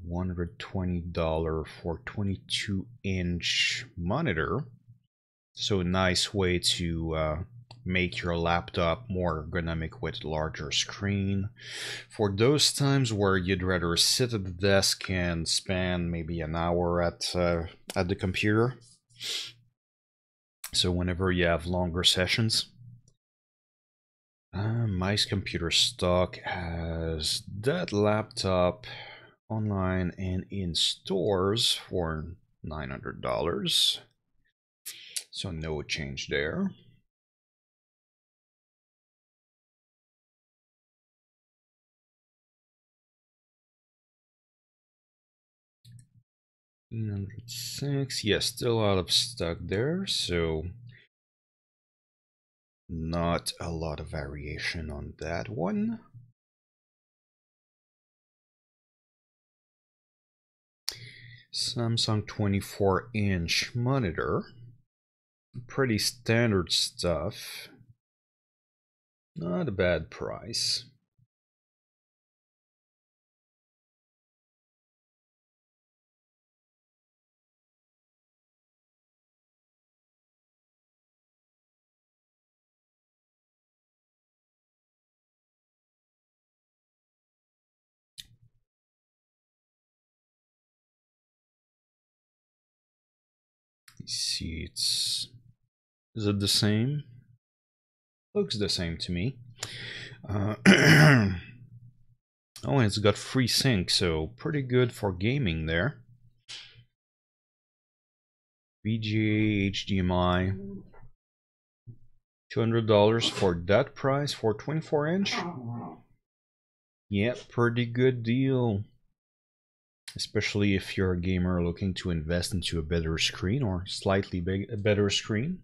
$120 for 22-inch monitor. So a nice way to make your laptop more ergonomic with a larger screen. For those times where you'd rather sit at the desk and spend maybe an hour at the computer. So whenever you have longer sessions. Mice Computer Stock has that laptop online and in stores for $900. So no change there. $906. Yeah, still out of stock there, so not a lot of variation on that one. Samsung 24-inch monitor. Pretty standard stuff. Not a bad price. Let's see, is it the same? Looks the same to me. Oh, and it's got FreeSync, so pretty good for gaming there. VGA, HDMI. $200 for that price for 24-inch. Yeah, pretty good deal. Especially if you're a gamer looking to invest into a better screen or slightly a better screen.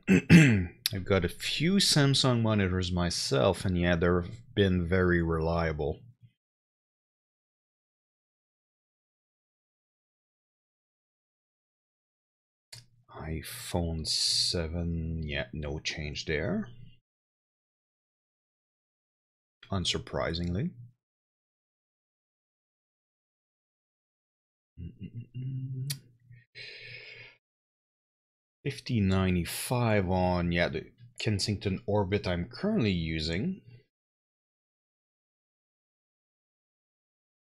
I've got a few Samsung monitors myself, and yeah, they've been very reliable. iPhone 7, yeah, no change there. Unsurprisingly. $50.95 on, yeah, the Kensington Orbit I'm currently using,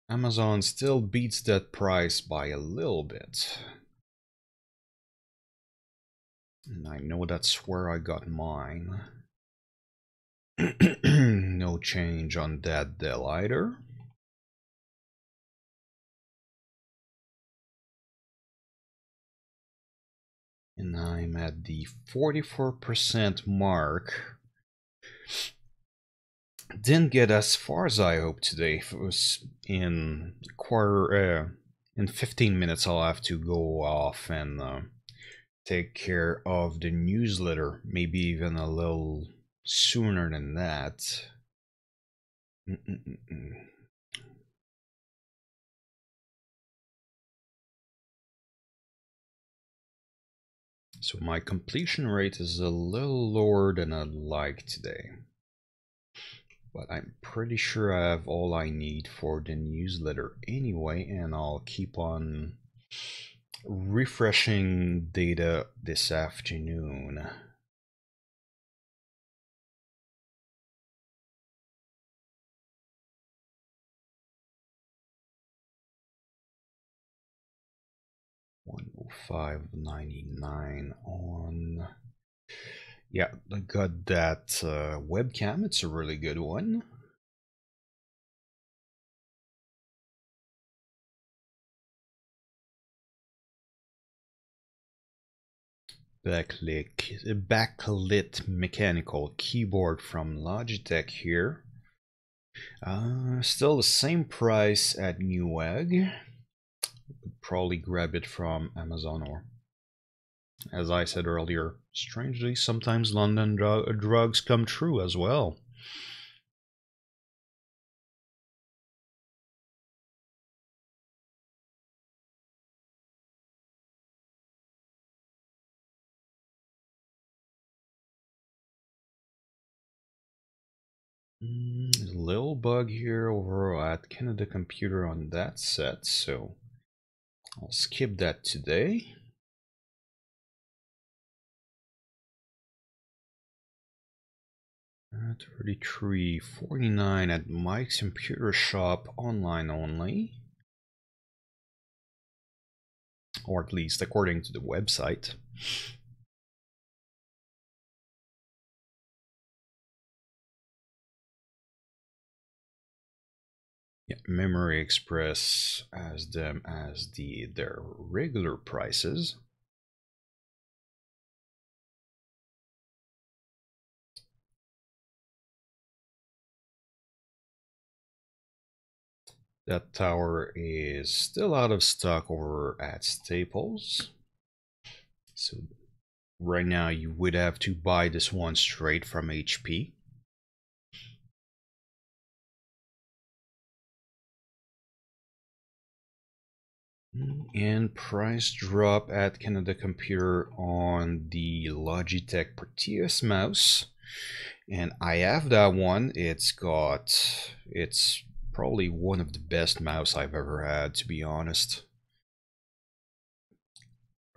Amazon still beats that price by a little bit. And I know that's where I got mine. No change on that Dell either. And I'm at the 44% mark. Didn't get as far as I hoped today. If it was in 15 minutes, I'll have to go off and take care of the newsletter. Maybe even a little sooner than that. So my completion rate is a little lower than I'd like today. But I'm pretty sure I have all I need for the newsletter anyway, and I'll keep on refreshing data this afternoon. $105.99 on. Yeah, I got that webcam. It's a really good one. Backlit mechanical keyboard from Logitech here. Still the same price at Newegg. Probably grab it from Amazon, or, as I said earlier, strangely, sometimes London drugs come true as well. Little bug here over at Canada Computer on that set, so I'll skip that today. $33.49 at Mike's Computer Shop, online only, or at least according to the website. Yeah, Memory Express has them as their regular prices. That tower is still out of stock over at Staples. So right now you would have to buy this one straight from HP. And price drop at Canada Computer on the Logitech Proteus mouse. And I have that one. It's probably one of the best mouse I've ever had, to be honest.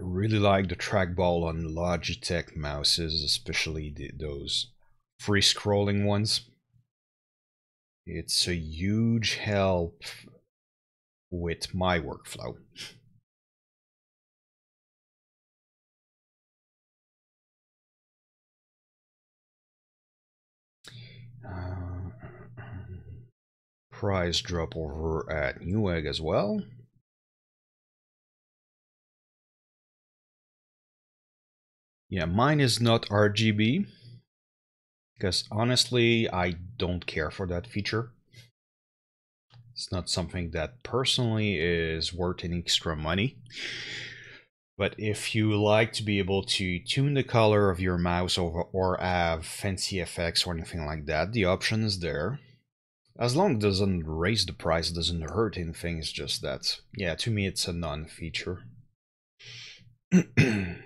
I really like the trackball on Logitech mouses, especially those free scrolling ones. It's a huge help with my workflow. Price drop over at Newegg as well. Yeah, mine is not RGB, because honestly, I don't care for that feature. It's not something that personally is worth any extra money. But if you like to be able to tune the color of your mouse or have fancy effects or anything like that, the option is there. As long as it doesn't raise the price, it doesn't hurt anything, it's just that, yeah, to me it's a non-feature. The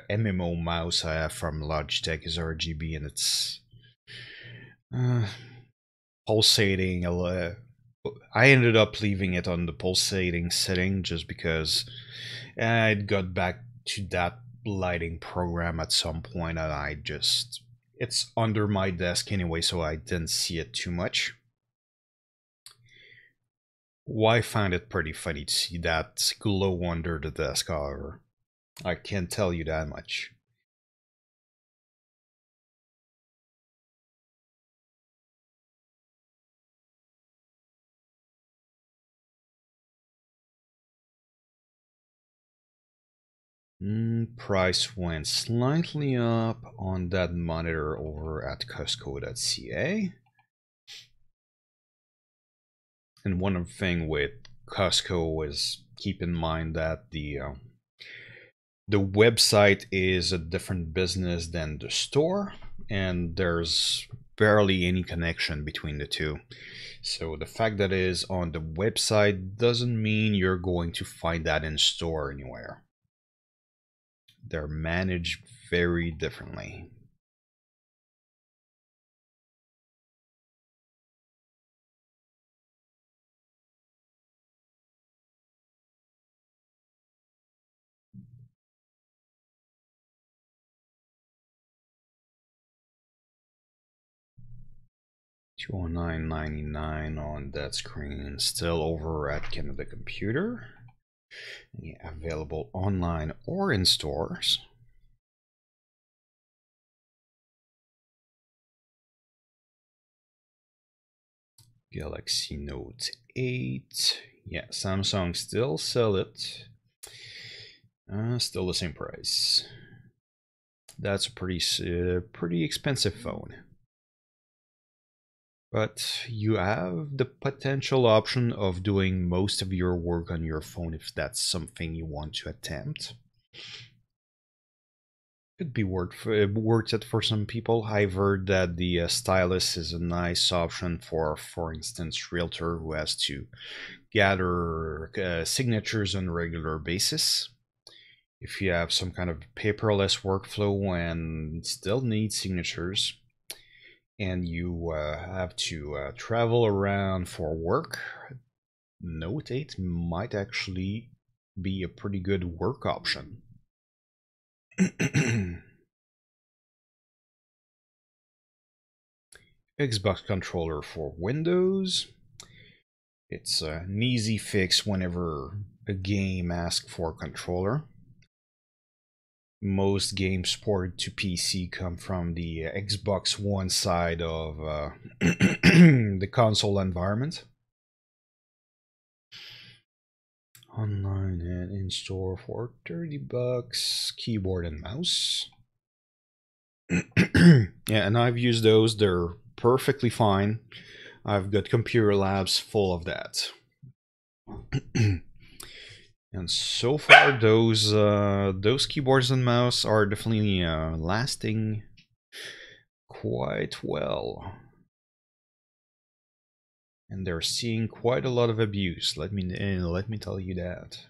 MMO mouse I have from Logitech is RGB, and it's pulsating. I ended up leaving it on the pulsating setting just because it got to that lighting program at some point, and it's under my desk anyway, so I didn't see it too much. Well, I find it pretty funny to see that glow under the desk, however. I can't tell you that much. Price went slightly up on that monitor over at Costco.ca. And one thing with Costco is keep in mind that the website is a different business than the store, and there's barely any connection between the two. So the fact that it is on the website doesn't mean you're going to find that in store anywhere. They're managed very differently. $209.99 on that screen, still over at Canada Computer. Yeah, available online or in stores. Galaxy Note 8. Yeah, Samsung still sell it. Still the same price. That's a pretty expensive phone. But you have the potential option of doing most of your work on your phone if that's something you want to attempt. Could be worth it for some people. I've heard that the stylus is a nice option for instance, realtor who has to gather signatures on a regular basis. If you have some kind of paperless workflow and still need signatures, and you have to travel around for work, Note 8 might actually be a pretty good work option. Xbox controller for Windows. It's an easy fix whenever a game asks for a controller. Most games ported to PC come from the Xbox One side of the console environment. Online and in store for $30. Keyboard and mouse. Yeah, and I've used those. They're perfectly fine. I've got computer labs full of that. And so far, those keyboards and mouse are definitely lasting quite well, and they're seeing quite a lot of abuse. Let me tell you that.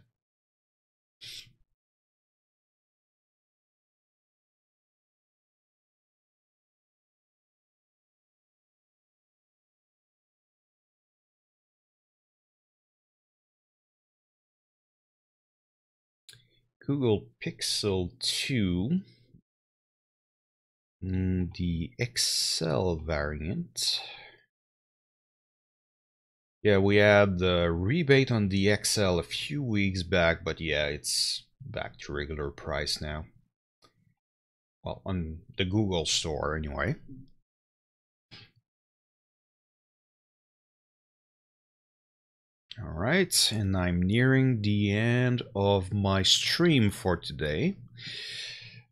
Google Pixel 2, the XL variant. Yeah, we had the rebate on the XL a few weeks back, but yeah, it's back to regular price now. Well, on the Google store anyway. All right, and I'm nearing the end of my stream for today.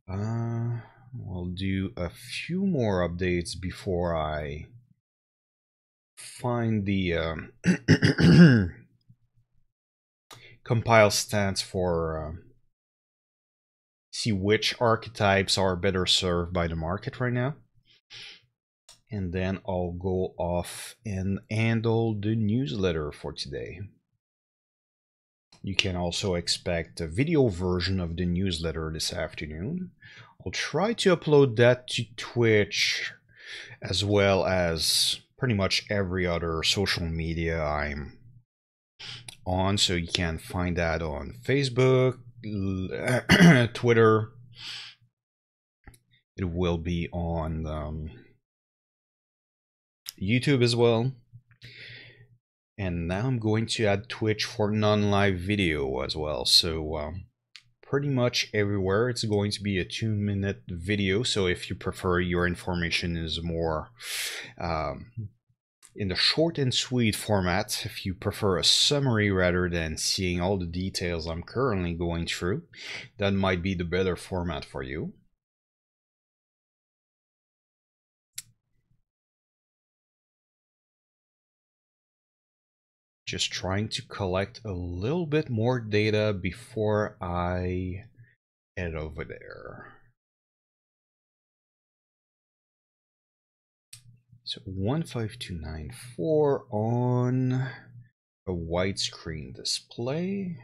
I'll do a few more updates before I find the compile stance for see which archetypes are better served by the market right now. And then I'll go off and handle the newsletter for today. You can also expect a video version of the newsletter this afternoon. I'll try to upload that to Twitch as well as pretty much every other social media I'm on, so you can find that on Facebook, Twitter. It will be on YouTube as well. And now I'm going to add Twitch for non-live video as well. So pretty much everywhere it's going to be a 2-minute video. So if you prefer your information is more in the short and sweet format, if you prefer a summary rather than seeing all the details I'm currently going through, that might be the better format for you. Just trying to collect a little bit more data before I head over there. So 15294 on a widescreen display.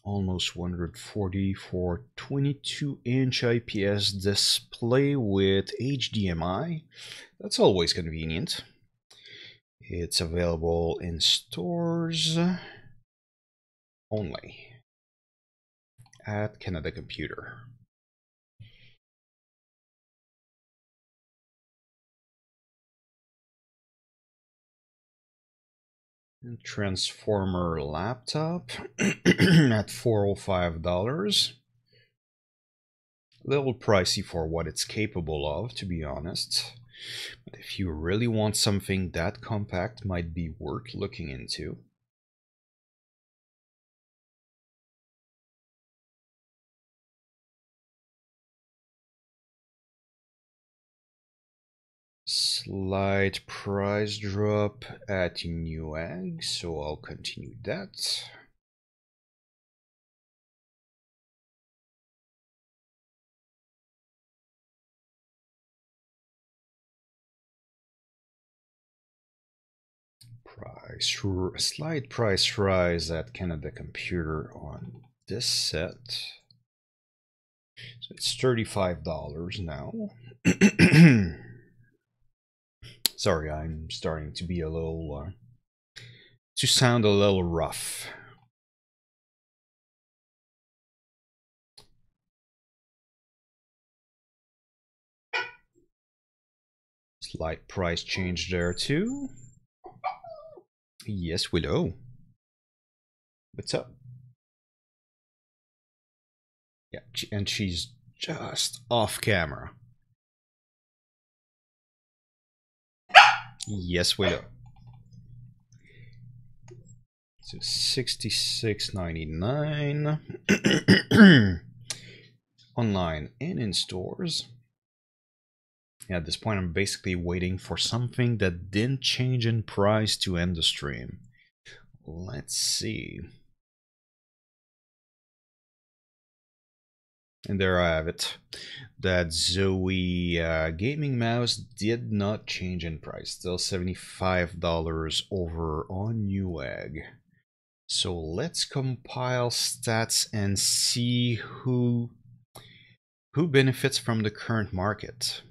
Almost 140 for 22-inch IPS display with HDMI. That's always convenient. It's available in stores only at Canada Computer. Transformer laptop at $405. A little pricey for what it's capable of, to be honest. But if you really want something that compact, might be worth looking into. Slight price drop at Newegg, so I'll continue that. Slight price rise at Canada Computer on this set. So it's $35 now. Sorry, I'm starting to be a little, to sound a little rough. Slight price change there too. Yes, Willow. What's up? Yeah, and she's just off camera. Yes, Willow. So $66.99 online and in stores. Yeah, at this point, I'm basically waiting for something that didn't change in price to end the stream. Let's see. And there I have it. That Zoe gaming mouse did not change in price. Still $75 over on Newegg. So let's compile stats and see who benefits from the current market.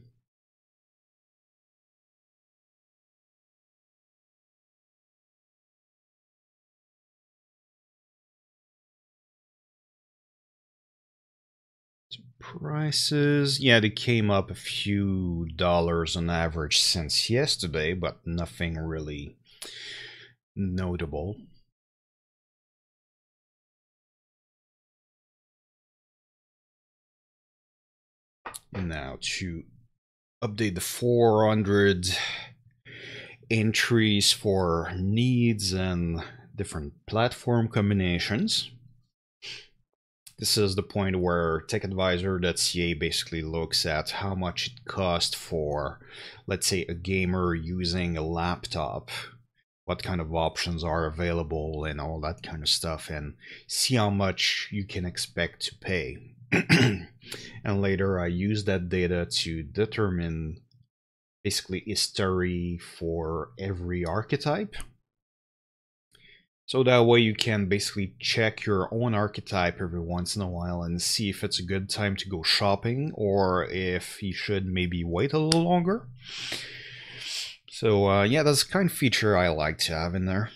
Prices, yeah, they came up a few dollars on average since yesterday, but nothing really notable. Now to update the 400 entries for needs and different platform combinations. This is the point where TechAdvisor.ca basically looks at how much it costs for, let's say, a gamer using a laptop, what kind of options are available and all that kind of stuff, and see how much you can expect to pay. And later I use that data to determine basically history for every archetype. So that way you can basically check your own archetype every once in a while and see if it's a good time to go shopping or if you should maybe wait a little longer. So yeah, that's the kind of feature I like to have in there.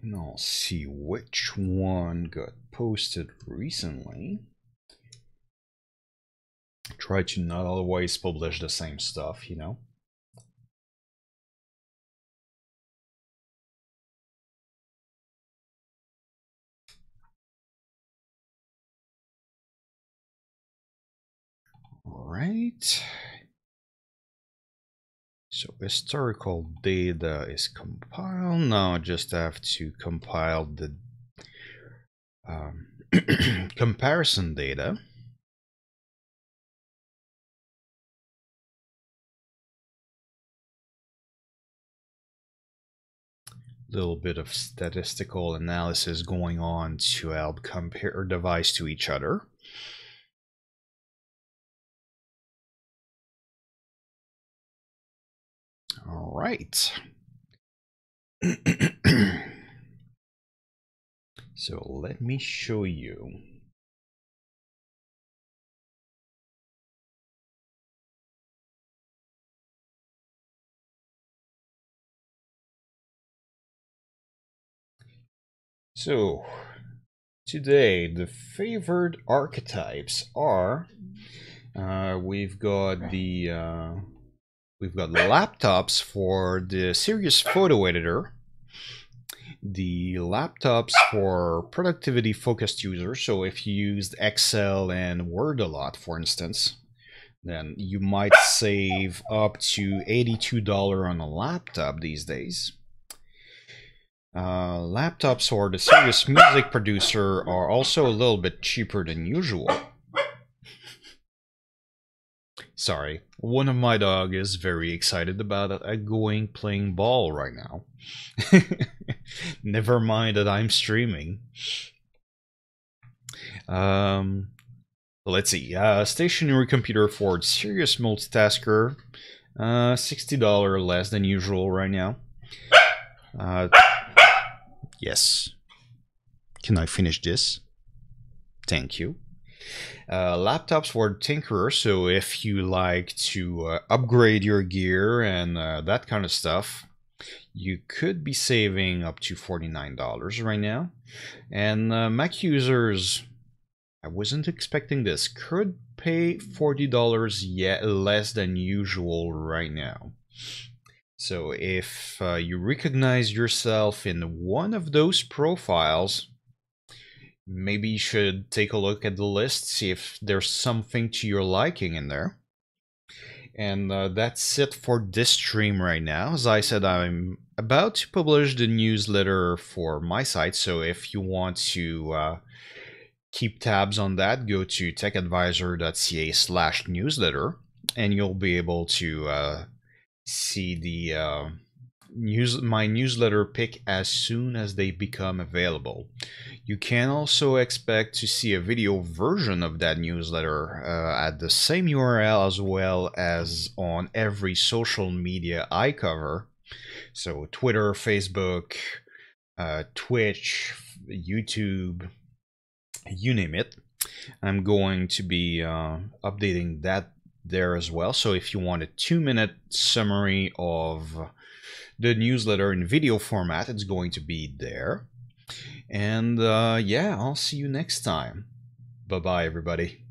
And I'll see which one got posted recently. Try to not always publish the same stuff, you know. All right. So historical data is compiled. Now I just have to compile the comparison data. Little bit of statistical analysis going on to help compare devices to each other. All right. So let me show you. So today the favored archetypes are we've got laptops for the serious photo editor, the laptops for productivity focused users. So if you used Excel and Word a lot, for instance, then you might save up to $82 on a laptop these days. Laptops for the serious music producer are also a little bit cheaper than usual. Sorry, one of my dog is very excited about playing ball right now. Never mind that I'm streaming. Let's see. Stationary computer for serious multitasker, $60 less than usual right now. Yes. Can I finish this? Thank you. Laptops for tinkerer, so if you like to upgrade your gear and that kind of stuff, you could be saving up to $49 right now. And Mac users, I wasn't expecting this, could pay $40 yet less than usual right now. So if you recognize yourself in one of those profiles, maybe you should take a look at the list, see if there's something to your liking in there. And that's it for this stream right now. As I said, I'm about to publish the newsletter for my site, so if you want to keep tabs on that, go to techadvisor.ca/newsletter, and you'll be able to see the my newsletter pick as soon as they become available. You can also expect to see a video version of that newsletter at the same URL, as well as on every social media I cover. So Twitter, Facebook, Twitch, YouTube, you name it. I'm going to be updating that there as well. So if you want a 2-minute summary of the newsletter in video format, it's going to be there. And yeah, I'll see you next time. Bye-bye, everybody.